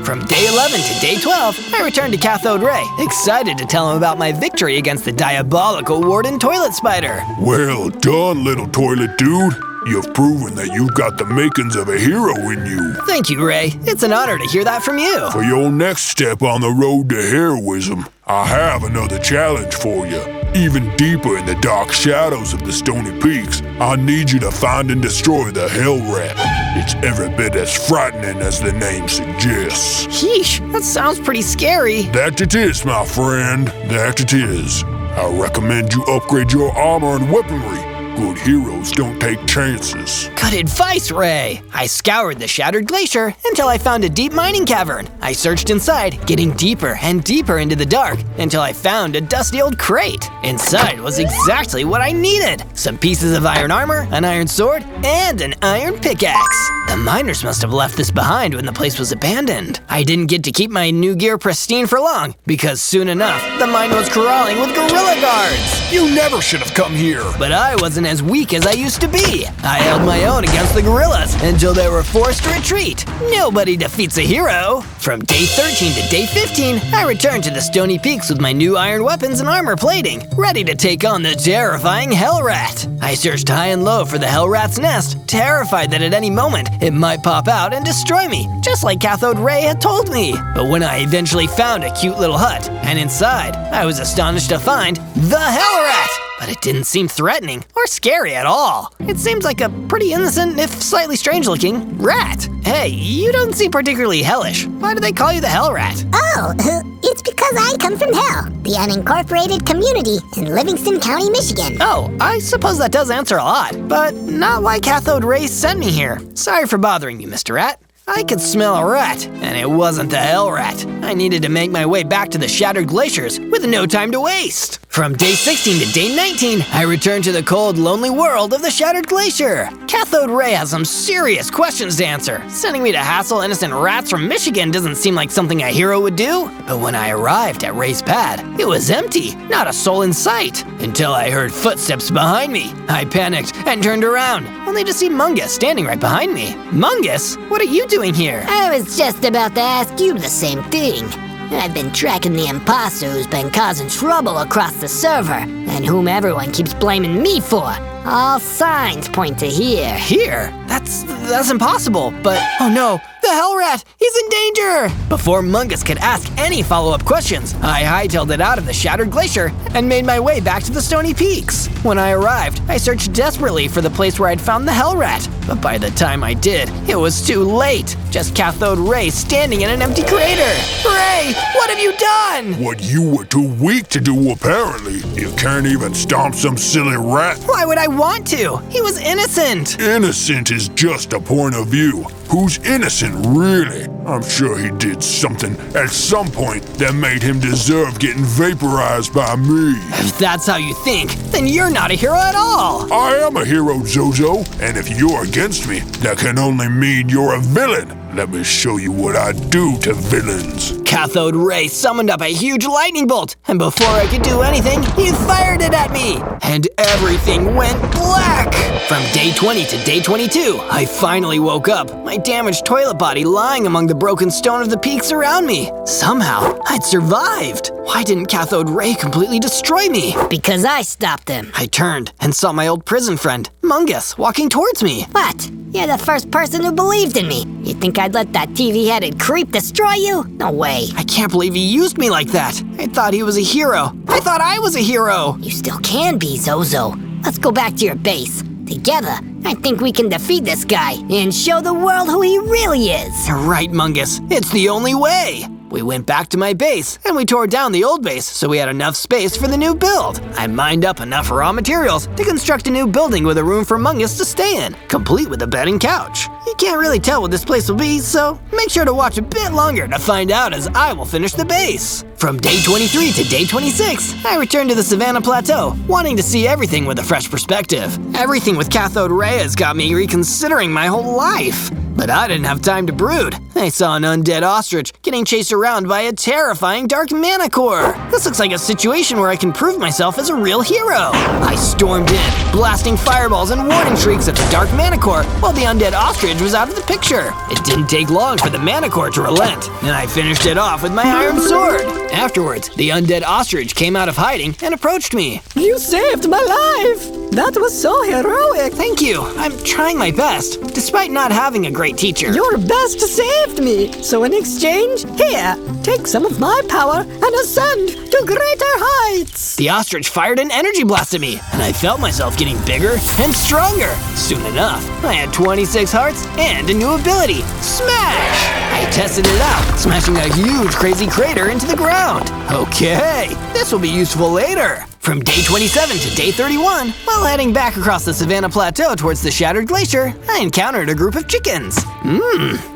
From day 11 to day 12, I returned to Cathode Ray, excited to tell him about my victory against the diabolical Warden Toilet Spider. Well done, little toilet dude. You've proven that you've got the makings of a hero in you. Thank you, Ray. It's an honor to hear that from you. For your next step on the road to heroism, I have another challenge for you. Even deeper in the dark shadows of the Stony Peaks, I need you to find and destroy the Hell Rat. It's every bit as frightening as the name suggests. Sheesh, that sounds pretty scary. That it is, my friend. That it is. I recommend you upgrade your armor and weaponry. Good heroes don't take chances. Good advice, Ray. I scoured the shattered glacier until I found a deep mining cavern. I searched inside, getting deeper and deeper into the dark until I found a dusty old crate. Inside was exactly what I needed. Some pieces of iron armor, an iron sword, and an iron pickaxe. The miners must have left this behind when the place was abandoned. I didn't get to keep my new gear pristine for long because soon enough, the mine was crawling with gorilla guards. You never should have come here. But I wasn't as weak as I used to be. I held my own against the gorillas until they were forced to retreat. Nobody defeats a hero. From day 13 to day 15, I returned to the Stony Peaks with my new iron weapons and armor plating, ready to take on the terrifying Hell Rat. I searched high and low for the Hell Rat's nest, terrified that at any moment it might pop out and destroy me, just like Cathode Ray had told me. But when I eventually found a cute little hut, and inside, I was astonished to find the Hell Rat. But it didn't seem threatening or scary at all. It seems like a pretty innocent, if slightly strange-looking, rat. Hey, you don't seem particularly hellish. Why do they call you the Hell Rat? Oh, it's because I come from Hell, the unincorporated community in Livingston County, Michigan. Oh, I suppose that does answer a lot, but not why Cathode Ray sent me here. Sorry for bothering you, Mr. Rat. I could smell a rat, and it wasn't the Hell Rat. I needed to make my way back to the shattered glaciers with no time to waste. From day 16 to day 19, I returned to the cold, lonely world of the shattered glacier. Cathode Ray has some serious questions to answer. Sending me to hassle innocent rats from Michigan doesn't seem like something a hero would do. But when I arrived at Ray's pad, it was empty, not a soul in sight, until I heard footsteps behind me. I panicked and turned around, only to see Mungus standing right behind me. Mungus, what are you doing here? I was just about to ask you the same thing. I've been tracking the imposter who's been causing trouble across the server, and whom everyone keeps blaming me for. All signs point to here. Here? That's impossible, but oh no, the Hell Rat, he's in danger! Before Mungus could ask any follow-up questions, I hightailed it out of the shattered glacier and made my way back to the Stony Peaks. When I arrived, I searched desperately for the place where I'd found the Hell Rat, but by the time I did, it was too late. Just Cathode Ray standing in an empty crater. Ray, what have you done? What you were too weak to do, apparently. You can't even stomp some silly rat. Why would I want to? He was innocent. Innocent is just a point of view. Who's innocent, really? I'm sure he did something at some point that made him deserve getting vaporized by me. If that's how you think, then you're not a hero at all. I am a hero, Zozo, and if you're against me, that can only mean you're a villain. Let me show you what I do to villains. Cathode Ray summoned up a huge lightning bolt, and before I could do anything, he fired it at me, and everything went black. From day 20 to day 22, I finally woke up, my damaged toilet body lying among the broken stone of the peaks around me. Somehow, I'd survived. Why didn't Cathode Ray completely destroy me? Because I stopped him. I turned and saw my old prison friend, Mungus, walking towards me. What? You're the first person who believed in me. You think I'd let that TV-headed creep destroy you? No way. I can't believe he used me like that. I thought he was a hero. I thought I was a hero. You still can be, Zozo. Let's go back to your base. Together, I think we can defeat this guy and show the world who he really is. You're right, Mungus. It's the only way. We went back to my base, and we tore down the old base so we had enough space for the new build. I mined up enough raw materials to construct a new building with a room for Mungus to stay in, complete with a bed and couch. You can't really tell what this place will be, so make sure to watch a bit longer to find out as I will finish the base. From day 23 to day 26, I returned to the Savannah Plateau, wanting to see everything with a fresh perspective. Everything with Cathode Ray has got me reconsidering my whole life. But I didn't have time to brood. I saw an undead ostrich getting chased around by a terrifying dark manicore. This looks like a situation where I can prove myself as a real hero. I stormed in, blasting fireballs and warning shrieks at the dark manicore while the undead ostrich was out of the picture. It didn't take long for the manicore to relent, and I finished it off with my iron sword. Afterwards, the undead ostrich came out of hiding and approached me. You saved my life! That was so heroic. Thank you. I'm trying my best, despite not having a great teacher. Your best saved me. So in exchange, here, take some of my power and ascend to greater heights. The ostrich fired an energy blast at me, and I felt myself getting bigger and stronger. Soon enough, I had 26 hearts and a new ability, Smash! I tested it out, smashing a huge crazy crater into the ground. Okay, this will be useful later. From day 27 to day 31, while heading back across the Savannah Plateau towards the Shattered Glacier, I encountered a group of chickens.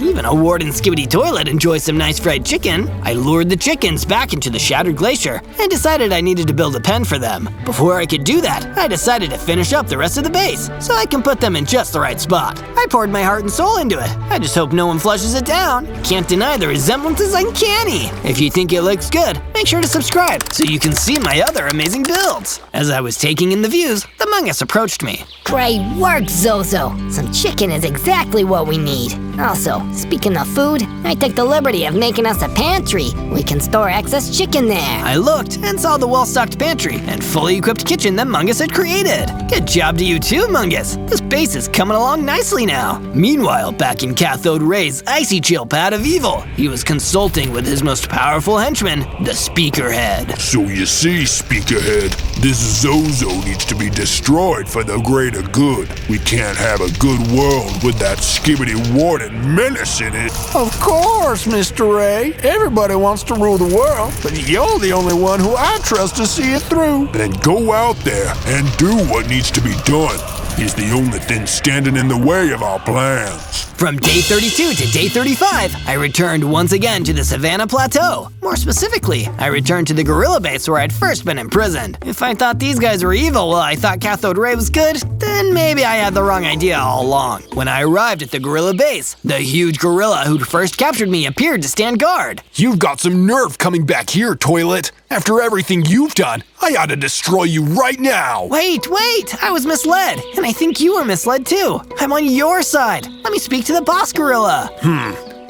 Even a Warden Skibidi toilet enjoys some nice fried chicken. I lured the chickens back into the Shattered Glacier and decided I needed to build a pen for them. Before I could do that, I decided to finish up the rest of the base, so I can put them in just the right spot. I poured my heart and soul into it. I just hope no one flushes it down. Can't deny the resemblance is uncanny. If you think it looks good, make sure to subscribe so you can see my other amazing builds. As I was taking in the views, the Magnus approached me. Great work, Zozo. Some chicken is exactly what we need. Also, speaking of food, I took the liberty of making us a pantry. We can store excess chicken there. I looked and saw the well-stocked pantry and fully equipped kitchen that Mungus had created. Good job to you too, Mungus. This base is coming along nicely now. Meanwhile, back in Cathode Ray's icy chill pad of evil, he was consulting with his most powerful henchman, the Speakerhead. So you see, Speakerhead, this Zozo needs to be destroyed for the greater good. We can't have a good world with that Skibidi Warden menace in it. Of course, Mr. Ray. Everybody wants to rule the world, but you're the only one who I trust to see it through. Then go out there and do what needs to be done. He's the only thing standing in the way of our plans. From day 32 to day 35, I returned once again to the Savannah Plateau. More specifically, I returned to the gorilla base where I'd first been imprisoned. If I thought these guys were evil while I thought Cathode Ray was good, then maybe I had the wrong idea all along. When I arrived at the gorilla base, the huge gorilla who'd first captured me appeared to stand guard. You've got some nerve coming back here, Toilet. After everything you've done, I ought to destroy you right now. Wait, I was misled, and I think you were misled too. I'm on your side. Let me speak to the boss gorilla.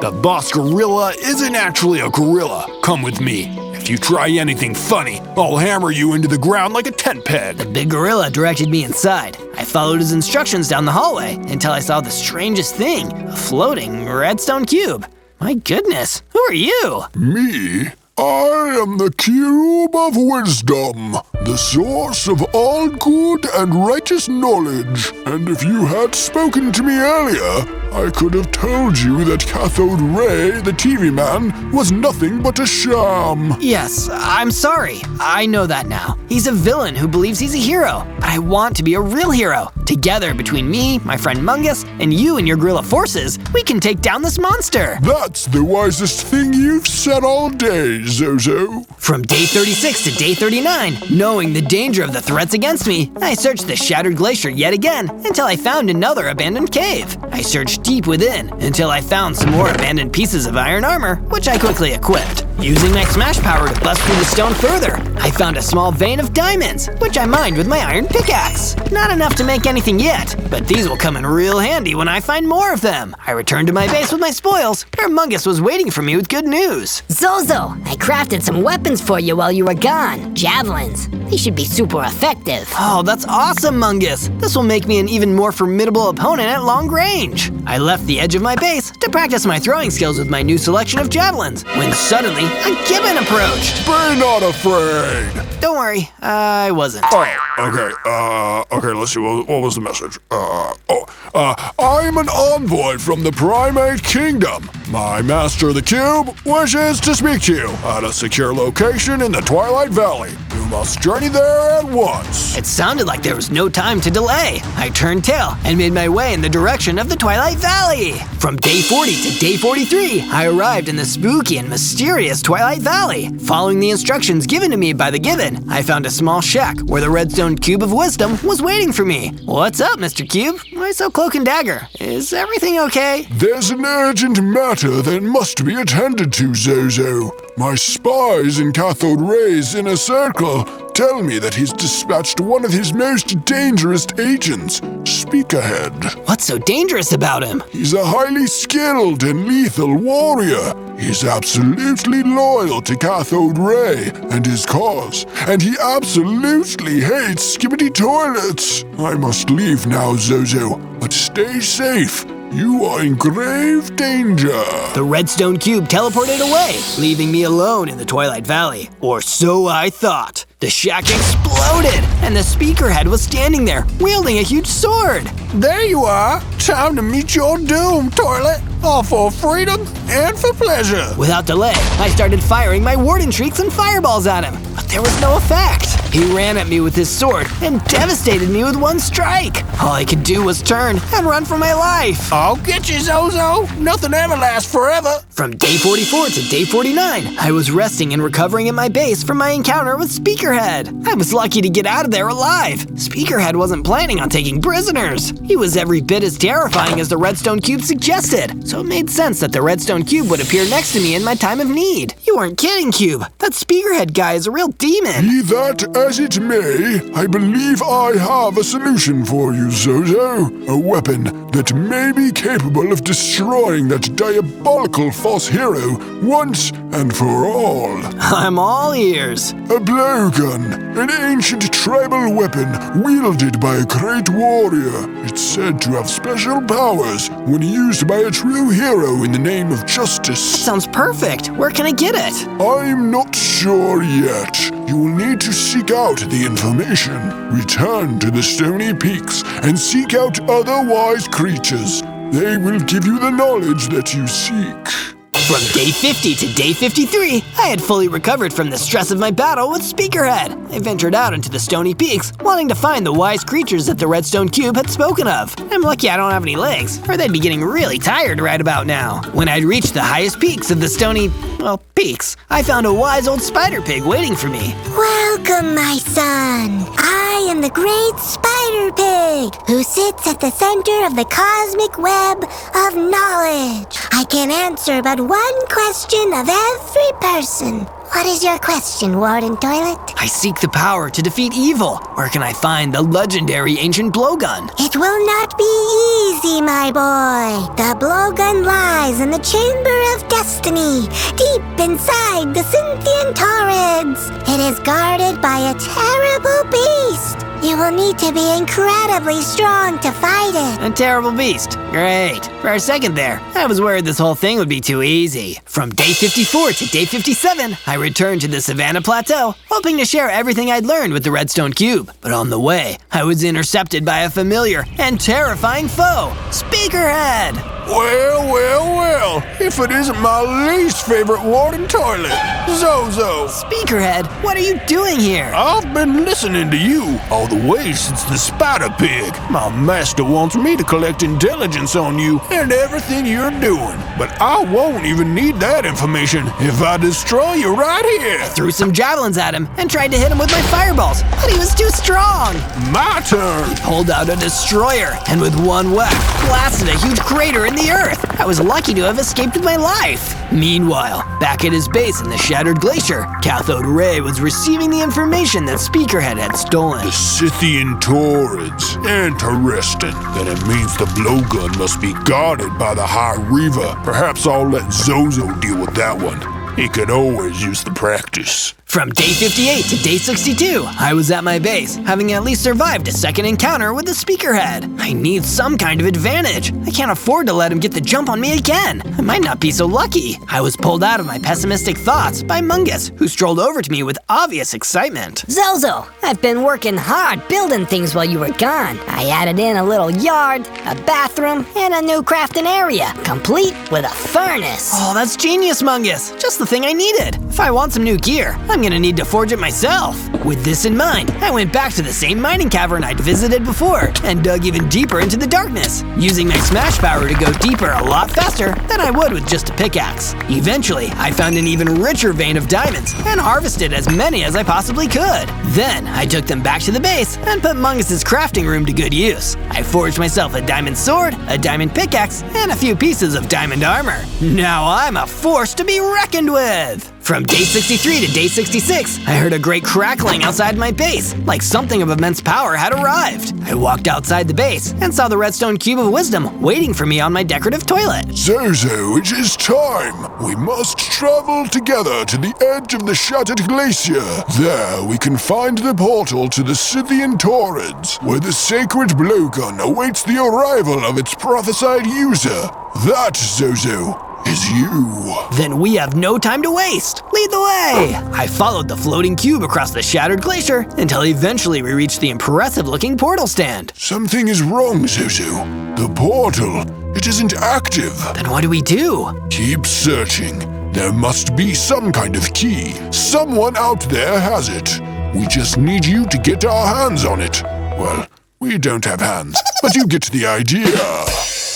The boss gorilla isn't actually a gorilla. Come with me. If you try anything funny, I'll hammer you into the ground like a tent peg. The big gorilla directed me inside. I followed his instructions down the hallway until I saw the strangest thing, a floating redstone cube. My goodness, who are you? Me? I am the Cube of Wisdom, the source of all good and righteous knowledge. And if you had spoken to me earlier, I could have told you that Cathode Ray, the TV man, was nothing but a sham. Yes, I'm sorry. I know that now. He's a villain who believes he's a hero, but I want to be a real hero. Together, between me, my friend Mungus, and you and your gorilla forces, we can take down this monster. That's the wisest thing you've said all day, Zozo. From day 36 to day 39, knowing the danger of the threats against me, I searched the Shattered Glacier yet again until I found another abandoned cave. I searched deep within until I found some more abandoned pieces of iron armor, which I quickly equipped. Using my smash power to bust through the stone further, I found a small vein of diamonds, which I mined with my iron pickaxe. Not enough to make anything yet, but these will come in real handy when I find more of them. I returned to my base with my spoils, where Mungus was waiting for me with good news. Zozo, I crafted some weapons for you while you were gone. Javelins. They should be super effective. Oh, that's awesome, Mungus. This will make me an even more formidable opponent at long range. I left the edge of my base to practice my throwing skills with my new selection of javelins, when suddenly a gibbon approached. Be not afraid. Don't worry, I wasn't. Okay, let's see, what was the message? I'm an envoy from the Primate Kingdom. My master, the Cube, wishes to speak to you at a secure location in the Twilight Valley. You must journey there at once. It sounded like there was no time to delay. I turned tail and made my way in the direction of the Twilight Valley. From day 40 to day 43, I arrived in the spooky and mysterious Twilight Valley. Following the instructions given to me by the Gibbon, I found a small shack where the redstone cube of wisdom was waiting for me. What's up, Mr. Cube? Why so cloak and dagger? Is everything okay? There's an urgent matter that must be attended to, Zozo. My spies in Cathode Ray's inner circle tell me that he's dispatched one of his most dangerous agents, Speakerhead. What's so dangerous about him? He's a highly skilled and lethal warrior. He's absolutely loyal to Cathode Ray and his cause, and he absolutely hates Skibidi toilets. I must leave now, Zozo, but stay safe. You are in grave danger. The redstone cube teleported away, leaving me alone in the Twilight Valley. Or so I thought. The shack exploded, and the Speakerhead was standing there, wielding a huge sword. There you are. Time to meet your doom, Toilet. All for freedom and for pleasure. Without delay, I started firing my Warden shrieks and fireballs at him, but there was no effect. He ran at me with his sword and devastated me with one strike. All I could do was turn and run for my life. I'll get you, Zozo. Nothing ever lasts forever. From day 44 to day 49, I was resting and recovering at my base from my encounter with Speakerhead. I was lucky to get out of there alive. Speakerhead wasn't planning on taking prisoners. He was every bit as terrifying as the redstone cube suggested, so it made sense that the redstone cube would appear next to me in my time of need. You weren't kidding, Cube. That Speakerhead guy is a real demon. Be that as it may, I believe I have a solution for you, Zozo. A weapon that may be capable of destroying that diabolical false hero once and for all. I'm all ears. A blowgun, an ancient tribal weapon wielded by a great warrior. It's said to have special powers when used by a true hero in the name of justice. That sounds perfect. Where can I get it? I'm not sure yet. You will need to seek out the information. Return to the Stony Peaks and seek out other wise creatures. They will give you the knowledge that you seek. From day 50 to day 53, I had fully recovered from the stress of my battle with Speakerhead. I ventured out into the Stony Peaks, wanting to find the wise creatures that the redstone cube had spoken of. I'm lucky I don't have any legs, or they'd be getting really tired right about now. When I'd reached the highest peaks of the Stony, peaks, I found a wise old spider pig waiting for me. Welcome, my son. I am the great spider pig, who sits at the center of the cosmic web of knowledge. I can answer but one question of every person. What is your question, Warden Toilet? I seek the power to defeat evil. Where can I find the legendary ancient blowgun? It will not be easy, my boy. The blowgun lies in the Chamber of Destiny, deep inside the Cynthian Torrids. It is guarded by a terrible beast. You will need to be incredibly strong to fight it. A terrible beast. Great. For a second there, I was worried this whole thing would be too easy. From day 54 to day 57, I returned to the Savannah Plateau, hoping to share everything I'd learned with the redstone cube. But on the way, I was intercepted by a familiar and terrifying foe, Speakerhead. Well, if it isn't my least favorite Warden Toilet, Zozo. Speakerhead, what are you doing here? I've been listening to you all the way since the spider pig. My master wants me to collect intelligence on you and everything you're doing. But I won't even need that information if I destroy you right here. I threw some javelins at him and tried to hit him with my fireballs, but he was too strong. My turn. He pulled out a destroyer and with one whack, blasted a huge crater in the earth. I was lucky to have escaped with my life. Meanwhile, back at his base in the Shattered Glacier, Cathode Ray was receiving the information that Speakerhead had stolen. The Scythian Torrids. Interesting. Then it means the blowgun must be guarded by the High Reaver. Perhaps I'll let Zozo deal with that one. He could always use the practice. From day 58 to day 62, I was at my base, having at least survived a second encounter with the Speakerhead. I need some kind of advantage. I can't afford to let him get the jump on me again. I might not be so lucky. I was pulled out of my pessimistic thoughts by Magnus, who strolled over to me with obvious excitement. Zozo, I've been working hard building things while you were gone. I added in a little yard, a bathroom, and a new crafting area, complete with a furnace. Oh, that's genius, Magnus. Just the thing I needed. If I want some new gear, I'm gonna need to forge it myself. With this in mind, I went back to the same mining cavern I'd visited before and dug even deeper into the darkness, using my smash power to go deeper a lot faster than I would with just a pickaxe. Eventually, I found an even richer vein of diamonds and harvested as many as I possibly could. Then, I took them back to the base and put Mungus's crafting room to good use. I forged myself a diamond sword, a diamond pickaxe, and a few pieces of diamond armor. Now I'm a force to be reckoned with! From day 63 to day 66, I heard a great crackling outside my base, like something of immense power had arrived. I walked outside the base and saw the redstone cube of wisdom waiting for me on my decorative toilet. Zozo, it is time. We must travel together to the edge of the shattered glacier. There we can find the portal to the Scythian Torrents, where the sacred blowgun awaits the arrival of its prophesied user. That, Zozo, is you. Then we have no time to waste. Lead the way. I followed the floating cube across the shattered glacier until eventually we reached the impressive-looking portal stand. Something is wrong, Zozo. The portal, it isn't active. Then what do we do? Keep searching. There must be some kind of key. Someone out there has it. We just need you to get our hands on it. Well, we don't have hands, but you get the idea.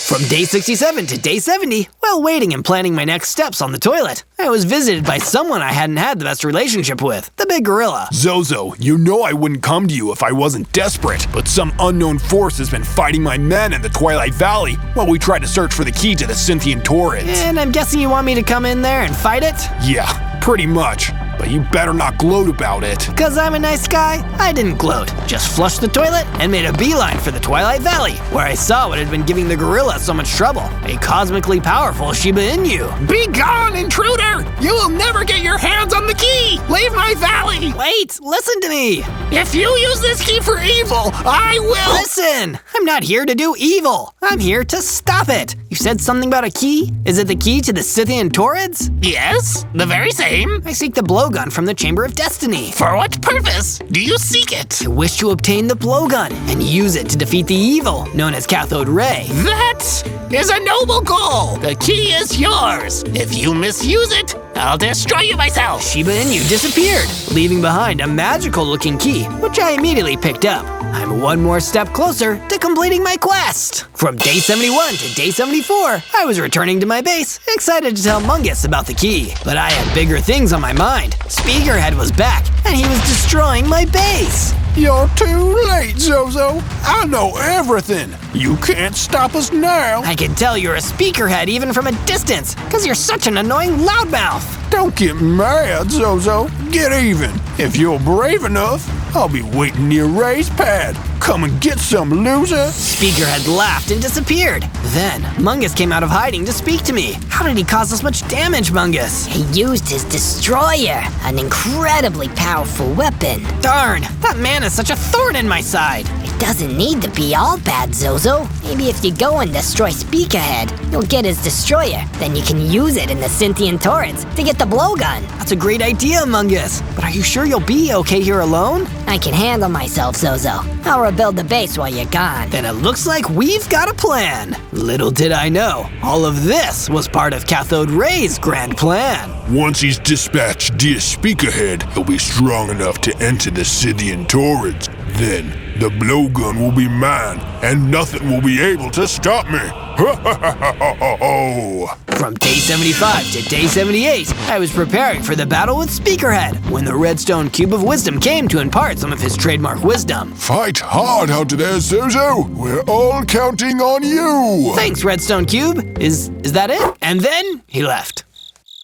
From day 67 to day 70, while waiting and planning my next steps on the toilet, I was visited by someone I hadn't had the best relationship with, the big gorilla. Zozo, you know I wouldn't come to you if I wasn't desperate, but some unknown force has been fighting my men in the Twilight Valley while we try to search for the key to the Scythian Torrents. And I'm guessing you want me to come in there and fight it? Yeah, pretty much. But you better not gloat about it. Cause I'm a nice guy, I didn't gloat. Just flushed the toilet and made a beeline for the Twilight Valley, where I saw what had been giving the gorilla so much trouble, a cosmically powerful Shiba Inu. Be gone, intruder! You will never get your hands on the key! Leave my valley! Wait, listen to me! If you use this key for evil, I will— Listen! I'm not here to do evil. I'm here to stop it. You said something about a key? Is it the key to the Scythian Torrents? Yes, the very same. I seek the blowgun from the Chamber of Destiny. For what purpose do you seek it? I wish to obtain the blowgun and use it to defeat the evil known as Cathode Ray. That is a noble goal. The key is yours. If you misuse it, I'll destroy you myself. Shiba Inu disappeared, leaving behind a magical-looking key, which I immediately picked up. I'm one more step closer to completing my quest. From day 71 to day 74, I was returning to my base, excited to tell Mungus about the key. But I had bigger things on my mind. Speakerhead was back, and he was destroying my base. You're too late, Zozo. I know everything. You can't stop us now. I can tell you're a speakerhead even from a distance, because you're such an annoying loudmouth. Don't get mad, Zozo. Get even. If you're brave enough, I'll be waiting near Ray's pad. Come and get some, loser. Speakerhead laughed and disappeared. Then, Mungus came out of hiding to speak to me. How did he cause us much damage, Mungus? He used his destroyer, an incredibly powerful weapon. Darn, that man is such a thorn in my side. It doesn't need to be all bad, Zozo. Maybe if you go and destroy Speakerhead, you'll get his destroyer. Then you can use it in the Scythian Torrents to get the blowgun. That's a great idea, Mungus. But are you sure you'll be okay here alone? I can handle myself, Zozo. I'll rebuild the base while you're gone. Then it looks like we've got a plan. Little did I know, all of this was part of Cathode Ray's grand plan. Once he's dispatched dear Speakerhead, he'll be strong enough to enter the Scythian Torrents. Then, the blowgun will be mine, and nothing will be able to stop me. From day 75 to day 78, I was preparing for the battle with Speakerhead when the redstone cube of wisdom came to impart some of his trademark wisdom. Fight hard out there, Zozo. We're all counting on you. Thanks, redstone cube. Is that it? And then he left.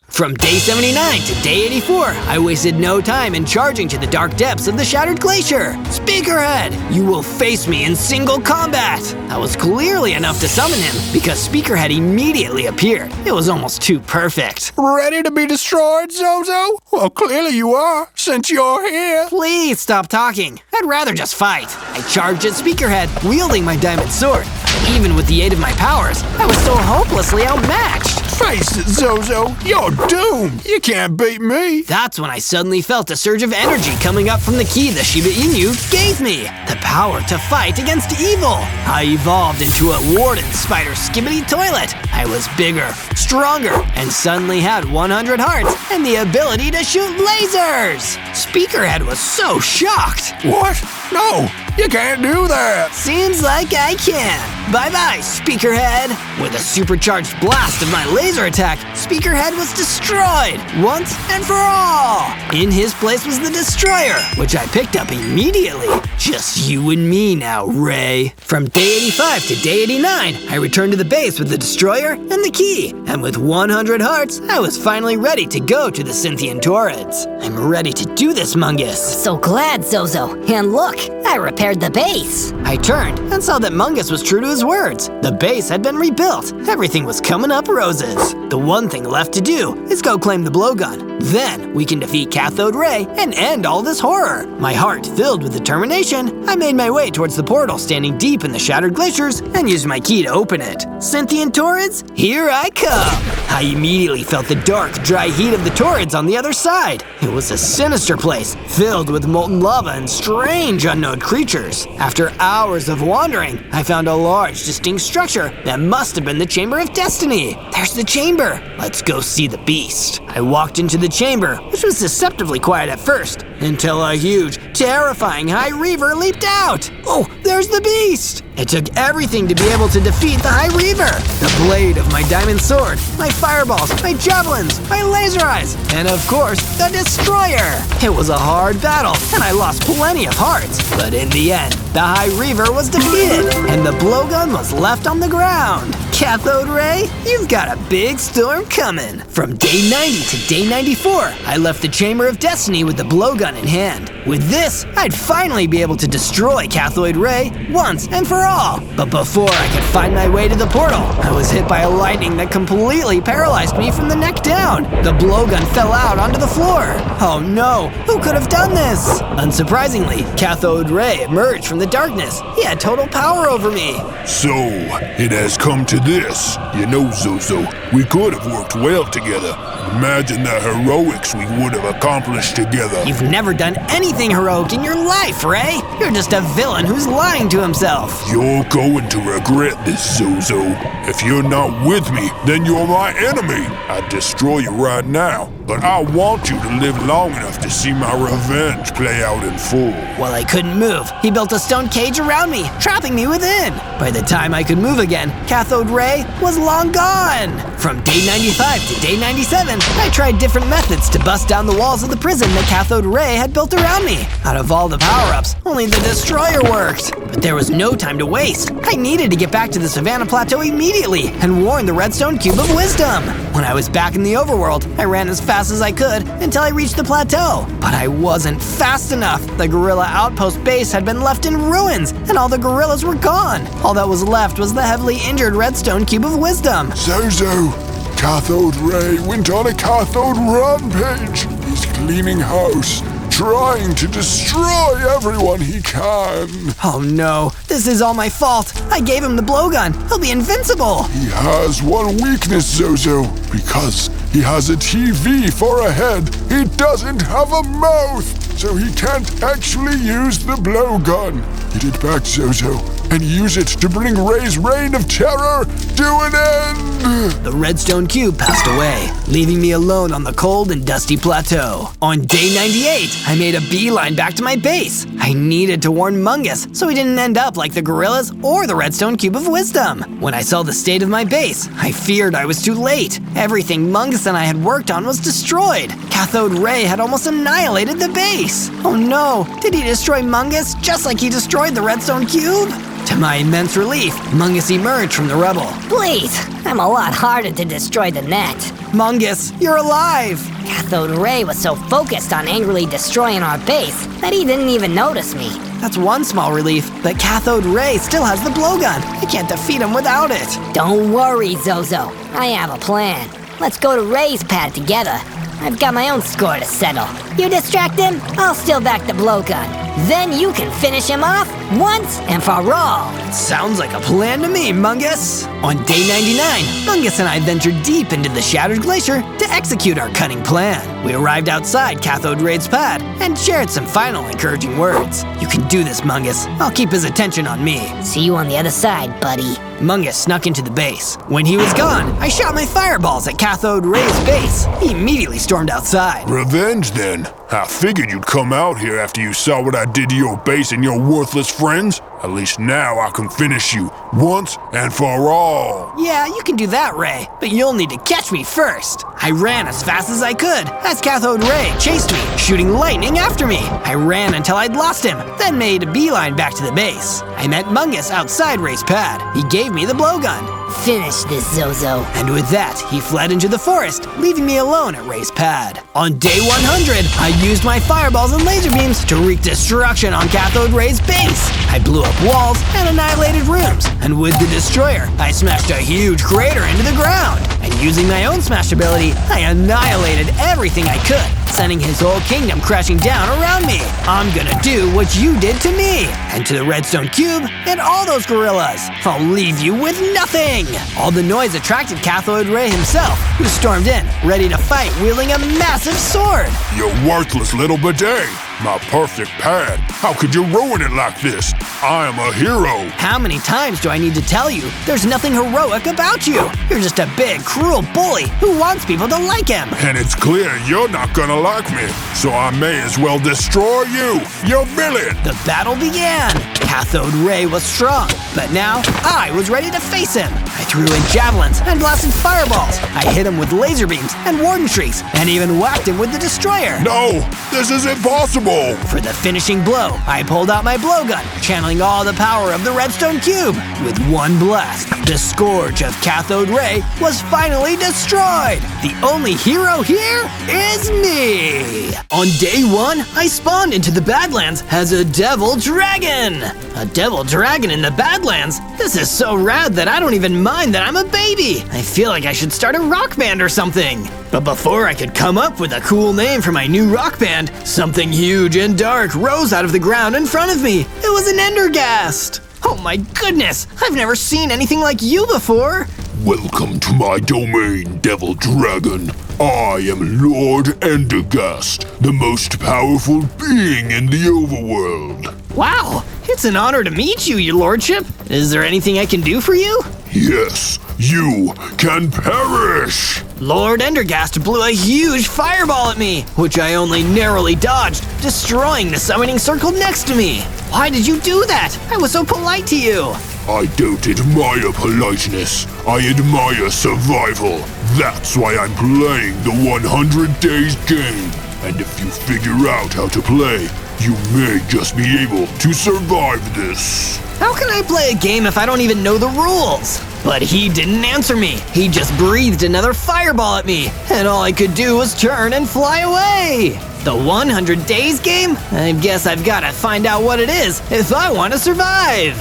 From day 79 to day 84, I wasted no time in charging to the dark depths of the shattered glacier. Speakerhead, you will face me in single combat. That was clearly enough to summon him because Speakerhead immediately appeared. It was almost too perfect. Ready to be destroyed, Zozo? Well, clearly you are, since you're here. Please stop talking. I'd rather just fight. I charged at Speakerhead, wielding my diamond sword. Even with the aid of my powers, I was so hopelessly outmatched. Face it, Zozo, you're doomed. You can't beat me. That's when I suddenly felt a surge of energy coming up from the key the Shiba Inu gave me. The power to fight against evil. I evolved into a Warden Spider Skibidi toilet. I was bigger, stronger, and suddenly had 100 hearts and the ability to shoot lasers. Speakerhead was so shocked. What? No, you can't do that. Seems like I can. Bye-bye, Speakerhead! With a supercharged blast of my laser attack, Speakerhead was destroyed, once and for all! In his place was the Destroyer, which I picked up immediately. Just you and me now, Ray. From day 85 to day 89, I returned to the base with the Destroyer and the key. And with 100 hearts, I was finally ready to go to the Cynthian Torrids. I'm ready to do this, Mungus. So glad, Zozo. And look, I repaired the base. I turned and saw that Mungus was true to his words. The base had been rebuilt. Everything was coming up roses. The one thing left to do is go claim the blowgun. Then we can defeat Cathode Ray and end all this horror. My heart filled with determination, I made my way towards the portal standing deep in the shattered glaciers and used my key to open it. Cynthian Torrids, here I come. I immediately felt the dark, dry heat of the Torrids on the other side. It was a sinister place, filled with molten lava and strange unknown creatures. After hours of wandering, I found a large, distinct structure that must have been the Chamber of Destiny. There's the chamber. Let's go see the beast. I walked into the chamber, which was deceptively quiet at first, until a huge, terrifying High Reaver leaped out. Oh, there's the beast! It took everything to be able to defeat the High Reaver. The blade of my diamond sword, my fireballs, my javelins, my laser eyes, and of course, the Destroyer. It was a hard battle, and I lost plenty of hearts. But in the end, the High Reaver was defeated, and the blowgun was left on the ground. Cathode Ray, you've got a big storm coming. From day 90 to day 94, I left the Chamber of Destiny with the blowgun in hand. With this, I'd finally be able to destroy Cathode Ray once and for all. But before I could find my way to the portal, I was hit by a lightning that completely paralyzed me from the neck down. The blowgun fell out onto the floor. Oh no, who could have done this? Unsurprisingly, Cathode Ray emerged from the darkness. He had total power over me. So, it has come to this. You know, Zozo, we could have worked well together. Imagine the heroics we would have accomplished together. You've never done anything heroic in your life, Ray. You're just a villain who's lying to himself. You're going to regret this, Zozo. If you're not with me, then you're my enemy. I'd destroy you right now, but I want you to live long enough to see my revenge play out in full. While I couldn't move, he built a stone cage around me, trapping me within. By the time I could move again, Cathode Ray was long gone. From day 95 to day 97, I tried different methods to bust down the walls of the prison that Cathode Ray had built around me. Out of all the power-ups, only the Destroyer worked. But there was no time to waste. I needed to get back to the Savannah Plateau immediately and warn the Redstone Cube of Wisdom. When I was back in the overworld, I ran as fast as I could until I reached the plateau. But I wasn't fast enough. The Gorilla Outpost base had been left in ruins, and all the gorillas were gone. All that was left was the heavily injured Redstone Cube of Wisdom. Zozo, Cathode Ray went on a cathode rampage. He's cleaning house, trying to destroy everyone he can. Oh no, this is all my fault. I gave him the blowgun. He'll be invincible. He has one weakness, Zozo, because he has a TV for a head. He doesn't have a mouth, so he can't actually use the blowgun. Get it back, Zozo, and use it to bring Ray's reign of terror to an end! The Redstone Cube passed away, leaving me alone on the cold and dusty plateau. On day 98, I made a beeline back to my base. I needed to warn Mungus so he didn't end up like the gorillas or the Redstone Cube of Wisdom. When I saw the state of my base, I feared I was too late. Everything Mungus and I had worked on was destroyed. Cathode Ray had almost annihilated the base. Oh no, did he destroy Mungus just like he destroyed the Redstone Cube? To my immense relief, Mungus emerged from the rubble. Please, I'm a lot harder to destroy than that. Mungus, you're alive! Cathode Ray was so focused on angrily destroying our base that he didn't even notice me. That's one small relief, but Cathode Ray still has the blowgun. I can't defeat him without it. Don't worry, Zozo. I have a plan. Let's go to Ray's pad together. I've got my own score to settle. You distract him, I'll steal back the blowgun. Then you can finish him off once and for all. Sounds like a plan to me, Mungus. On day 99, Mungus and I ventured deep into the shattered glacier to execute our cunning plan. We arrived outside Cathode Ray's pad and shared some final encouraging words. You can do this, Mungus. I'll keep his attention on me. See you on the other side, buddy. Mungus snuck into the base. When he was gone, I shot my fireballs at Cathode Ray's base. He immediately stormed outside. Revenge, then? I figured you'd come out here after you saw what I did to your base and your worthless friends. At least now I can finish you once and for all. Yeah, you can do that, Ray, but you'll need to catch me first. I ran as fast as I could as Cathode Ray chased me, shooting lightning after me. I ran until I'd lost him, then made a beeline back to the base. I met Magnus outside Ray's pad. He gave me the blowgun. Finish this, Zozo. And with that, he fled into the forest, leaving me alone at Ray's pad. On day 100, I used my fireballs and laser beams to wreak destruction on Cathode Ray's base. I blew up walls and annihilated rooms, and with the destroyer, I smashed a huge crater into the ground. And using my own smash ability, I annihilated everything I could, sending his whole kingdom crashing down around me. I'm gonna do what you did to me, and to the redstone cube and all those gorillas. I'll leave you with nothing. All the noise attracted Cathode Ray himself, who stormed in, ready to fight, wielding a massive sword. You worthless little bidet. My perfect pad. How could you ruin it like this? I am a hero. How many times do I need to tell you? There's nothing heroic about you. You're just a big, cruel bully who wants people to like him. And it's clear you're not gonna like me, so I may as well destroy you, you villain. The battle began. Cathode Ray was strong, but now I was ready to face him. I threw in javelins and blasted fireballs. I hit him with laser beams and warden shrieks, and even whacked him with the destroyer. No, this is impossible. For the finishing blow, I pulled out my blowgun, channeling all the power of the redstone cube. With one blast, the scourge of Cathode Ray was finally destroyed. The only hero here is me. On day 1, I spawned into the Badlands as a devil dragon. A devil dragon in the Badlands? This is so rad that I don't even mind that I'm a baby. I feel like I should start a rock band or something. But before I could come up with a cool name for my new rock band, something huge and dark rose out of the ground in front of me. It was an Endergast. Oh my goodness, I've never seen anything like you before. Welcome to my domain, Devil Dragon. I am Lord Endergast, the most powerful being in the overworld. Wow, it's an honor to meet you, your lordship. Is there anything I can do for you? Yes, you can perish! Lord Endergast blew a huge fireball at me, which I only narrowly dodged, destroying the summoning circle next to me. Why did you do that? I was so polite to you. I don't admire politeness. I admire survival. That's why I'm playing the 100 Days game. And if you figure out how to play, you may just be able to survive this. How can I play a game if I don't even know the rules? But he didn't answer me. He just breathed another fireball at me, and all I could do was turn and fly away. The 100 Days game? I guess I've got to find out what it is if I want to survive.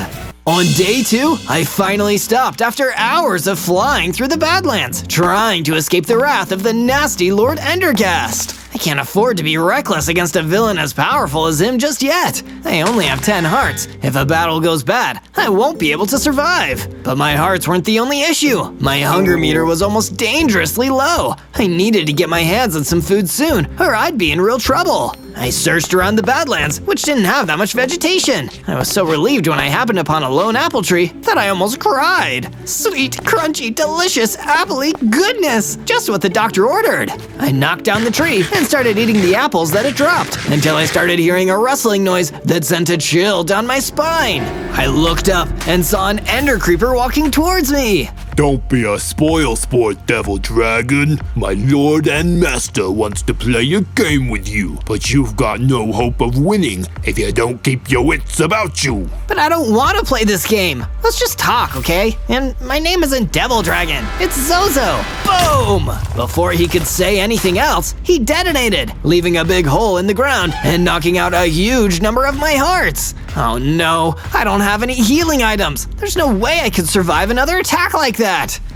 On day 2, I finally stopped after hours of flying through the Badlands, trying to escape the wrath of the nasty Lord Endergast. I can't afford to be reckless against a villain as powerful as him just yet. I only have 10 hearts. If a battle goes bad, I won't be able to survive. But my hearts weren't the only issue. My hunger meter was almost dangerously low. I needed to get my hands on some food soon, or I'd be in real trouble. I searched around the Badlands, which didn't have that much vegetation. I was so relieved when I happened upon a lone apple tree that I almost cried. Sweet, crunchy, delicious, appley goodness! Just what the doctor ordered. I knocked down the tree and started eating the apples that it dropped, until I started hearing a rustling noise that sent a chill down my spine. I looked up and saw an ender creeper walking towards me. Don't be a spoil sport, Devil Dragon. My lord and master wants to play a game with you, but you've got no hope of winning if you don't keep your wits about you. But I don't want to play this game. Let's just talk, okay? And my name isn't Devil Dragon, it's Zozo. Boom! Before he could say anything else, he detonated, leaving a big hole in the ground and knocking out a huge number of my hearts. Oh no, I don't have any healing items. There's no way I could survive another attack like that.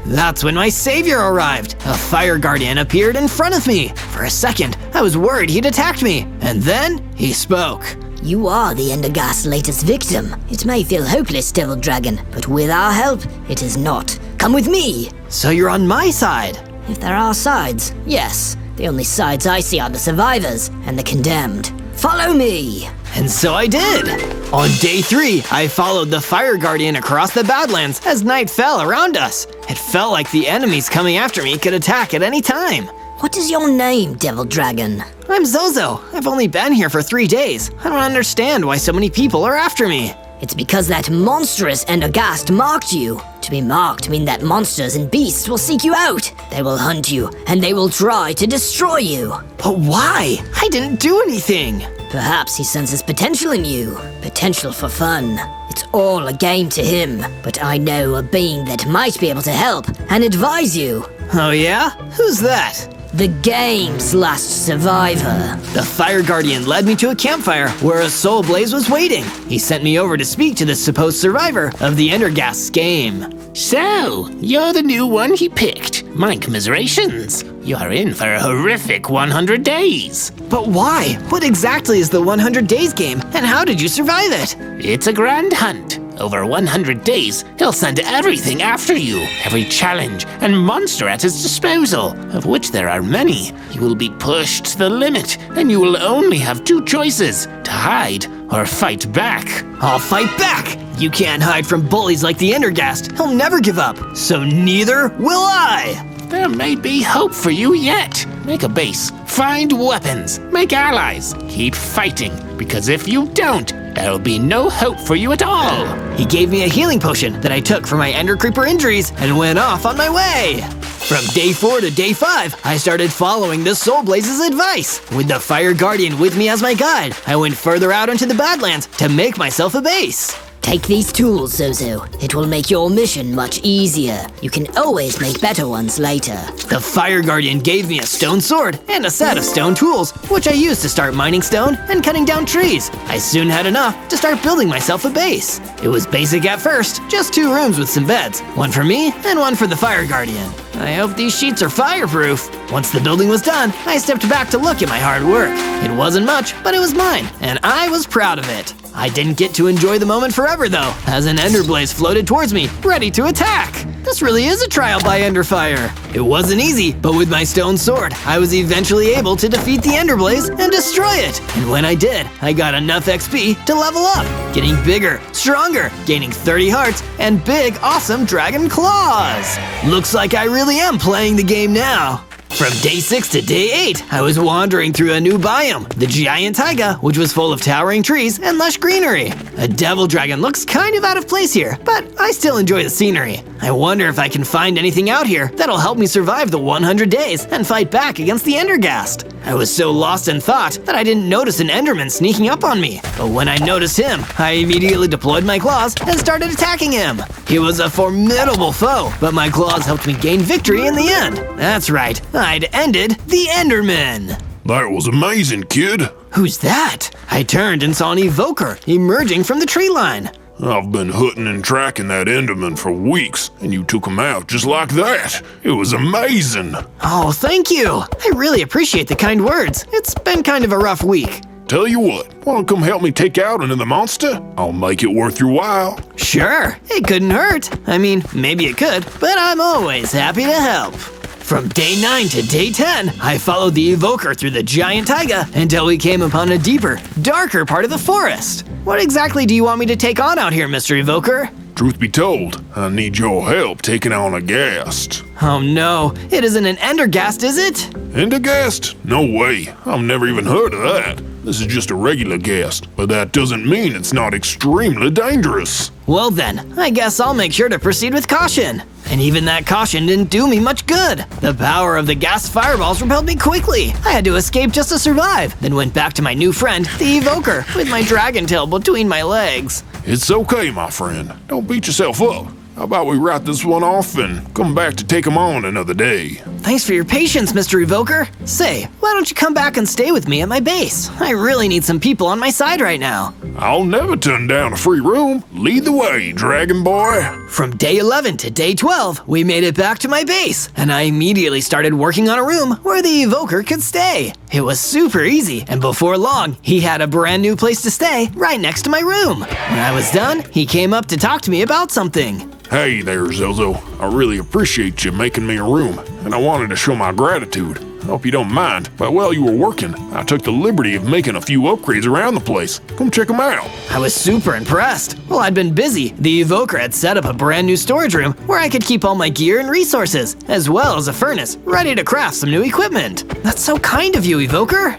That's when my savior arrived. A fire guardian appeared in front of me. For a second, I was worried he'd attacked me. And then he spoke. You are the Endergast's latest victim. It may feel hopeless, Devil Dragon, but with our help, it is not. Come with me. So you're on my side? If there are sides, yes. The only sides I see are the survivors and the condemned. Follow me! And so I did. On day 3, I followed the fire guardian across the Badlands as night fell around us. It felt like the enemies coming after me could attack at any time. What is your name, Devil Dragon? I'm Zozo. I've only been here for 3 days. I don't understand why so many people are after me. It's because that monstrous Endergast marked you. To be marked means that monsters and beasts will seek you out. They will hunt you, and they will try to destroy you. But why? I didn't do anything. Perhaps he senses potential in you. Potential for fun. It's all a game to him. But I know a being that might be able to help and advise you. Oh yeah? Who's that? The game's last survivor. The Fire Guardian led me to a campfire where a soul blaze was waiting. He sent me over to speak to the supposed survivor of the Endergast's game. So, you're the new one he picked. My commiserations. You are in for a horrific 100 days. But why? What exactly is the 100 Days game, and how did you survive it? It's a grand hunt. Over 100 days, he'll send everything after you, every challenge and monster at his disposal, of which there are many. You will be pushed to the limit, and you will only have two choices, to hide or fight back. I'll fight back! You can't hide from bullies like the Endergast. He'll never give up, so neither will I! There may be hope for you yet. Make a base, find weapons, make allies, keep fighting, because if you don't, there'll be no hope for you at all. He gave me a healing potion that I took for my Ender Creeper injuries and went off on my way. From day 4 to day 5, I started following the Soul Blaze's advice. With the Fire Guardian with me as my guide, I went further out into the Badlands to make myself a base. Take these tools, Zozo. It will make your mission much easier. You can always make better ones later. The Fire Guardian gave me a stone sword and a set of stone tools, which I used to start mining stone and cutting down trees. I soon had enough to start building myself a base. It was basic at first, just 2 rooms with some beds, one for me and one for the Fire Guardian. I hope these sheets are fireproof. Once the building was done, I stepped back to look at my hard work. It wasn't much, but it was mine, and I was proud of it. I didn't get to enjoy the moment forever though, as an Ender Blaze floated towards me, ready to attack. This really is a trial by Ender Fire. It wasn't easy, but with my stone sword, I was eventually able to defeat the Ender Blaze and destroy it. And when I did, I got enough XP to level up, getting bigger, stronger, gaining 30 hearts, and big, awesome dragon claws. Looks like I really am playing the game now. From day 6 to day 8, I was wandering through a new biome, the giant taiga, which was full of towering trees and lush greenery. A devil dragon looks kind of out of place here, but I still enjoy the scenery. I wonder if I can find anything out here that'll help me survive the 100 days and fight back against the Endergast. I was so lost in thought that I didn't notice an Enderman sneaking up on me, but when I noticed him, I immediately deployed my claws and started attacking him. He was a formidable foe, but my claws helped me gain victory in the end. That's right, I'd ended the Enderman. That was amazing, kid. Who's that? I turned and saw an evoker emerging from the tree line. I've been hunting and tracking that Enderman for weeks, and you took him out just like that. It was amazing. Oh, thank you. I really appreciate the kind words. It's been kind of a rough week. Tell you what, wanna come help me take out another monster? I'll make it worth your while. Sure, it couldn't hurt. I mean, maybe it could, but I'm always happy to help. From day 9 to day 10, I followed the evoker through the giant taiga until we came upon a deeper, darker part of the forest. What exactly do you want me to take on out here, Mr. Evoker? Truth be told, I need your help taking on a ghast. Oh no, it isn't an Endergast, is it? Endergast? No way, I've never even heard of that. This is just a regular ghast, but that doesn't mean it's not extremely dangerous. Well then, I guess I'll make sure to proceed with caution. And even that caution didn't do me much good. The power of the gas fireballs repelled me quickly. I had to escape just to survive, then went back to my new friend, the Evoker, with my dragon tail between my legs. It's okay, my friend. Don't beat yourself up. How about we write this one off and come back to take him on another day? Thanks for your patience, Mr. Evoker. Say, why don't you come back and stay with me at my base? I really need some people on my side right now. I'll never turn down a free room. Lead the way, Dragon Boy. From day 11 to day 12, we made it back to my base, and I immediately started working on a room where the Evoker could stay. It was super easy, and before long, he had a brand new place to stay right next to my room. When I was done, he came up to talk to me about something. Hey there, Zozo. I really appreciate you making me a room, and I wanted to show my gratitude. Hope you don't mind, but while you were working, I took the liberty of making a few upgrades around the place. Come check them out. I was super impressed. While I'd been busy, the evoker had set up a brand new storage room where I could keep all my gear and resources, as well as a furnace ready to craft some new equipment. That's so kind of you, evoker.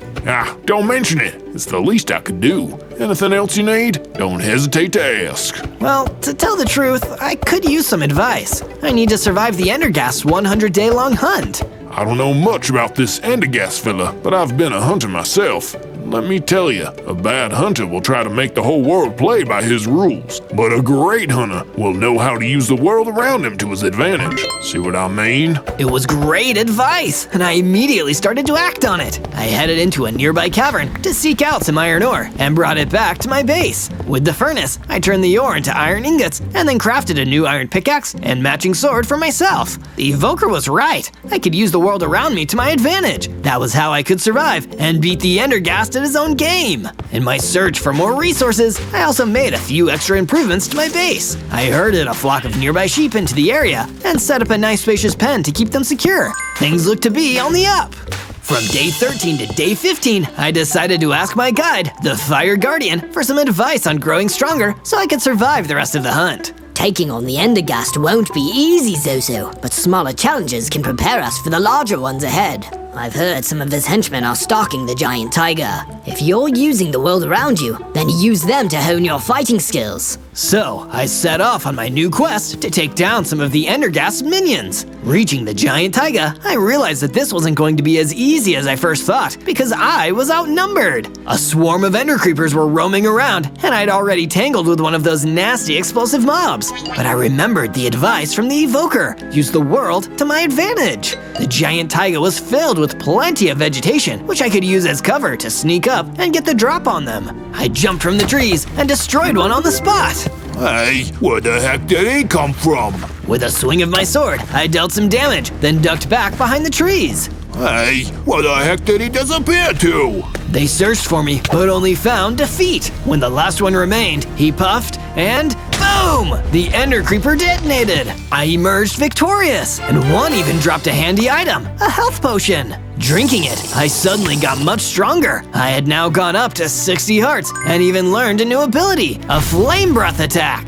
Don't mention it. It's the least I could do. Anything else you need? Don't hesitate to ask. Well, to tell the truth, I could use some advice. I need to survive the Endergast's 100-day-long hunt. I don't know much about this Endergast fella, but I've been a hunter myself. Let me tell you, a bad hunter will try to make the whole world play by his rules, but a great hunter will know how to use the world around him to his advantage. See what I mean? It was great advice, and I immediately started to act on it. I headed into a nearby cavern to seek out some iron ore and brought it back to my base. With the furnace, I turned the ore into iron ingots and then crafted a new iron pickaxe and matching sword for myself. The evoker was right. I could use the world around me to my advantage. That was how I could survive and beat the Endergast at his own game. In my search for more resources, I also made a few extra improvements to my base. I herded a flock of nearby sheep into the area and set up a nice spacious pen to keep them secure. Things looked to be on the up. From day 13 to day 15, I decided to ask my guide, the Fire Guardian, for some advice on growing stronger so I could survive the rest of the hunt. Taking on the Endergast won't be easy, Zozo, but smaller challenges can prepare us for the larger ones ahead. I've heard some of his henchmen are stalking the giant tiger. If you're using the world around you, then use them to hone your fighting skills. So, I set off on my new quest to take down some of the Endergast's minions. Reaching the giant taiga, I realized that this wasn't going to be as easy as I first thought, because I was outnumbered. A swarm of ender creepers were roaming around, and I'd already tangled with one of those nasty explosive mobs. But I remembered the advice from the evoker: use the world to my advantage. The giant taiga was filled with plenty of vegetation, which I could use as cover to sneak up and get the drop on them. I jumped from the trees and destroyed one on the spot. Hey, where the heck did he come from? With a swing of my sword, I dealt some damage, then ducked back behind the trees. Hey, where the heck did he disappear to? They searched for me, but only found defeat. When the last one remained, he puffed, and boom! The ender creeper detonated. I emerged victorious, and one even dropped a handy item, a health potion. Drinking it, I suddenly got much stronger. I had now gone up to 60 hearts, and even learned a new ability, a flame breath attack.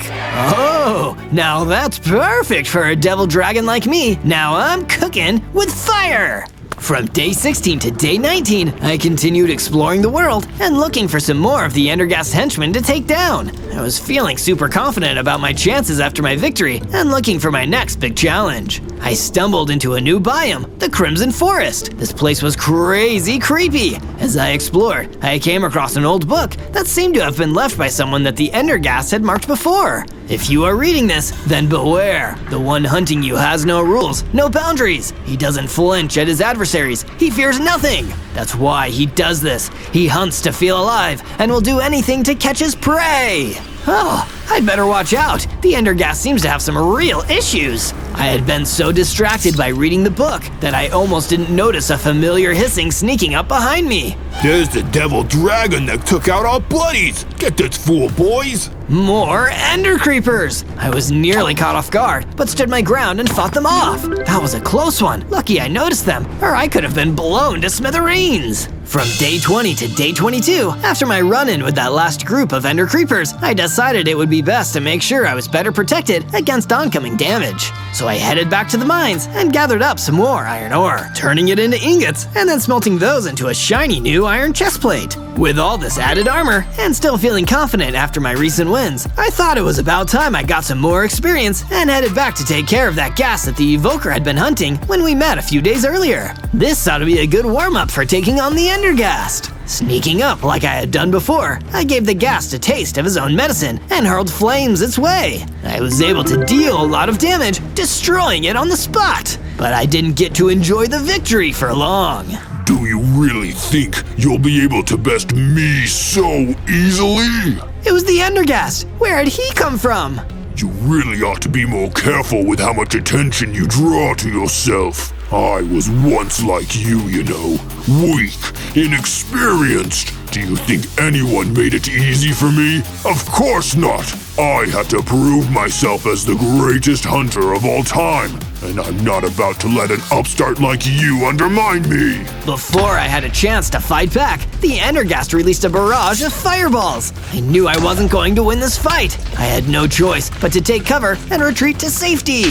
Oh, now that's perfect for a devil dragon like me. Now I'm cooking with fire. From day 16 to day 19, I continued exploring the world and looking for some more of the Endergast henchmen to take down. I was feeling super confident about my chances after my victory and looking for my next big challenge. I stumbled into a new biome, the Crimson Forest. This place was crazy creepy. As I explored, I came across an old book that seemed to have been left by someone that the Endergast had marked before. If you are reading this, then beware. The one hunting you has no rules, no boundaries. He doesn't flinch at his adversaries. He fears nothing. That's why he does this. He hunts to feel alive and will do anything to catch his prey. Oh, I'd better watch out. The Endergast seems to have some real issues. I had been so distracted by reading the book that I almost didn't notice a familiar hissing sneaking up behind me. There's the devil dragon that took out our buddies. Get this fool, boys. More ender creepers! I was nearly caught off guard, but stood my ground and fought them off. That was a close one. Lucky I noticed them, or I could have been blown to smithereens. From day 20 to day 22, after my run-in with that last group of ender creepers, I decided it would be best to make sure I was better protected against oncoming damage. So I headed back to the mines and gathered up some more iron ore, turning it into ingots and then smelting those into a shiny new iron chestplate. With all this added armor, and still feeling confident after my recent wins, I thought it was about time I got some more experience and headed back to take care of that ghast that the evoker had been hunting when we met a few days earlier. This ought to be a good warm-up for taking on the Endergast. Sneaking up like I had done before, I gave the ghast a taste of his own medicine and hurled flames its way. I was able to deal a lot of damage, destroying it on the spot. But I didn't get to enjoy the victory for long. Do you really think you'll be able to best me so easily? It was the Endergast. Where had he come from? You really ought to be more careful with how much attention you draw to yourself. I was once like you know, weak, inexperienced, Do you think anyone made it easy for me? Of course not! I had to prove myself as the greatest hunter of all time, and I'm not about to let an upstart like you undermine me! Before I had a chance to fight back, the Endergast released a barrage of fireballs. I knew I wasn't going to win this fight. I had no choice but to take cover and retreat to safety.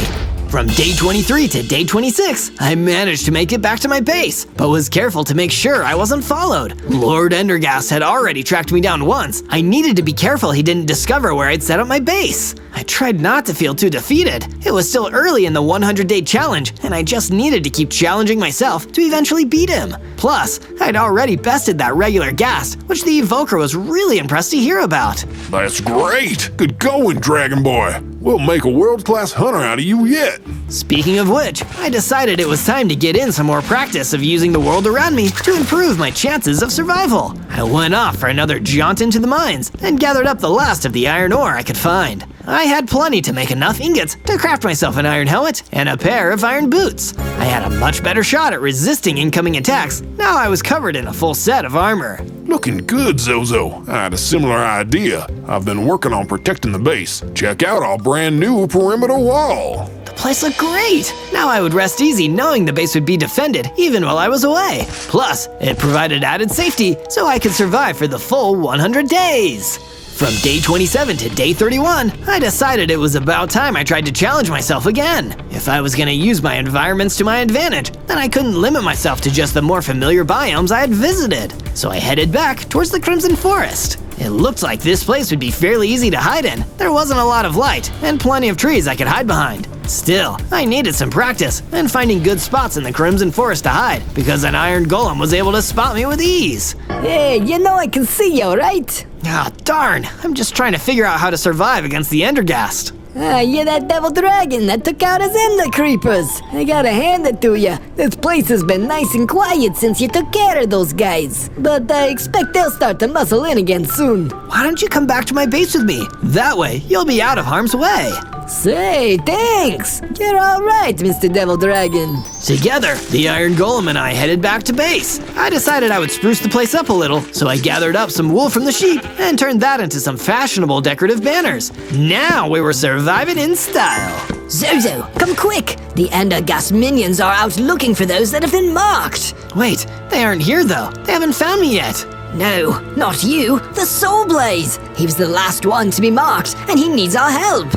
From day 23 to day 26, I managed to make it back to my base, but was careful to make sure I wasn't followed. Lord Endergast had already tracked me down once. I needed to be careful he didn't discover where I'd set up my base. I tried not to feel too defeated. It was still early in the 100-day challenge, and I just needed to keep challenging myself to eventually beat him. Plus, I'd already bested that regular ghast, which the evoker was really impressed to hear about. That's great! Good going, Dragon Boy! We'll make a world-class hunter out of you yet! Speaking of which, I decided it was time to get in some more practice of using the world around me to improve my chances of survival. I went off for another jaunt into the mines and gathered up the last of the iron ore I could find. I had plenty to make enough ingots to craft myself an iron helmet and a pair of iron boots. I had a much better shot at resisting incoming attacks. Now I was covered in a full set of armor. Looking good, Zozo. I had a similar idea. I've been working on protecting the base. Check out our brand new perimeter wall. The place looked great. Now I would rest easy knowing the base would be defended even while I was away. Plus, it provided added safety so I could survive for the full 100 days. From day 27 to day 31, I decided it was about time I tried to challenge myself again. If I was gonna use my environments to my advantage, then I couldn't limit myself to just the more familiar biomes I had visited. So I headed back towards the Crimson Forest. It looked like this place would be fairly easy to hide in. There wasn't a lot of light, and plenty of trees I could hide behind. Still, I needed some practice and finding good spots in the Crimson Forest to hide, because an iron golem was able to spot me with ease. Hey, you know I can see you, right? Ah, darn, I'm just trying to figure out how to survive against the Endergast. You're that devil dragon that took out his ender creepers. I gotta hand it to you. This place has been nice and quiet since you took care of those guys. But I expect they'll start to muscle in again soon. Why don't you come back to my base with me? That way, you'll be out of harm's way. Say, thanks. You're all right, Mr. Devil Dragon. Together, the Iron Golem and I headed back to base. I decided I would spruce the place up a little, so I gathered up some wool from the sheep and turned that into some fashionable decorative banners. Now we were surviving in style. Zozo, come quick. The Endergast minions are out looking for those that have been marked. Wait, they aren't here though. They haven't found me yet. No, not you. The Soul Blaze. He was the last one to be marked, and he needs our help.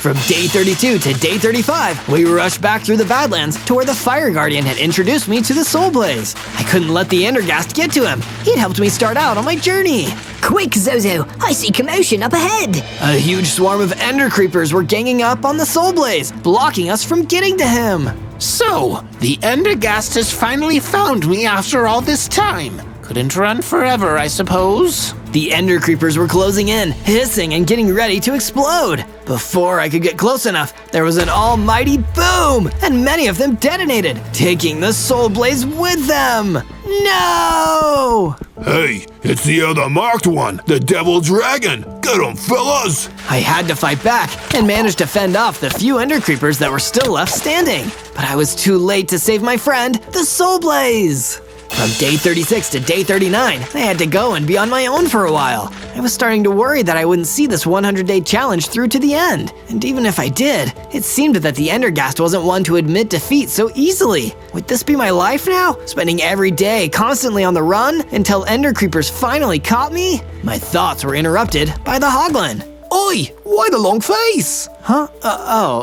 From day 32 to day 35, we rushed back through the Badlands to where the Fire Guardian had introduced me to the Soul Blaze. I couldn't let the Endergast get to him. He'd helped me start out on my journey. Quick, Zozo! I see commotion up ahead! A huge swarm of Ender Creepers were ganging up on the Soul Blaze, blocking us from getting to him. So, the Endergast has finally found me after all this time. Couldn't run forever, I suppose. The Ender Creepers were closing in, hissing and getting ready to explode. Before I could get close enough, there was an almighty boom, and many of them detonated, taking the Soul Blaze with them. No! Hey, it's the other marked one, the Devil Dragon. Get him, fellas! I had to fight back and managed to fend off the few Ender Creepers that were still left standing. But I was too late to save my friend, the Soul Blaze. From day 36 to day 39, I had to go and be on my own for a while. I was starting to worry that I wouldn't see this 100-day challenge through to the end. And even if I did, it seemed that the Endergast wasn't one to admit defeat so easily. Would this be my life now? Spending every day constantly on the run until Ender Creepers finally caught me? My thoughts were interrupted by the Hoglin. Oi, why the long face? Huh?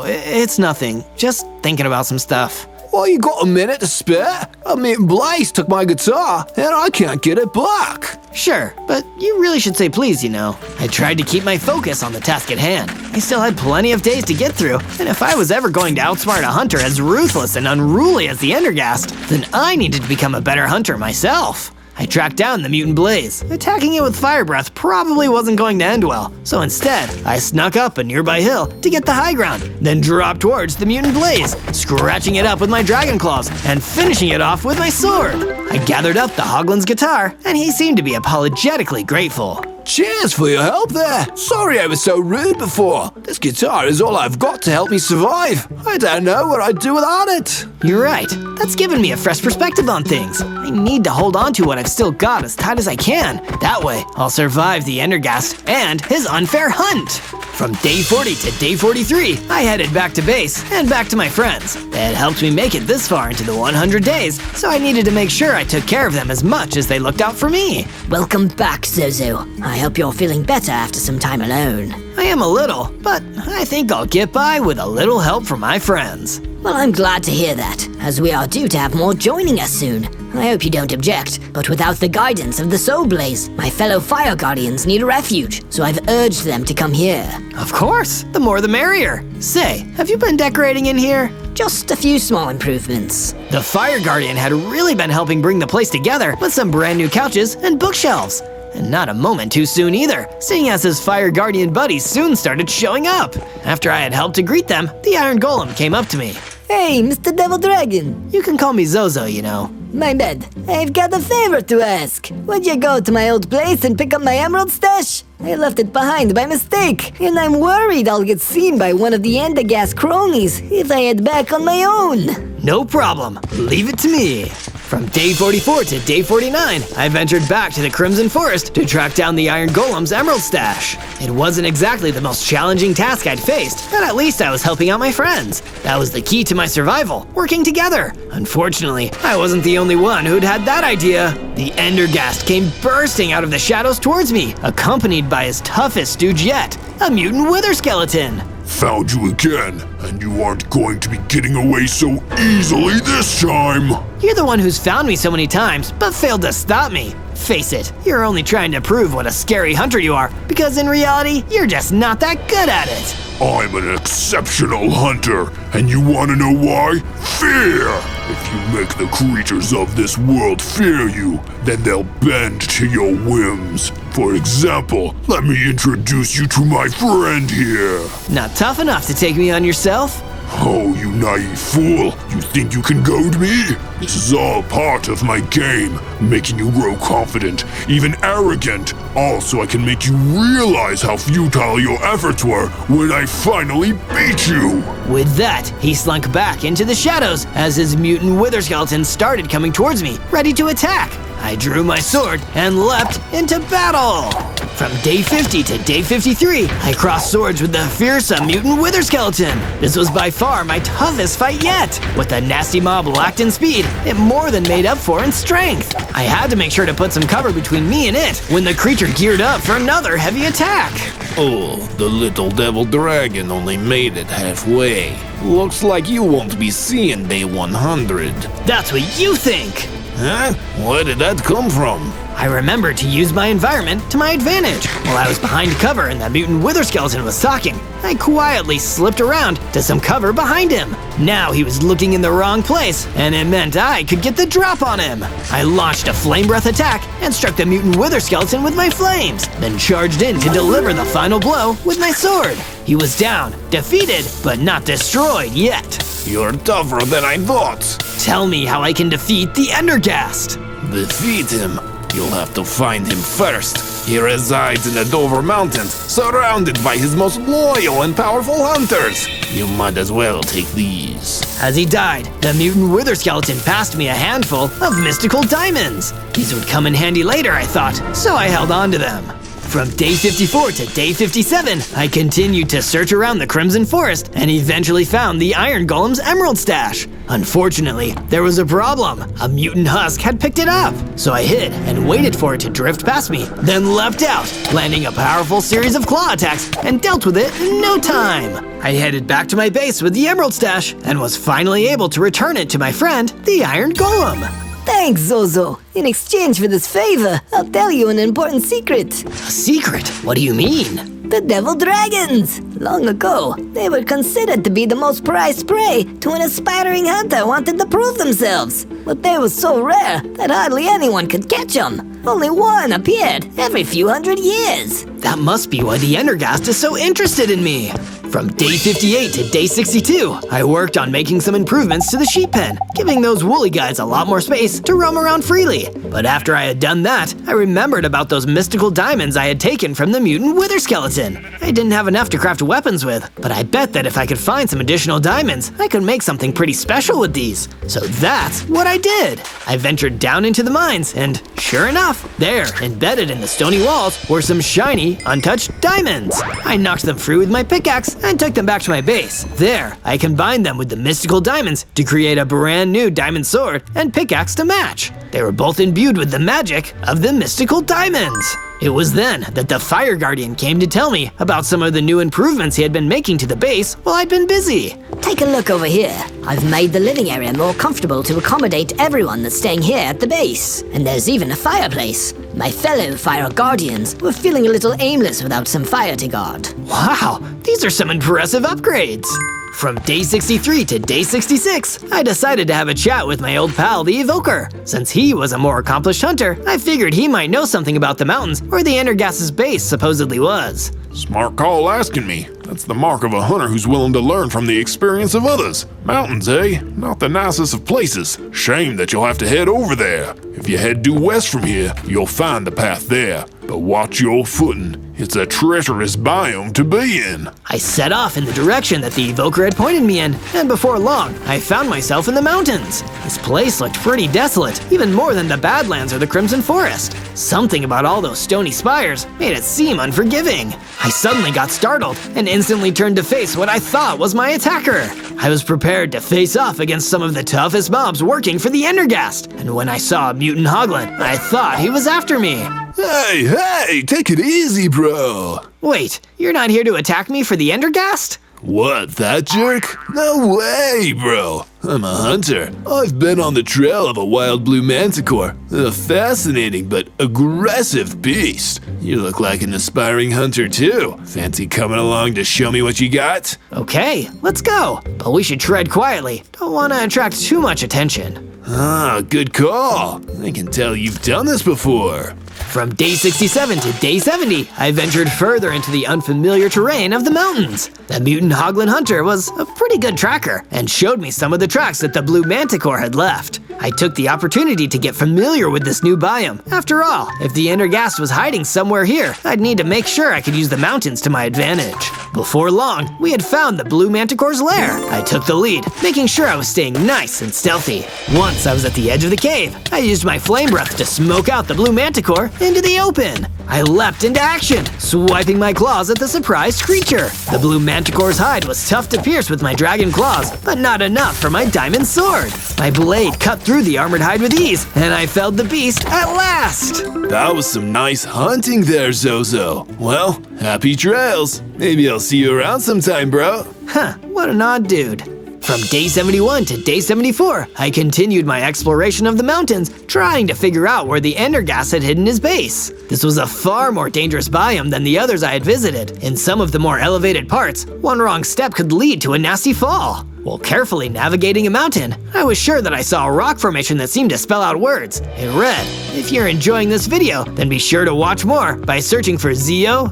It's nothing. Just thinking about some stuff. Well, you got a minute to spare? I mean, Blaze took my guitar, and I can't get it back. Sure, but you really should say please, you know. I tried to keep my focus on the task at hand. I still had plenty of days to get through, and if I was ever going to outsmart a hunter as ruthless and unruly as the Endergast, then I needed to become a better hunter myself. I tracked down the mutant Blaze. Attacking it with fire breath probably wasn't going to end well, so instead, I snuck up a nearby hill to get the high ground, then dropped towards the mutant Blaze, scratching it up with my dragon claws and finishing it off with my sword. I gathered up the Hoglin's guitar, and he seemed to be apologetically grateful. Cheers for your help there. Sorry I was so rude before. This guitar is all I've got to help me survive. I don't know what I'd do without it. You're right. That's given me a fresh perspective on things. I need to hold on to what I've still got as tight as I can. That way, I'll survive the Endergast and his unfair hunt. From day 40 to day 43, I headed back to base and back to my friends. They had helped me make it this far into the 100 days, so I needed to make sure I took care of them as much as they looked out for me. Welcome back, Zozo. I hope you're feeling better after some time alone. I am a little, but I think I'll get by with a little help from my friends. Well, I'm glad to hear that, as we are due to have more joining us soon. I hope you don't object, but without the guidance of the Soul Blaze, my fellow Fire Guardians need a refuge, so I've urged them to come here. Of course, the more the merrier. Say, have you been decorating in here? Just a few small improvements. The Fire Guardian had really been helping bring the place together with some brand new couches and bookshelves. And not a moment too soon either, seeing as his Fire Guardian buddies soon started showing up. After I had helped to greet them, the Iron Golem came up to me. Hey, Mr. Devil Dragon. You can call me Zozo, you know. My bad. I've got a favor to ask. Would you go to my old place and pick up my emerald stash? I left it behind by mistake, and I'm worried I'll get seen by one of the Endergast cronies if I head back on my own. No problem. Leave it to me. From day 44 to day 49, I ventured back to the Crimson Forest to track down the Iron Golem's emerald stash. It wasn't exactly the most challenging task I'd faced, but at least I was helping out my friends. That was the key to my survival, working together. Unfortunately, I wasn't the only one who'd had that idea. The Endergast came bursting out of the shadows towards me, accompanied by his toughest stooge yet, a mutant wither skeleton. Found you again, and you aren't going to be getting away so easily this time! You're the one who's found me so many times, but failed to stop me. Face it, you're only trying to prove what a scary hunter you are, because in reality, you're just not that good at it. I'm an exceptional hunter, and you want to know why? Fear! If you make the creatures of this world fear you, then they'll bend to your whims. For example, let me introduce you to my friend here. Not tough enough to take me on yourself? Oh, you naive fool! You think you can goad me? This is all part of my game, making you grow confident, even arrogant. Also, I can make you realize how futile your efforts were when I finally beat you! With that, he slunk back into the shadows as his mutant wither skeleton started coming towards me, ready to attack. I drew my sword and leapt into battle! From day 50 to day 53, I crossed swords with the fearsome mutant wither skeleton. This was by far my toughest fight yet. With the nasty mob lacked in speed, it more than made up for in strength. I had to make sure to put some cover between me and it when the creature geared up for another heavy attack. Oh, the little devil dragon only made it halfway. Looks like you won't be seeing day 100. That's what you think! Huh? Where did that come from? I remembered to use my environment to my advantage. While I was behind cover and the mutant wither skeleton was talking, I quietly slipped around to some cover behind him. Now he was looking in the wrong place, and it meant I could get the drop on him. I launched a flame breath attack and struck the mutant wither skeleton with my flames, then charged in to deliver the final blow with my sword. He was down, defeated, but not destroyed yet. You're tougher than I thought. Tell me how I can defeat the Endergast. Defeat him? You'll have to find him first. He resides in the Dover Mountains, surrounded by his most loyal and powerful hunters. You might as well take these. As he died, the mutant wither skeleton passed me a handful of mystical diamonds. These would come in handy later, I thought, so I held on to them. From day 54 to day 57, I continued to search around the Crimson Forest and eventually found the Iron Golem's emerald stash. Unfortunately, there was a problem. A mutant husk had picked it up. So I hid and waited for it to drift past me, then leapt out, landing a powerful series of claw attacks and dealt with it in no time. I headed back to my base with the emerald stash and was finally able to return it to my friend, the Iron Golem. Thanks, Zozo. In exchange for this favor, I'll tell you an important secret. A secret? What do you mean? The devil dragons! Long ago, they were considered to be the most prized prey to an aspiring hunter wanting to prove themselves. But they were so rare that hardly anyone could catch them. Only one appeared every few hundred years. That must be why the Endergast is so interested in me. From day 58 to day 62, I worked on making some improvements to the sheep pen, giving those woolly guys a lot more space to roam around freely. But after I had done that, I remembered about those mystical diamonds I had taken from the mutant wither skeleton. I didn't have enough to craft weapons with, but I bet that if I could find some additional diamonds, I could make something pretty special with these. So that's what I did. I ventured down into the mines, and sure enough, there, embedded in the stony walls, were some shiny, untouched diamonds. I knocked them free with my pickaxe and took them back to my base. There, I combined them with the mystical diamonds to create a brand new diamond sword and pickaxe to match. They were both imbued with the magic of the mystical diamonds. It was then that the Fire Guardian came to tell me about some of the new improvements he had been making to the base while I'd been busy. Take a look over here. I've made the living area more comfortable to accommodate everyone that's staying here at the base. And there's even a fireplace. My fellow Fire Guardians were feeling a little aimless without some fire to guard. Wow, these are some impressive upgrades. From day 63 to day 66, I decided to have a chat with my old pal, the Evoker. Since he was a more accomplished hunter, I figured he might know something about the mountains where the Endergas's base supposedly was. Smart call asking me. That's the mark of a hunter who's willing to learn from the experience of others. Mountains, eh? Not the nicest of places. Shame that you'll have to head over there. If you head due west from here, you'll find the path there. But watch your footing. It's a treacherous biome to be in. I set off in the direction that the Evoker had pointed me in, and before long, I found myself in the mountains. This place looked pretty desolate, even more than the Badlands or the Crimson Forest. Something about all those stony spires made it seem unforgiving. I suddenly got startled and instantly turned to face what I thought was my attacker. I was prepared to face off against some of the toughest mobs working for the Endergast, and when I saw a mutant hoglin, I thought he was after me. Hey, take it easy, bro. Wait, you're not here to attack me for the Endergast? What, that jerk? No way, bro. I'm a hunter. I've been on the trail of a wild blue manticore, a fascinating but aggressive beast. You look like an aspiring hunter too. Fancy coming along to show me what you got? Okay, let's go. But we should tread quietly. Don't want to attract too much attention. Ah, good call. I can tell you've done this before. From day 67 to day 70, I ventured further into the unfamiliar terrain of the mountains. The mutant hoglin hunter was a pretty good tracker and showed me some of the tracks that the blue manticore had left. I took the opportunity to get familiar with this new biome. After all, if the Endergast was hiding somewhere here, I'd need to make sure I could use the mountains to my advantage. Before long, we had found the blue manticore's lair. I took the lead, making sure I was staying nice and stealthy. Once I was at the edge of the cave, I used my flame breath to smoke out the blue manticore into the open. I leapt into action, swiping my claws at the surprised creature. The blue manticore's hide was tough to pierce with my dragon claws, but not enough for my diamond sword. My blade cut through the armored hide with ease, and I felled the beast at last. That was some nice hunting there, Zozo. Well, happy trails. Maybe I'll see you around sometime, bro. Huh, what an odd dude. From day 71 to day 74, I continued my exploration of the mountains, trying to figure out where the Endergast had hidden his base. This was a far more dangerous biome than the others I had visited. In some of the more elevated parts, one wrong step could lead to a nasty fall. While carefully navigating a mountain, I was sure that I saw a rock formation that seemed to spell out words. It read, "If you're enjoying this video, then be sure to watch more by searching for Zozo.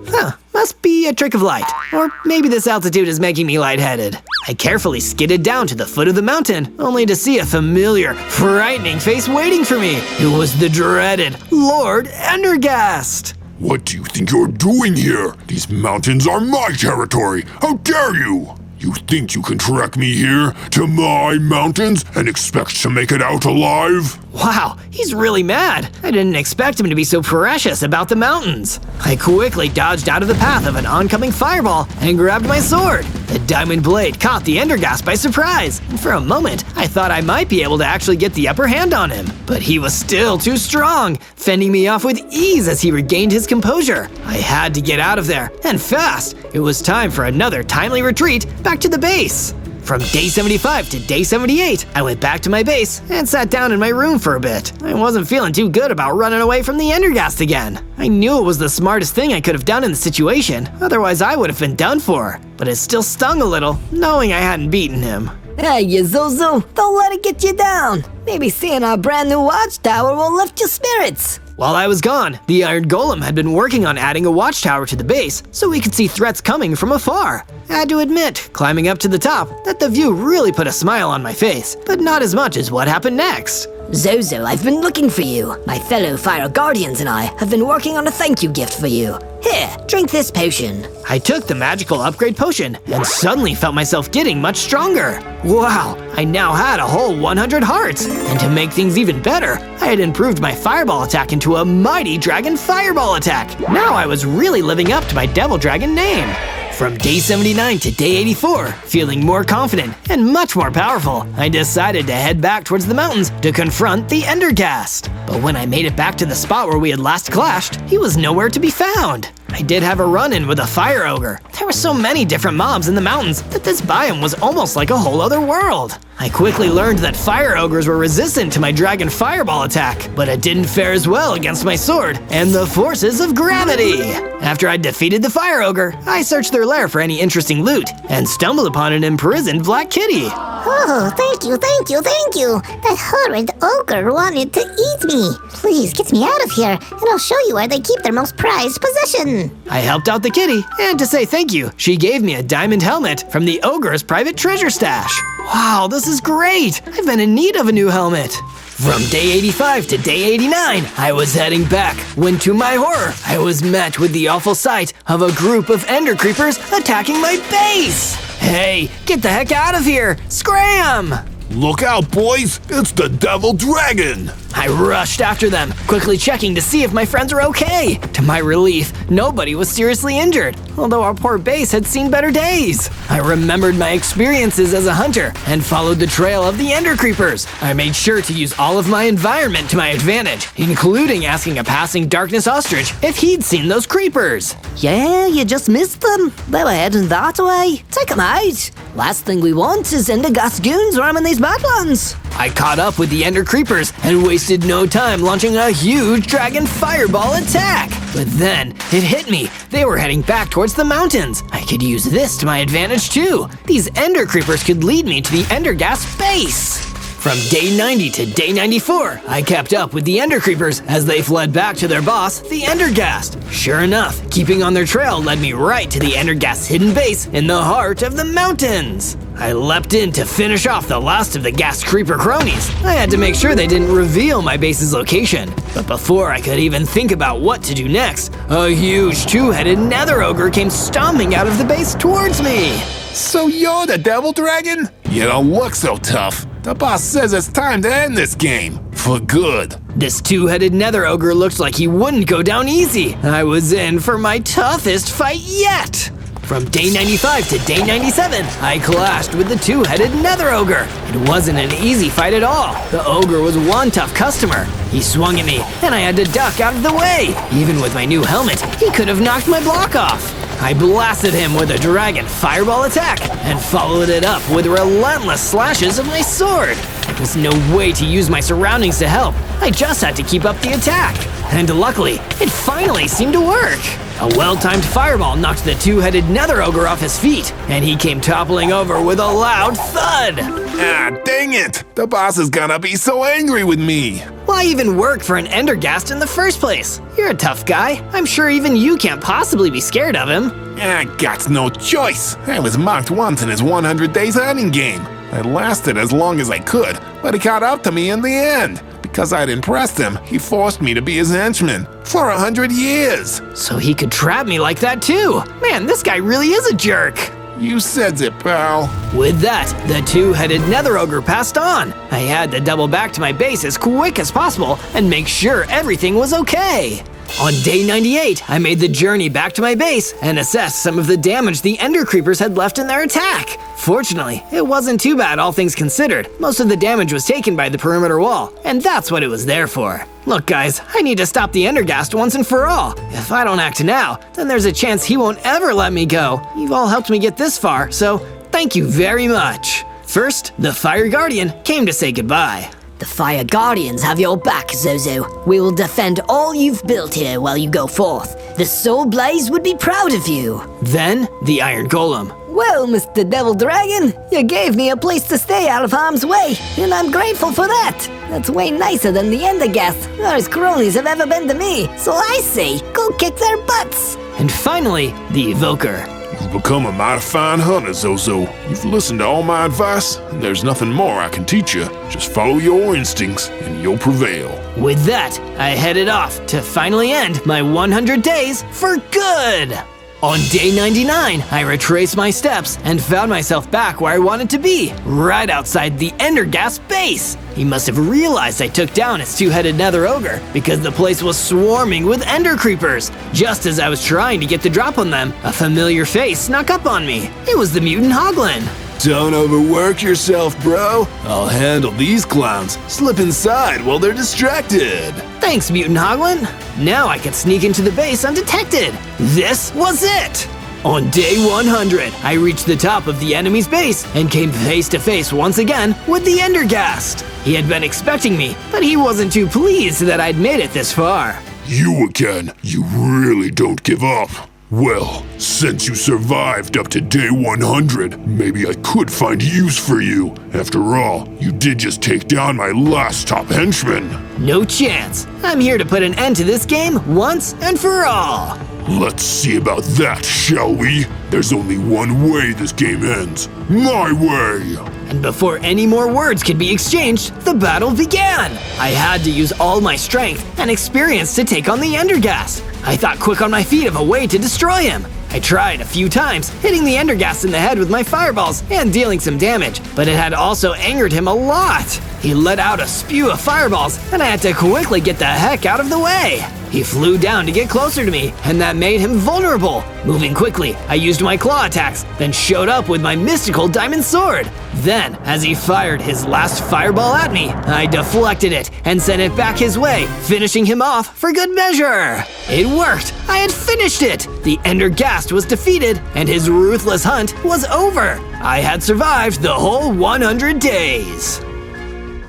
Huh, must be a trick of light. Or maybe this altitude is making me lightheaded. I carefully skidded down to the foot of the mountain, only to see a familiar, frightening face waiting for me. It was the dreaded Lord Endergast. What do you think you're doing here? These mountains are my territory. How dare you? You think you can track me here to my mountains and expect to make it out alive? Wow, he's really mad. I didn't expect him to be so precious about the mountains. I quickly dodged out of the path of an oncoming fireball and grabbed my sword. The diamond blade caught the Endergast by surprise, and for a moment, I thought I might be able to actually get the upper hand on him. But he was still too strong, fending me off with ease as he regained his composure. I had to get out of there, and fast. It was time for another timely retreat back to the base. From day 75 to day 78, I went back to my base and sat down in my room for a bit. I wasn't feeling too good about running away from the Endergast again. I knew it was the smartest thing I could have done in the situation, otherwise I would have been done for. But it still stung a little, knowing I hadn't beaten him. Hey, you Zozo, don't let it get you down. Maybe seeing our brand new watchtower will lift your spirits. While I was gone, the Iron Golem had been working on adding a watchtower to the base so we could see threats coming from afar. I had to admit, climbing up to the top, that the view really put a smile on my face, but not as much as what happened next. Zozo, I've been looking for you. My fellow Fire Guardians and I have been working on a thank you gift for you. Here, drink this potion. I took the magical upgrade potion and suddenly felt myself getting much stronger. Wow, I now had a whole 100 hearts. And to make things even better, I had improved my fireball attack into a mighty dragon fireball attack. Now I was really living up to my devil dragon name. From day 79 to day 84, feeling more confident and much more powerful, I decided to head back towards the mountains to confront the Endergast. But when I made it back to the spot where we had last clashed, he was nowhere to be found. I did have a run-in with a fire ogre. There were so many different mobs in the mountains that this biome was almost like a whole other world. I quickly learned that fire ogres were resistant to my dragon fireball attack, but it didn't fare as well against my sword and the forces of gravity. After I defeated the fire ogre, I searched their lair for any interesting loot and stumbled upon an imprisoned black kitty. Oh, thank you. That horrid ogre wanted to eat me. Please get me out of here, and I'll show you where they keep their most prized possession. I helped out the kitty, and to say thank you, she gave me a diamond helmet from the ogre's private treasure stash. Wow, this is great! I've been in need of a new helmet. From day 85 to day 89, I was heading back when, to my horror, I was met with the awful sight of a group of ender creepers attacking my base. Hey, get the heck out of here! Scram! Look out, boys! It's the Devil Dragon! I rushed after them, quickly checking to see if my friends were okay. To my relief, nobody was seriously injured, although our poor base had seen better days. I remembered my experiences as a hunter and followed the trail of the ender creepers. I made sure to use all of my environment to my advantage, including asking a passing darkness ostrich if he'd seen those creepers. Yeah, you just missed them. They were heading that way. Take them out. Last thing we want is Endergast goons roaming these badlands. I caught up with the ender creepers and wasted no time launching a huge dragon fireball attack. But then, it hit me. They were heading back towards the mountains. I could use this to my advantage too. These ender creepers could lead me to the Endergast base. From day 90 to day 94, I kept up with the ender creepers as they fled back to their boss, the Endergast. Sure enough, keeping on their trail led me right to the Endergast's hidden base in the heart of the mountains. I leapt in to finish off the last of the ghast creeper cronies. I had to make sure they didn't reveal my base's location. But before I could even think about what to do next, a huge two-headed nether ogre came stomping out of the base towards me. So you're the Devil Dragon? You don't look so tough. The boss says it's time to end this game. For good. This two-headed nether ogre looked like he wouldn't go down easy. I was in for my toughest fight yet. From day 95 to day 97, I clashed with the two-headed nether ogre. It wasn't an easy fight at all. The ogre was one tough customer. He swung at me, and I had to duck out of the way. Even with my new helmet, he could have knocked my block off. I blasted him with a dragon fireball attack and followed it up with relentless slashes of my sword. There was no way to use my surroundings to help. I just had to keep up the attack. And luckily, it finally seemed to work. A well-timed fireball knocked the two-headed nether ogre off his feet, and he came toppling over with a loud thud. Ah, dang it! The boss is gonna be so angry with me. Why even work for an Endergast in the first place? You're a tough guy. I'm sure even you can't possibly be scared of him. I got no choice. I was mocked once in his 100 days hunting game. I lasted as long as I could, but he caught up to me in the end. Because I'd impressed him, he forced me to be his henchman for 100 years. So he could trap me like that too. Man, this guy really is a jerk. You said it, pal. With that, the two-headed nether ogre passed on. I had to double back to my base as quick as possible and make sure everything was okay. On day 98, I made the journey back to my base and assessed some of the damage the ender creepers had left in their attack. Fortunately, it wasn't too bad, all things considered. Most of the damage was taken by the perimeter wall, and that's what it was there for. Look guys, I need to stop the Endergast once and for all. If I don't act now, then there's a chance he won't ever let me go. You've all helped me get this far, so thank you very much. First, the Fire Guardian came to say goodbye. The Fire Guardians have your back, Zozo. We will defend all you've built here while you go forth. The Soul Blaze would be proud of you. Then, the Iron Golem. Well, Mr. Devil Dragon, you gave me a place to stay out of harm's way, and I'm grateful for that. That's way nicer than the Endergast or his cronies have ever been to me, so I say, go kick their butts. And finally, the Evoker. You've become a mighty fine hunter, Zozo. You've listened to all my advice, and there's nothing more I can teach you. Just follow your instincts, and you'll prevail. With that, I headed off to finally end my 100 days for good. On day 99, I retraced my steps and found myself back where I wanted to be, right outside the Endergast base. He must have realized I took down his two-headed nether ogre because the place was swarming with ender creepers. Just as I was trying to get the drop on them, a familiar face snuck up on me. It was the mutant Hoglin. Don't overwork yourself, bro. I'll handle these clowns. Slip inside while they're distracted. Thanks, Mutant Hoglin. Now I could sneak into the base undetected. This was it! On day 100, I reached the top of the enemy's base and came face to face once again with the Endergast. He had been expecting me, but he wasn't too pleased that I'd made it this far. You again. You really don't give up. Well, since you survived up to day 100, maybe I could find use for you. After all, you did just take down my last top henchman. No chance. I'm here to put an end to this game once and for all. Let's see about that, shall we? There's only one way this game ends. My way! And before any more words could be exchanged, the battle began. I had to use all my strength and experience to take on the Endergast. I thought quick on my feet of a way to destroy him. I tried a few times, hitting the Endergast in the head with my fireballs and dealing some damage, but it had also angered him a lot. He let out a spew of fireballs, and I had to quickly get the heck out of the way. He flew down to get closer to me, and that made him vulnerable. Moving quickly, I used my claw attacks, then showed up with my mystical diamond sword. Then, as he fired his last fireball at me, I deflected it and sent it back his way, finishing him off for good measure. It worked! I had finished it! The Endergast was defeated, and his ruthless hunt was over. I had survived the whole 100 days.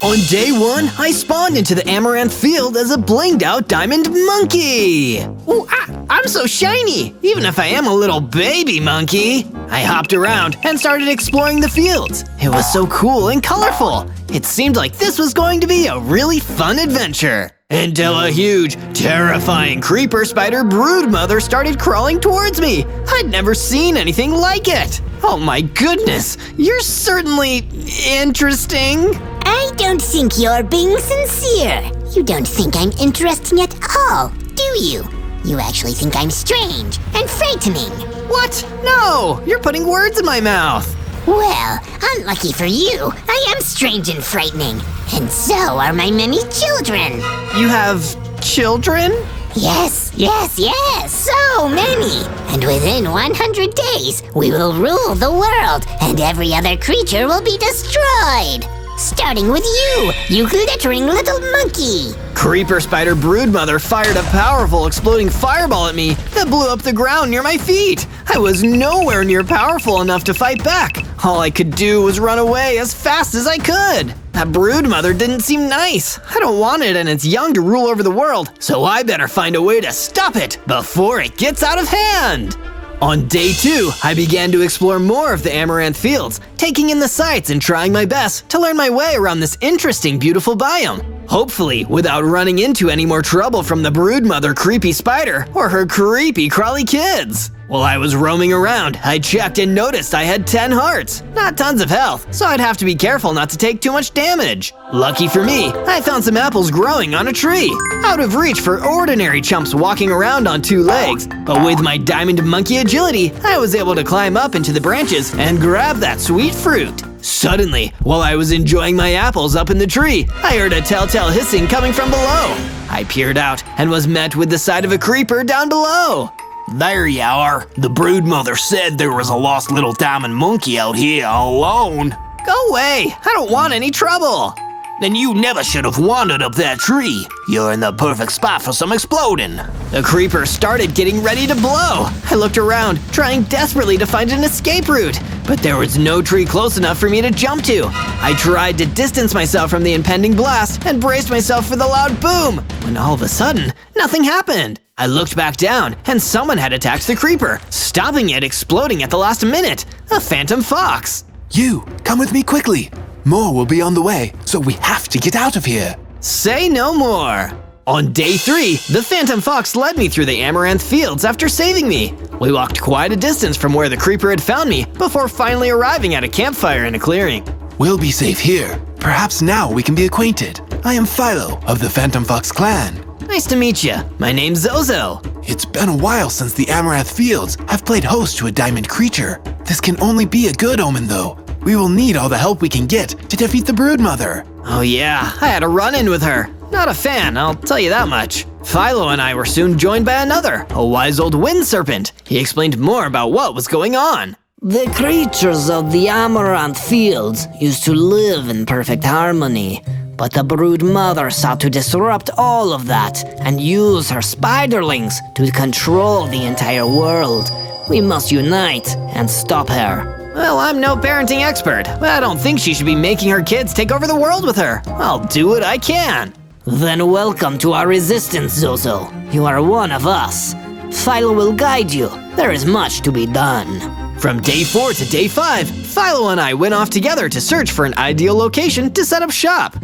On day 1, I spawned into the Amaranth Field as a blinged out diamond monkey. Ooh, I'm so shiny, even if I am a little baby monkey. I hopped around and started exploring the fields. It was so cool and colorful. It seemed like this was going to be a really fun adventure. Until a huge, terrifying creeper spider broodmother started crawling towards me. I'd never seen anything like it. Oh my goodness, you're certainly interesting. I don't think you're being sincere. You don't think I'm interesting at all, do you? You actually think I'm strange and frightening. What? No, you're putting words in my mouth. Well, unlucky for you, I am strange and frightening. And so are my many children. You have children? Yes, so many. And within 100 days, we will rule the world, and every other creature will be destroyed. Starting with you glittering little monkey. Creeper spider broodmother fired a powerful exploding fireball at me that blew up the ground near my feet. I was nowhere near powerful enough to fight back. All I could do was run away as fast as I could. That broodmother didn't seem nice. I don't want it and it's young to rule over the world, so I better find a way to stop it before it gets out of hand. On day 2, I began to explore more of the Amaranth Fields, taking in the sights and trying my best to learn my way around this interesting, beautiful biome. Hopefully, without running into any more trouble from the broodmother creepy spider or her creepy crawly kids. While I was roaming around, I checked and noticed I had 10 hearts. Not tons of health, so I'd have to be careful not to take too much damage. Lucky for me, I found some apples growing on a tree, out of reach for ordinary chumps walking around on 2 legs. But with my diamond monkey agility, I was able to climb up into the branches and grab that sweet fruit. Suddenly, while I was enjoying my apples up in the tree, I heard a telltale hissing coming from below. I peered out and was met with the sight of a creeper down below. There you are. The broodmother said there was a lost little diamond monkey out here all alone. Go away! I don't want any trouble! Then you never should have wandered up that tree. You're in the perfect spot for some exploding. The creeper started getting ready to blow. I looked around, trying desperately to find an escape route, but there was no tree close enough for me to jump to. I tried to distance myself from the impending blast and braced myself for the loud boom, when all of a sudden, nothing happened. I looked back down, and someone had attacked the creeper, stopping it exploding at the last minute. A phantom fox. You, come with me quickly. More will be on the way, so we have to get out of here. Say no more. On day 3, the phantom fox led me through the amaranth fields after saving me. We walked quite a distance from where the creeper had found me before finally arriving at a campfire in a clearing. We'll be safe here. Perhaps now we can be acquainted. I am Philo of the Phantom Fox clan. Nice to meet you. My name's Zozo. It's been a while since the Amaranth Fields have played host to a diamond creature. This can only be a good omen though. We will need all the help we can get to defeat the Broodmother. Oh yeah, I had a run-in with her. Not a fan, I'll tell you that much. Philo and I were soon joined by another, a wise old wind serpent. He explained more about what was going on. The creatures of the Amaranth Fields used to live in perfect harmony, but the Broodmother sought to disrupt all of that and use her spiderlings to control the entire world. We must unite and stop her. Well, I'm no parenting expert, but I don't think she should be making her kids take over the world with her. I'll do what I can. Then welcome to our resistance, Zozo. You are one of us. Philo will guide you. There is much to be done. From day 4 to day 5, Philo and I went off together to search for an ideal location to set up shop.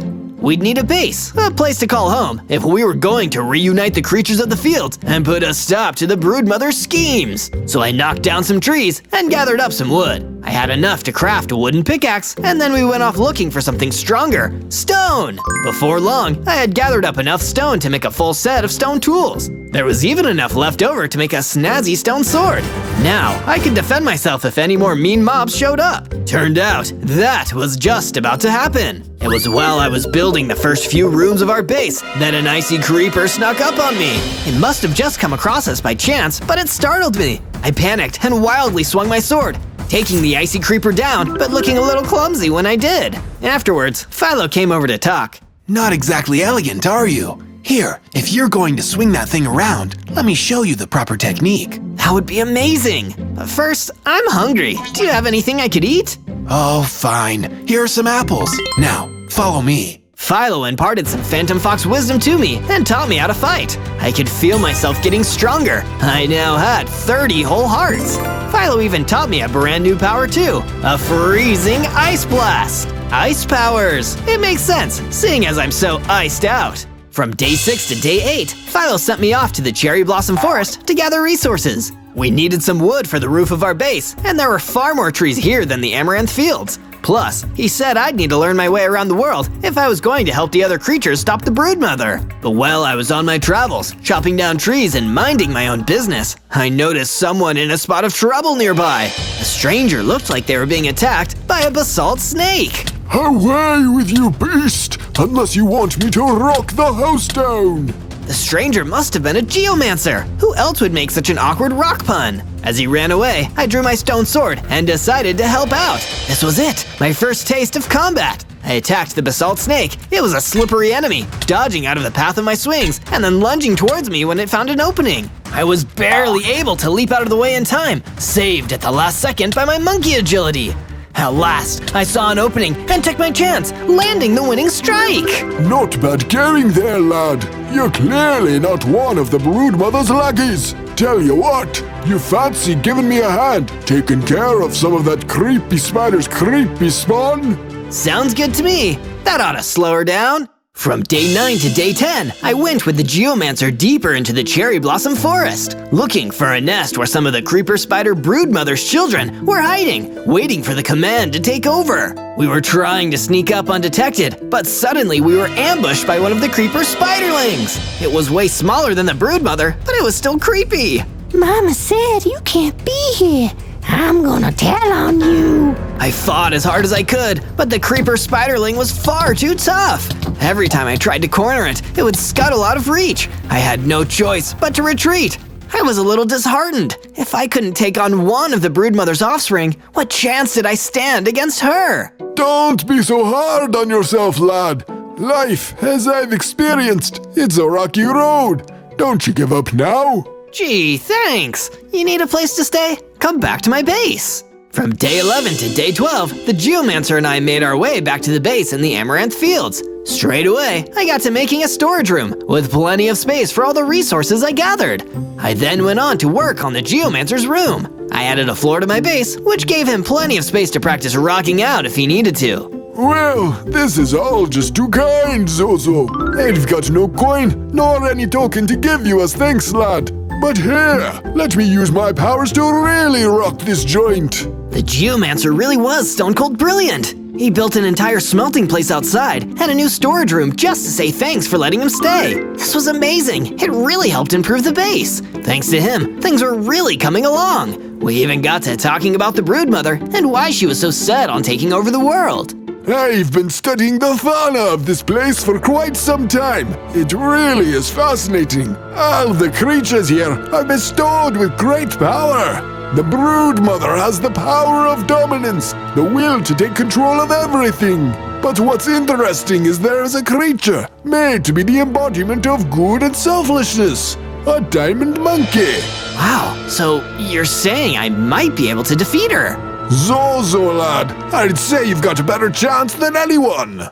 We'd need a base, a place to call home, if we were going to reunite the creatures of the fields and put a stop to the Broodmother's schemes. So I knocked down some trees and gathered up some wood. I had enough to craft a wooden pickaxe, and then we went off looking for something stronger, stone. Before long, I had gathered up enough stone to make a full set of stone tools. There was even enough left over to make a snazzy stone sword. Now, I could defend myself if any more mean mobs showed up. Turned out, that was just about to happen. It was while I was building the first few rooms of our base that an icy creeper snuck up on me. It must have just come across us by chance, but it startled me. I panicked and wildly swung my sword, taking the icy creeper down, but looking a little clumsy when I did. Afterwards, Philo came over to talk. Not exactly elegant, are you? Here, if you're going to swing that thing around, let me show you the proper technique. That would be amazing. But first, I'm hungry. Do you have anything I could eat? Oh, fine. Here are some apples. Now, follow me. Philo imparted some Phantom Fox wisdom to me and taught me how to fight. I could feel myself getting stronger. I now had 30 whole hearts. Philo even taught me a brand new power too, a freezing ice blast. Ice powers. It makes sense, seeing as I'm so iced out. From day 6 to day 8, Philo sent me off to the Cherry Blossom Forest to gather resources. We needed some wood for the roof of our base, and there were far more trees here than the Amaranth Fields. Plus, he said I'd need to learn my way around the world if I was going to help the other creatures stop the Broodmother. But while I was on my travels, chopping down trees and minding my own business, I noticed someone in a spot of trouble nearby. A stranger looked like they were being attacked by a basalt snake. Away with you, beast! Unless you want me to rock the house down! The stranger must have been a geomancer. Who else would make such an awkward rock pun? As he ran away, I drew my stone sword and decided to help out. This was it, my first taste of combat. I attacked the basalt snake. It was a slippery enemy, dodging out of the path of my swings and then lunging towards me when it found an opening. I was barely able to leap out of the way in time, saved at the last second by my monkey agility. At last, I saw an opening and took my chance, landing the winning strike. Not bad going there, lad. You're clearly not one of the Broodmother's lackeys. Tell you what, you fancy giving me a hand, taking care of some of that creepy spider's creepy spawn? Sounds good to me. That ought to slow her down. From day 9 to day 10, I went with the geomancer deeper into the Cherry Blossom Forest, looking for a nest where some of the creeper spider Broodmother's children were hiding, waiting for the command to take over. We were trying to sneak up undetected, but suddenly we were ambushed by one of the creeper spiderlings. It was way smaller than the Broodmother, but it was still creepy. Mama said you can't be here. I'm gonna tell on you. I fought as hard as I could, but the creeper spiderling was far too tough. Every time I tried to corner it, it would scuttle out of reach. I had no choice but to retreat. I was a little disheartened. If I couldn't take on one of the Broodmother's offspring, what chance did I stand against her? Don't be so hard on yourself, lad. Life, as I've experienced, it's a rocky road. Don't you give up now. Gee, thanks. You need a place to stay? Come back to my base. From day 11 to day 12, the geomancer and I made our way back to the base in the Amaranth Fields. Straight away, I got to making a storage room with plenty of space for all the resources I gathered. I then went on to work on the Geomancer's room. I added a floor to my base, which gave him plenty of space to practice rocking out if he needed to. Well, this is all just too kind, Zozo. I've got no coin, nor any token to give you as thanks, lad. But here, let me use my powers to really rock this joint. The Geomancer really was stone cold brilliant. He built an entire smelting place outside and a new storage room just to say thanks for letting him stay. This was amazing. It really helped improve the base. Thanks to him, things were really coming along. We even got to talking about the Broodmother and why she was so set on taking over the world. I've been studying the fauna of this place for quite some time. It really is fascinating. All the creatures here are bestowed with great power. The Broodmother has the power of dominance, the will to take control of everything. But what's interesting is there is a creature made to be the embodiment of good and selflessness. A diamond monkey. Wow, so you're saying I might be able to defeat her? Zozo, lad, I'd say you've got a better chance than anyone.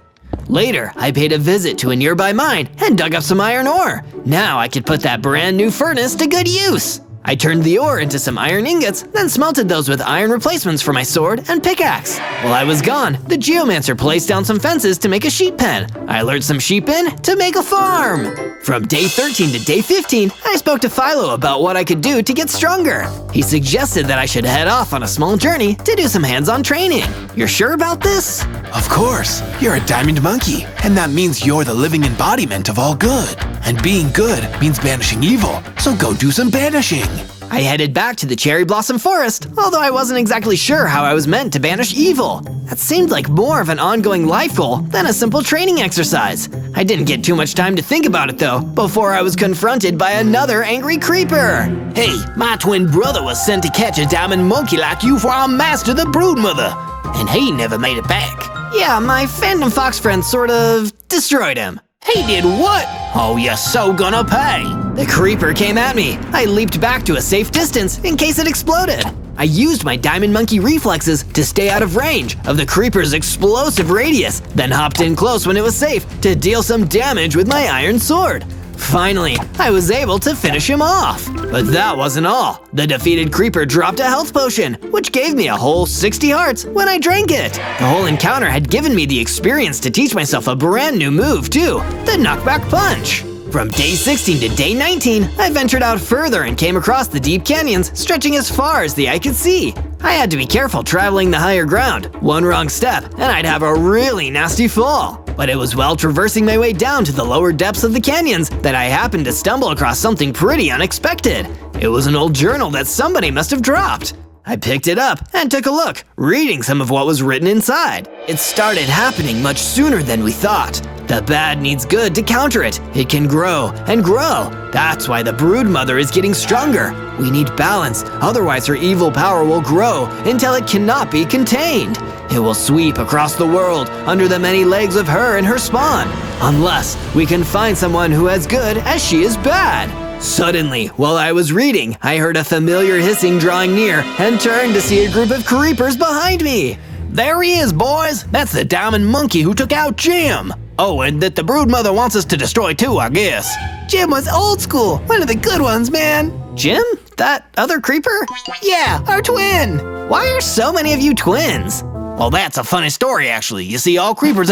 Later, I paid a visit to a nearby mine and dug up some iron ore. Now I could put that brand new furnace to good use. I turned the ore into some iron ingots, then smelted those with iron replacements for my sword and pickaxe. While I was gone, the Geomancer placed down some fences to make a sheep pen. I lured some sheep in to make a farm. From day 13 to day 15, I spoke to Philo about what I could do to get stronger. He suggested that I should head off on a small journey to do some hands-on training. You're sure about this? Of course. You're a diamond monkey, and that means you're the living embodiment of all good. And being good means banishing evil, so go do some banishing. I headed back to the Cherry Blossom Forest, although I wasn't exactly sure how I was meant to banish evil. That seemed like more of an ongoing life goal than a simple training exercise. I didn't get too much time to think about it though, before I was confronted by another angry creeper. Hey, my twin brother was sent to catch a diamond monkey like you for our master, the Broodmother, and he never made it back. Yeah, my Phantom Fox friend sort of destroyed him. He did what? Oh, you're so gonna pay. The creeper came at me. I leaped back to a safe distance in case it exploded. I used my diamond monkey reflexes to stay out of range of the creeper's explosive radius, then hopped in close when it was safe to deal some damage with my iron sword. Finally, I was able to finish him off. But that wasn't all. The defeated creeper dropped a health potion, which gave me a whole 60 hearts when I drank it. The whole encounter had given me the experience to teach myself a brand new move too, the knockback punch. From day 16 to day 19, I ventured out further and came across the deep canyons stretching as far as the eye could see. I had to be careful traveling the higher ground. One wrong step, and I'd have a really nasty fall. But it was while traversing my way down to the lower depths of the canyons that I happened to stumble across something pretty unexpected. It was an old journal that somebody must have dropped. I picked it up and took a look, reading some of what was written inside. It started happening much sooner than we thought. The bad needs good to counter it. It can grow and grow. That's why the Broodmother is getting stronger. We need balance, otherwise her evil power will grow until it cannot be contained. It will sweep across the world under the many legs of her and her spawn, unless we can find someone who as good as she is bad. Suddenly, while I was reading, I heard a familiar hissing drawing near and turned to see a group of creepers behind me. There he is, boys. That's the diamond monkey who took out Jim. Oh, and that the Broodmother wants us to destroy too, I guess. Jim was old school, one of the good ones, man. Jim? That other creeper? Yeah, our twin. Why are so many of you twins? Well, that's a funny story, actually. You see, all creepers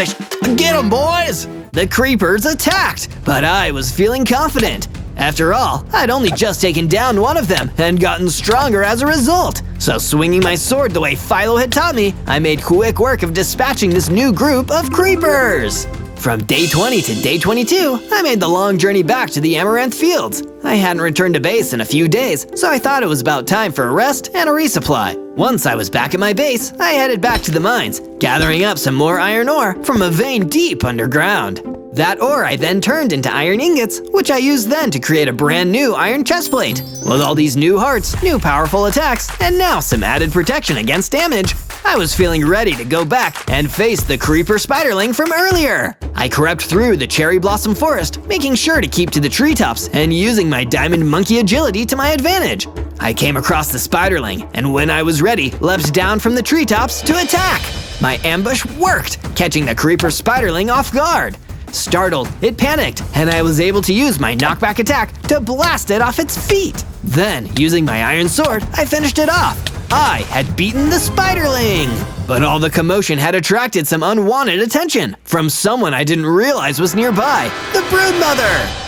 get 'em, boys! The creepers attacked, but I was feeling confident. After all, I'd only just taken down one of them and gotten stronger as a result. So swinging my sword the way Philo had taught me, I made quick work of dispatching this new group of creepers. From day 20 to day 22, I made the long journey back to the Amaranth Fields. I hadn't returned to base in a few days, so I thought it was about time for a rest and a resupply. Once I was back at my base, I headed back to the mines, gathering up some more iron ore from a vein deep underground. That ore I then turned into iron ingots, which I used then to create a brand new iron chestplate. With all these new hearts, new powerful attacks, and now some added protection against damage, I was feeling ready to go back and face the creeper spiderling from earlier. I crept through the cherry blossom forest, making sure to keep to the treetops and using my diamond monkey agility to my advantage. I came across the spiderling, and when I was ready, leapt down from the treetops to attack. My ambush worked, catching the creeper spiderling off guard. Startled, it panicked, and I was able to use my knockback attack to blast it off its feet. Then, using my iron sword, I finished it off. I had beaten the spiderling! But all the commotion had attracted some unwanted attention from someone I didn't realize was nearby, the Broodmother!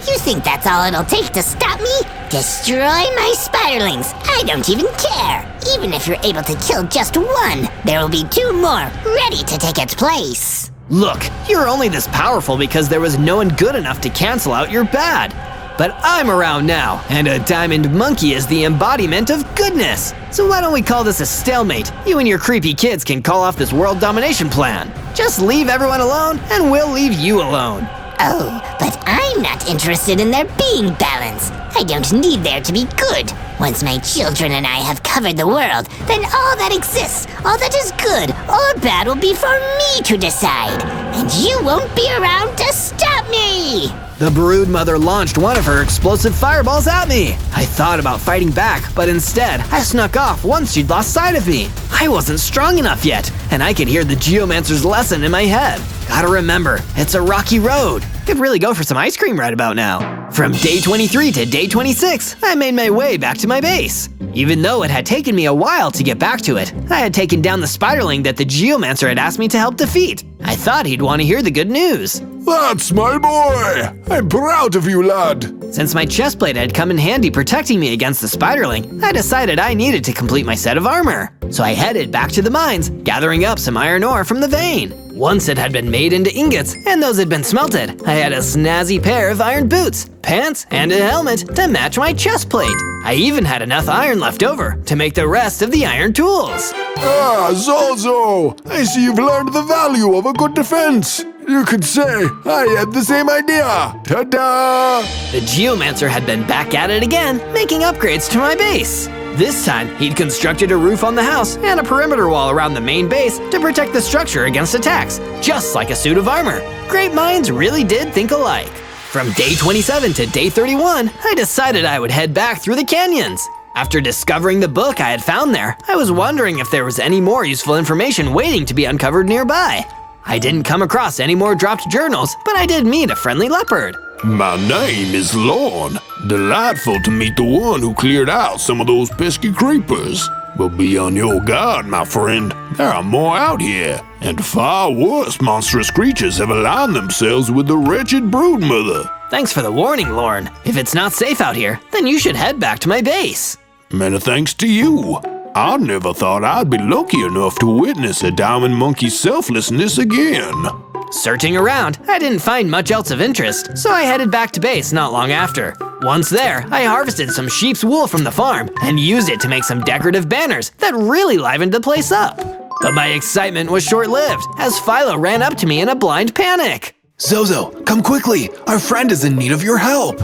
You think that's all it'll take to stop me? Destroy my spiderlings! I don't even care! Even if you're able to kill just one, there will be 2 more ready to take its place! Look, you're only this powerful because there was no one good enough to cancel out your bad. But I'm around now, and a diamond monkey is the embodiment of goodness. So why don't we call this a stalemate? You and your creepy kids can call off this world domination plan. Just leave everyone alone, and we'll leave you alone. Oh, but I'm not interested in there being balance. I don't need there to be good. Once my children and I have covered the world, then all that exists, all that is good or bad will be for me to decide. And you won't be around to stop me! The Broodmother launched one of her explosive fireballs at me. I thought about fighting back, but instead, I snuck off once she'd lost sight of me. I wasn't strong enough yet, and I could hear the Geomancer's lesson in my head. Gotta remember, it's a rocky road. Could really go for some ice cream right about now. From day 23 to day 26, I made my way back to my base. Even though it had taken me a while to get back to it, I had taken down the spiderling that the Geomancer had asked me to help defeat. I thought he'd want to hear the good news. That's my boy! I'm proud of you, lad! Since my chestplate had come in handy protecting me against the spiderling, I decided I needed to complete my set of armor. So I headed back to the mines, gathering up some iron ore from the vein. Once it had been made into ingots, and those had been smelted, I had a snazzy pair of iron boots, pants, and a helmet to match my chestplate. I even had enough iron left over to make the rest of the iron tools. Ah, Zozo! I see you've learned the value of a good defense. You could say I had the same idea. Ta-da! The Geomancer had been back at it again, making upgrades to my base. This time, he'd constructed a roof on the house and a perimeter wall around the main base to protect the structure against attacks, just like a suit of armor. Great minds really did think alike. From day 27 to day 31, I decided I would head back through the canyons. After discovering the book I had found there, I was wondering if there was any more useful information waiting to be uncovered nearby. I didn't come across any more dropped journals, but I did meet a friendly leopard. My name is Lorne. Delightful to meet the one who cleared out some of those pesky creepers. But be on your guard, my friend. There are more out here, and far worse monstrous creatures have aligned themselves with the wretched Broodmother. Thanks for the warning, Lorne. If it's not safe out here, then you should head back to my base. Many thanks to you. I never thought I'd be lucky enough to witness a diamond monkey's selflessness again. Searching around, I didn't find much else of interest, so I headed back to base not long after. Once there, I harvested some sheep's wool from the farm and used it to make some decorative banners that really livened the place up. But my excitement was short-lived, as Philo ran up to me in a blind panic. Zozo, come quickly! Our friend is in need of your help!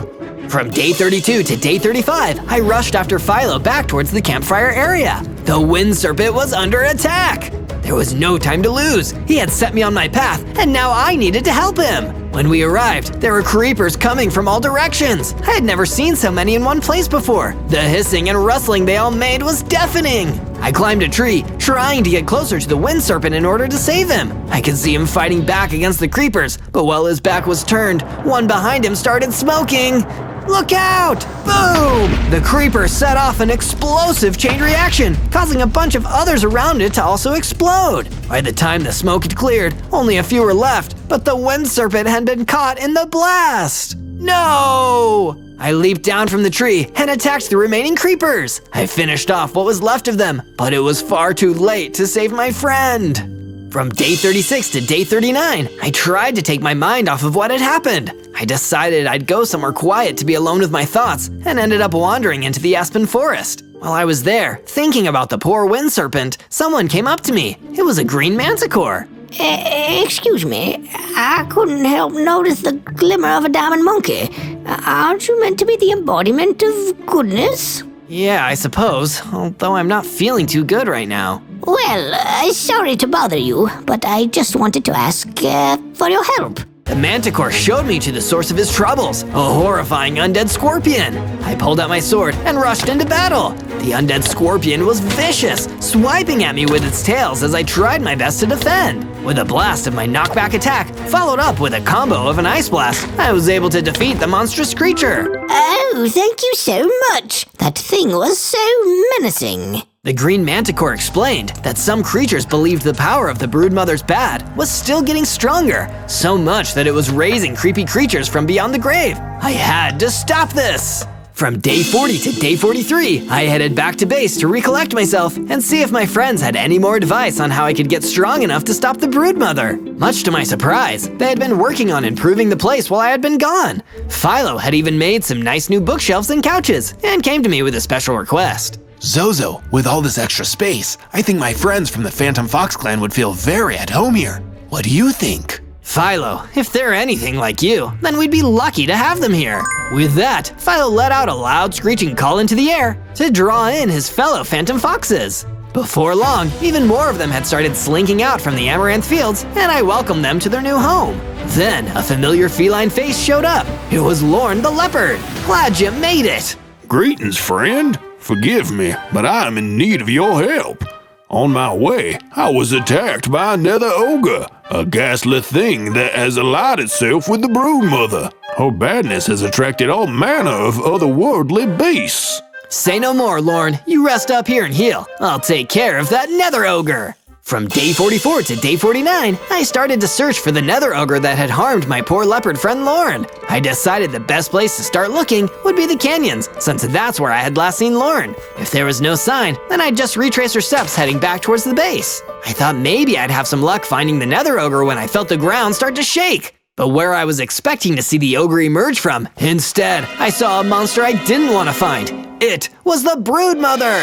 From day 32 to day 35, I rushed after Philo back towards the campfire area. The wind serpent was under attack! There was no time to lose. He had set me on my path, and now I needed to help him. When we arrived, there were creepers coming from all directions. I had never seen so many in one place before. The hissing and rustling they all made was deafening. I climbed a tree, trying to get closer to the wind serpent in order to save him. I could see him fighting back against the creepers, but while his back was turned, one behind him started smoking. Look out! Boom! The creeper set off an explosive chain reaction, causing a bunch of others around it to also explode. By the time the smoke had cleared, only a few were left, but the wind serpent had been caught in the blast. No! I leaped down from the tree and attacked the remaining creepers. I finished off what was left of them, but it was far too late to save my friend. From day 36 to day 39, I tried to take my mind off of what had happened. I decided I'd go somewhere quiet to be alone with my thoughts and ended up wandering into the aspen forest. While I was there, thinking about the poor wind serpent, someone came up to me. It was a green manticore. Excuse me, I couldn't help notice the glimmer of a diamond monkey. Aren't you meant to be the embodiment of goodness? Yeah, I suppose, although I'm not feeling too good right now. Well, sorry to bother you, but I just wanted to ask for your help. The manticore showed me to the source of his troubles, a horrifying undead scorpion. I pulled out my sword and rushed into battle. The undead scorpion was vicious, swiping at me with its tails as I tried my best to defend. With a blast of my knockback attack, followed up with a combo of an ice blast, I was able to defeat the monstrous creature. Oh, thank you so much. That thing was so menacing. The green manticore explained that some creatures believed the power of the broodmother's bad was still getting stronger, so much that it was raising creepy creatures from beyond the grave. I had to stop this! From day 40 to day 43, I headed back to base to recollect myself and see if my friends had any more advice on how I could get strong enough to stop the broodmother. Much to my surprise, they had been working on improving the place while I had been gone. Philo had even made some nice new bookshelves and couches and came to me with a special request. Zozo, with all this extra space, I think my friends from the Phantom Fox clan would feel very at home here. What do you think? Philo, if they're anything like you, then we'd be lucky to have them here. With that, Philo let out a loud screeching call into the air to draw in his fellow Phantom Foxes. Before long, even more of them had started slinking out from the Amaranth Fields, and I welcomed them to their new home. Then, a familiar feline face showed up. It was Lorne the Leopard. Glad you made it. Greetings, friend. Forgive me, but I am in need of your help. On my way, I was attacked by another ogre, a ghastly thing that has allied itself with the broodmother. Her badness has attracted all manner of otherworldly beasts. Say no more, Lorne. You rest up here and heal. I'll take care of that nether ogre. From day 44 to day 49, I started to search for the nether ogre that had harmed my poor leopard friend Lorne. I decided the best place to start looking would be the canyons, since that's where I had last seen Lorne. If there was no sign, then I'd just retrace her steps heading back towards the base. I thought maybe I'd have some luck finding the nether ogre when I felt the ground start to shake. But where I was expecting to see the ogre emerge from, instead, I saw a monster I didn't want to find. It was the broodmother!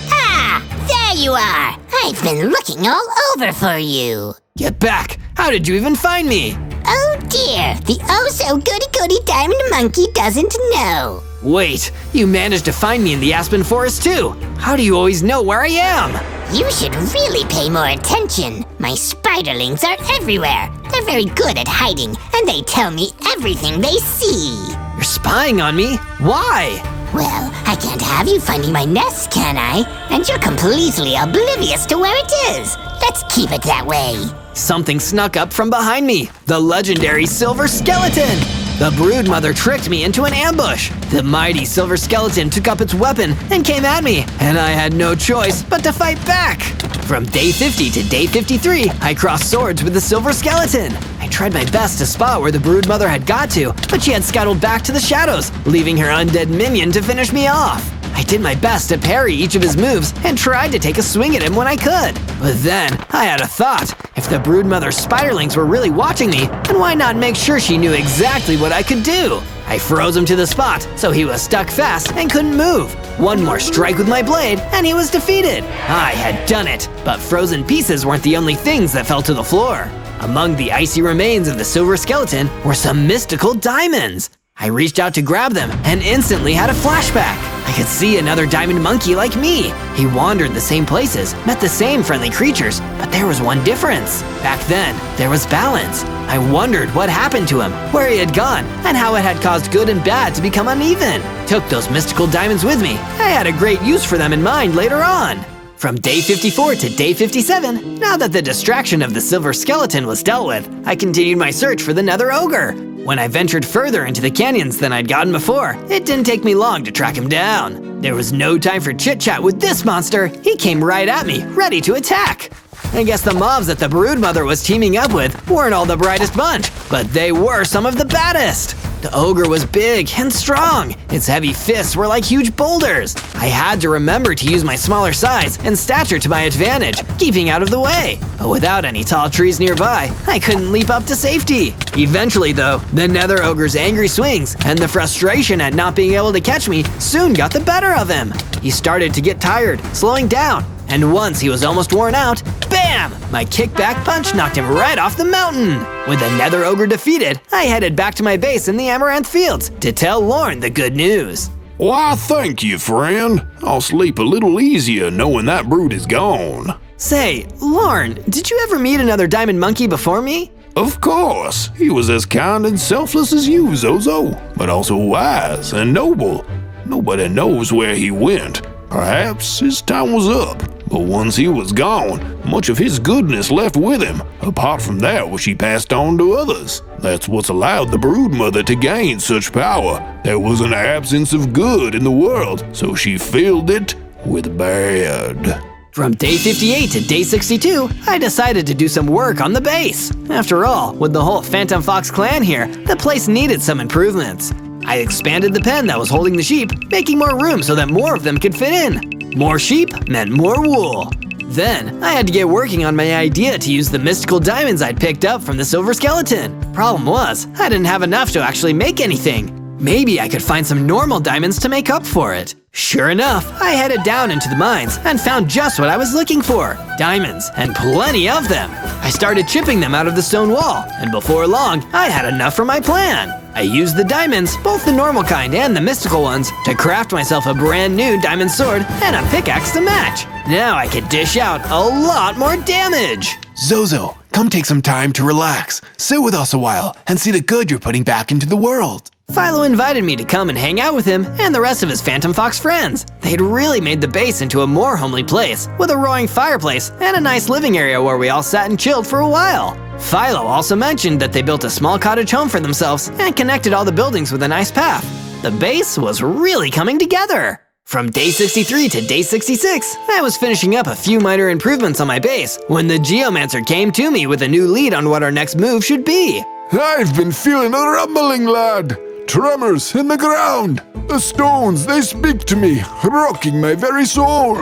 Ah, there you are! I've been looking all over for you. Get back! How did you even find me? Oh dear, the oh-so-goody-goody diamond monkey doesn't know. Wait, you managed to find me in the aspen forest too. How do you always know where I am? You should really pay more attention. My spiderlings are everywhere. They're very good at hiding, and they tell me everything they see. You're spying on me? Why? Well, I can't have you finding my nest, can I? And you're completely oblivious to where it is. Let's keep it that way. Something snuck up from behind me. The legendary silver skeleton! The broodmother tricked me into an ambush. The mighty silver skeleton took up its weapon and came at me, and I had no choice but to fight back. From day 50 to day 53, I crossed swords with the silver skeleton. I tried my best to spot where the broodmother had got to, but she had scuttled back to the shadows, leaving her undead minion to finish me off. I did my best to parry each of his moves and tried to take a swing at him when I could. But then, I had a thought. If the broodmother's spiderlings were really watching me, then why not make sure she knew exactly what I could do? I froze him to the spot, so he was stuck fast and couldn't move. One more strike with my blade, and he was defeated. I had done it, but frozen pieces weren't the only things that fell to the floor. Among the icy remains of the silver skeleton were some mystical diamonds. I reached out to grab them and instantly had a flashback. I could see another diamond monkey like me. He wandered the same places, met the same friendly creatures, but there was one difference. Back then, there was balance. I wondered what happened to him, where he had gone, and how it had caused good and bad to become uneven. Took those mystical diamonds with me. I had a great use for them in mind later on. From day 54 to day 57, now that the distraction of the silver skeleton was dealt with, I continued my search for the nether ogre. When I ventured further into the canyons than I'd gotten before, it didn't take me long to track him down. There was no time for chit-chat with this monster. He came right at me, ready to attack. I guess the mobs that the broodmother was teaming up with weren't all the brightest bunch, but they were some of the baddest. The ogre was big and strong. Its heavy fists were like huge boulders. I had to remember to use my smaller size and stature to my advantage, keeping out of the way. But without any tall trees nearby, I couldn't leap up to safety. Eventually though, the nether ogre's angry swings and the frustration at not being able to catch me soon got the better of him. He started to get tired, slowing down. And once he was almost worn out, bam! My kickback punch knocked him right off the mountain. With the nether ogre defeated, I headed back to my base in the Amaranth Fields to tell Lorne the good news. Why, thank you, friend. I'll sleep a little easier knowing that brood is gone. Say, Lorne, did you ever meet another diamond monkey before me? Of course. He was as kind and selfless as you, Zozo, but also wise and noble. Nobody knows where he went. Perhaps his time was up. But once he was gone, much of his goodness left with him, apart from that which he passed on to others. That's what's allowed the Broodmother to gain such power. There was an absence of good in the world, so she filled it with bad. From day 58 to day 62, I decided to do some work on the base. After all, with the whole Phantom Fox clan here, the place needed some improvements. I expanded the pen that was holding the sheep, making more room so that more of them could fit in. More sheep meant more wool. Then, I had to get working on my idea to use the mystical diamonds I'd picked up from the silver skeleton. Problem was, I didn't have enough to actually make anything. Maybe I could find some normal diamonds to make up for it. Sure enough, I headed down into the mines and found just what I was looking for. Diamonds, and plenty of them. I started chipping them out of the stone wall, and before long, I had enough for my plan. I used the diamonds, both the normal kind and the mystical ones, to craft myself a brand new diamond sword and a pickaxe to match. Now I could dish out a lot more damage. Zozo, come take some time to relax. Sit with us a while and see the good you're putting back into the world. Philo invited me to come and hang out with him and the rest of his Phantom Fox friends. They'd really made the base into a more homely place, with a roaring fireplace and a nice living area where we all sat and chilled for a while. Philo also mentioned that they built a small cottage home for themselves and connected all the buildings with a nice path. The base was really coming together. From day 63 to day 66, I was finishing up a few minor improvements on my base when the Geomancer came to me with a new lead on what our next move should be. I've been feeling a rumbling, lad. Tremors in the ground. The stones, they speak to me, rocking my very soul.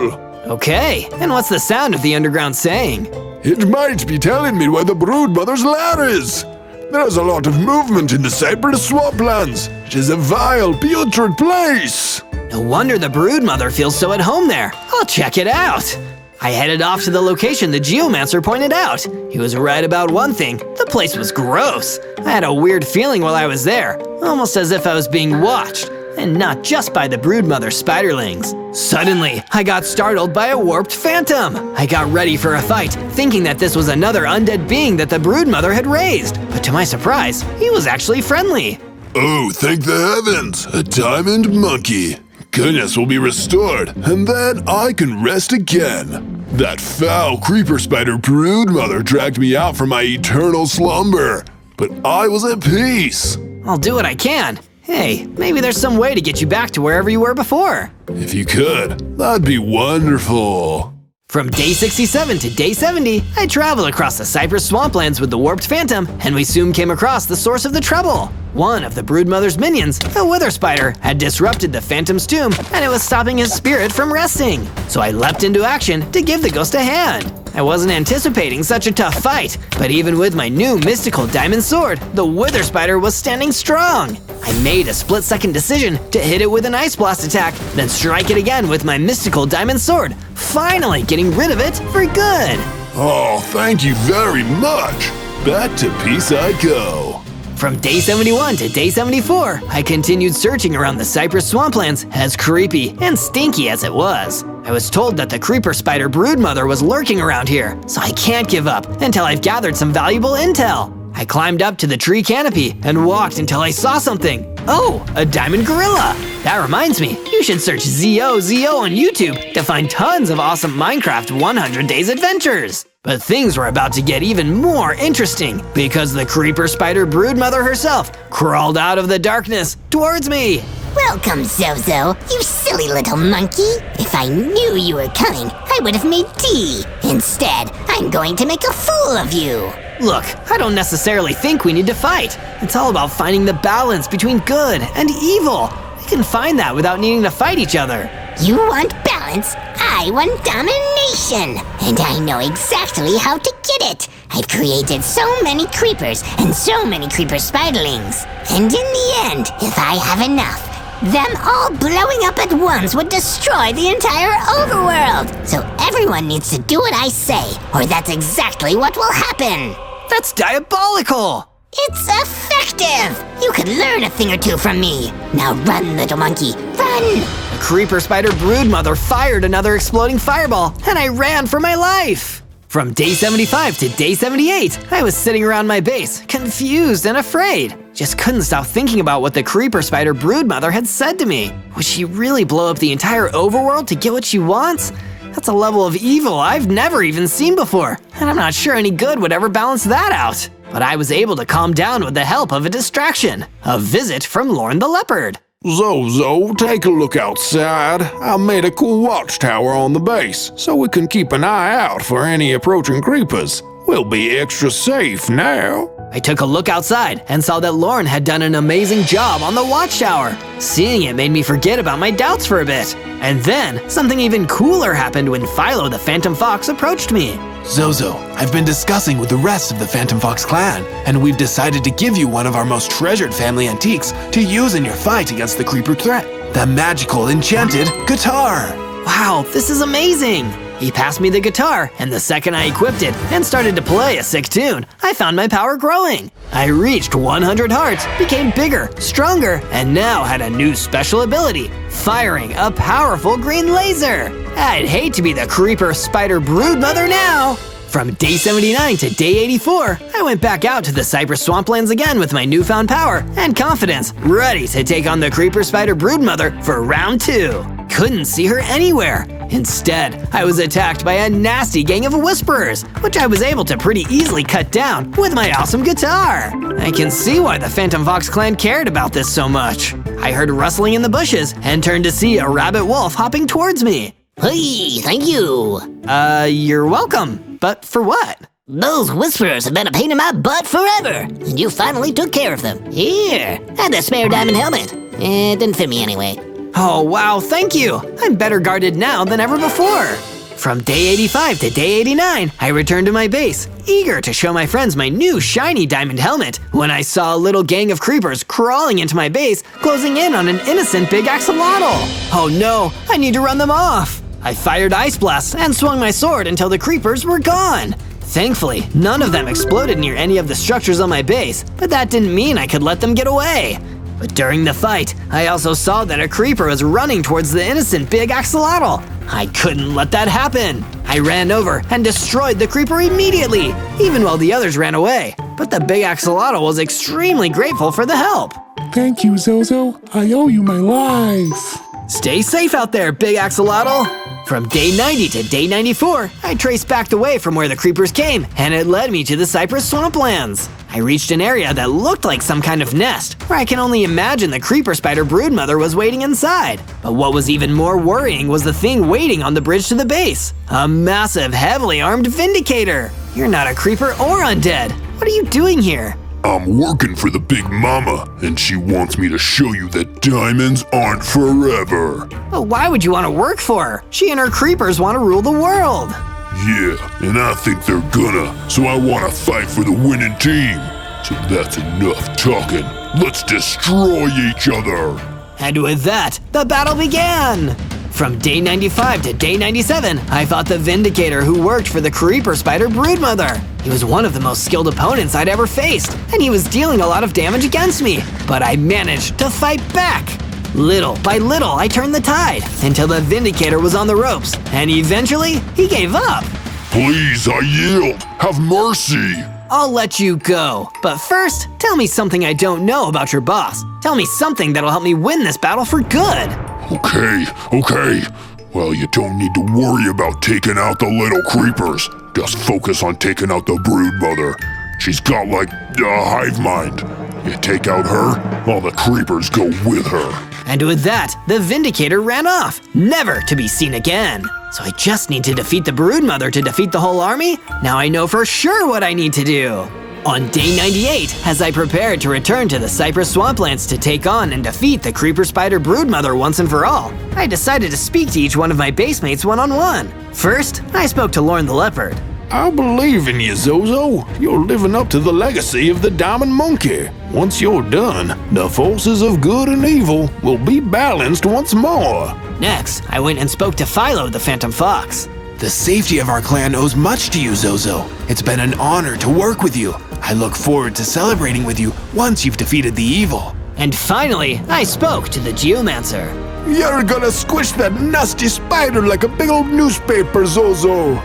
Okay, and what's the sound of the underground saying? It might be telling me where the Broodmother's lair is. There's a lot of movement in the cypress swamplands. It is a vile, putrid place. No wonder the Broodmother feels so at home there. I'll check it out. I headed off to the location the Geomancer pointed out. He was right about one thing, the place was gross. I had a weird feeling while I was there, almost as if I was being watched, and not just by the Broodmother spiderlings. Suddenly, I got startled by a warped phantom. I got ready for a fight, thinking that this was another undead being that the Broodmother had raised. But to my surprise, he was actually friendly. Oh, thank the heavens, a diamond monkey. Goodness will be restored, and then I can rest again. That foul creeper spider Broodmother dragged me out from my eternal slumber, but I was at peace. I'll do what I can. Hey, maybe there's some way to get you back to wherever you were before. If you could, that'd be wonderful. From day 67 to day 70, I traveled across the cypress swamplands with the warped phantom, and we soon came across the source of the trouble. One of the Broodmother's minions, a wither spider, had disrupted the phantom's tomb, and it was stopping his spirit from resting. So I leapt into action to give the ghost a hand. I wasn't anticipating such a tough fight, but even with my new mystical diamond sword, the wither spider was standing strong. I made a split-second decision to hit it with an ice blast attack, then strike it again with my mystical diamond sword, finally getting rid of it for good. Oh, thank you very much. Back to peace I go. From day 71 to day 74, I continued searching around the cypress swamplands, as creepy and stinky as it was. I was told that the creeper spider Broodmother was lurking around here, so I can't give up until I've gathered some valuable intel. I climbed up to the tree canopy and walked until I saw something. Oh, a diamond gorilla! That reminds me, you should search Zozo on YouTube to find tons of awesome Minecraft 100 Days adventures. But things were about to get even more interesting because the creeper spider Broodmother herself crawled out of the darkness towards me. Welcome, Zozo, you silly little monkey. If I knew you were coming, I would have made tea. Instead, I'm going to make a fool of you. Look, I don't necessarily think we need to fight. It's all about finding the balance between good and evil. We can find that without needing to fight each other. You want balance, I want domination. And I know exactly how to get it. I've created so many creepers and so many creeper spiderlings. And in the end, if I have enough, them all blowing up at once would destroy the entire overworld. So everyone needs to do what I say, or that's exactly what will happen. That's diabolical! It's effective! You could learn a thing or two from me. Now run, little monkey, run! The creeper spider Broodmother fired another exploding fireball, and I ran for my life. From day 75 to day 78, I was sitting around my base, confused and afraid. Just couldn't stop thinking about what the creeper spider broodmother had said to me. Would she really blow up the entire overworld to get what she wants? That's a level of evil I've never even seen before, and I'm not sure any good would ever balance that out. But I was able to calm down with the help of a distraction, a visit from Lorne the leopard. Zozo, take a look outside. I made a cool watchtower on the base, so we can keep an eye out for any approaching creepers. We'll be extra safe now. I took a look outside and saw that Lorne had done an amazing job on the watchtower. Seeing it made me forget about my doubts for a bit. And then, something even cooler happened when Philo the Phantom Fox approached me. Zozo, I've been discussing with the rest of the Phantom Fox clan, and we've decided to give you one of our most treasured family antiques to use in your fight against the creeper threat. The magical enchanted guitar. Wow, this is amazing! He passed me the guitar, and the second I equipped it and started to play a sick tune, I found my power growing. I reached 100 hearts, became bigger, stronger, and now had a new special ability, firing a powerful green laser. I'd hate to be the creeper spider broodmother now. From day 79 to day 84, I went back out to the Cypress Swamplands again with my newfound power and confidence, ready to take on the creeper spider broodmother for round 2. Couldn't see her anywhere. Instead, I was attacked by a nasty gang of whisperers, which I was able to pretty easily cut down with my awesome guitar. I can see why the Phantom Fox clan cared about this so much. I heard rustling in the bushes and turned to see a rabbit wolf hopping towards me. Hey, thank you. You're welcome. But for what? Those whisperers have been a pain in my butt forever, and you finally took care of them. Here, add the spare diamond helmet. It didn't fit me anyway. Oh wow, thank you! I'm better guarded now than ever before! From day 85 to day 89, I returned to my base, eager to show my friends my new shiny diamond helmet, when I saw a little gang of creepers crawling into my base, closing in on an innocent big axolotl. Oh no, I need to run them off! I fired ice blasts and swung my sword until the creepers were gone. Thankfully, none of them exploded near any of the structures on my base, but that didn't mean I could let them get away. But during the fight, I also saw that a creeper was running towards the innocent big axolotl. I couldn't let that happen. I ran over and destroyed the creeper immediately, even while the others ran away. But the big axolotl was extremely grateful for the help. Thank you, Zozo. I owe you my life. Stay safe out there, big axolotl. From day 90 to day 94, I traced back the way from where the creepers came, and it led me to the Cypress Swamplands. I reached an area that looked like some kind of nest, where I can only imagine the creeper spider broodmother was waiting inside. But what was even more worrying was the thing waiting on the bridge to the base. A massive, heavily armed Vindicator. You're not a creeper or undead. What are you doing here? I'm working for the Big Mama, and she wants me to show you that diamonds aren't forever. But why would you want to work for her? She and her creepers want to rule the world. Yeah, and I think they're gonna, so I want to fight for the winning team. So that's enough talking. Let's destroy each other. And with that, the battle began. From day 95 to day 97, I fought the Vindicator who worked for the creeper spider broodmother. He was one of the most skilled opponents I'd ever faced, and he was dealing a lot of damage against me. But I managed to fight back. Little by little, I turned the tide until the Vindicator was on the ropes, and eventually, he gave up. Please, I yield. Have mercy. I'll let you go, but first, tell me something I don't know about your boss. Tell me something that'll help me win this battle for good. Okay. Well, you don't need to worry about taking out the little creepers. Just focus on taking out the broodmother. She's got like a hive mind. You take out her, all the creepers go with her. And with that, the Vindicator ran off, never to be seen again. So I just need to defeat the broodmother to defeat the whole army? Now I know for sure what I need to do. On day 98, as I prepared to return to the Cypress Swamplands to take on and defeat the creeper spider broodmother once and for all, I decided to speak to each one of my basemates one-on-one. First, I spoke to Lorne the leopard. I believe in you, Zozo. You're living up to the legacy of the Diamond Monkey. Once you're done, the forces of good and evil will be balanced once more. Next, I went and spoke to Philo the Phantom Fox. The safety of our clan owes much to you, Zozo. It's been an honor to work with you. I look forward to celebrating with you once you've defeated the evil. And finally, I spoke to the Geomancer. You're gonna squish that nasty spider like a big old newspaper, Zozo.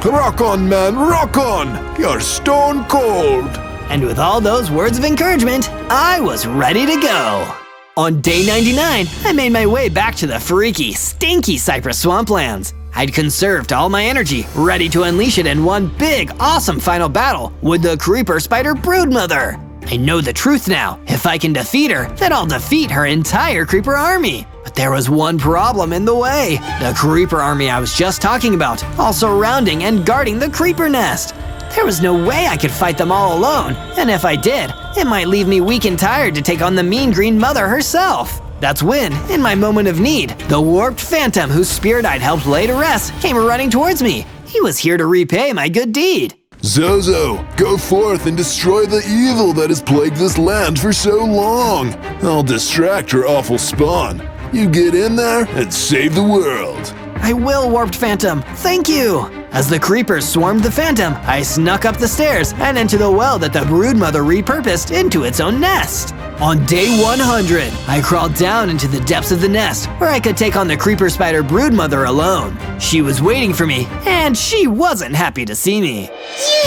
Rock on, man, rock on! You're stone cold! And with all those words of encouragement, I was ready to go. On day 99, I made my way back to the freaky, stinky cypress swamplands. I'd conserved all my energy, ready to unleash it in one big, awesome final battle with the creeper spider broodmother. I know the truth now. If I can defeat her, then I'll defeat her entire creeper army. But there was one problem in the way. The creeper army I was just talking about, all surrounding and guarding the creeper nest. There was no way I could fight them all alone, and if I did, it might leave me weak and tired to take on the mean green mother herself. That's when, in my moment of need, the warped phantom whose spirit I'd helped lay to rest came running towards me. He was here to repay my good deed. Zozo, go forth and destroy the evil that has plagued this land for so long. I'll distract her awful spawn. You get in there and save the world. I will, Warped Phantom. Thank you. As the creepers swarmed the phantom, I snuck up the stairs and into the well that the broodmother repurposed into its own nest. On day 100, I crawled down into the depths of the nest where I could take on the creeper spider broodmother alone. She was waiting for me, and she wasn't happy to see me.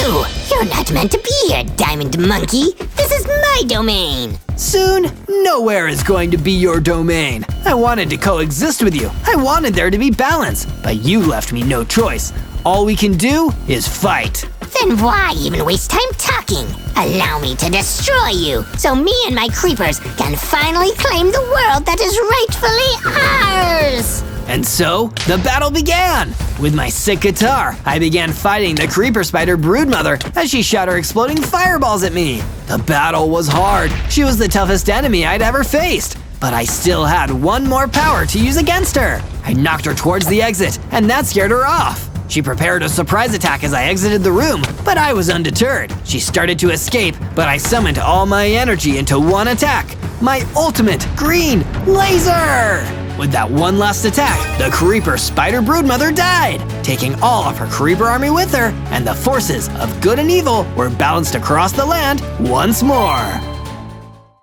You're not meant to be here, Diamond Monkey. This is my domain. Soon, nowhere is going to be your domain. I wanted to coexist with you. I wanted there to be balance, but you left me no choice. All we can do is fight. Then why even waste time talking? Allow me to destroy you, so me and my creepers can finally claim the world that is rightfully ours! And so, the battle began! With my sick guitar, I began fighting the creeper spider broodmother as she shot her exploding fireballs at me. The battle was hard. She was the toughest enemy I'd ever faced. But I still had one more power to use against her. I knocked her towards the exit, and that scared her off. She prepared a surprise attack as I exited the room, but I was undeterred. She started to escape, but I summoned all my energy into one attack. My ultimate green laser! With that one last attack, the creeper spider broodmother died, taking all of her creeper army with her, and the forces of good and evil were balanced across the land once more.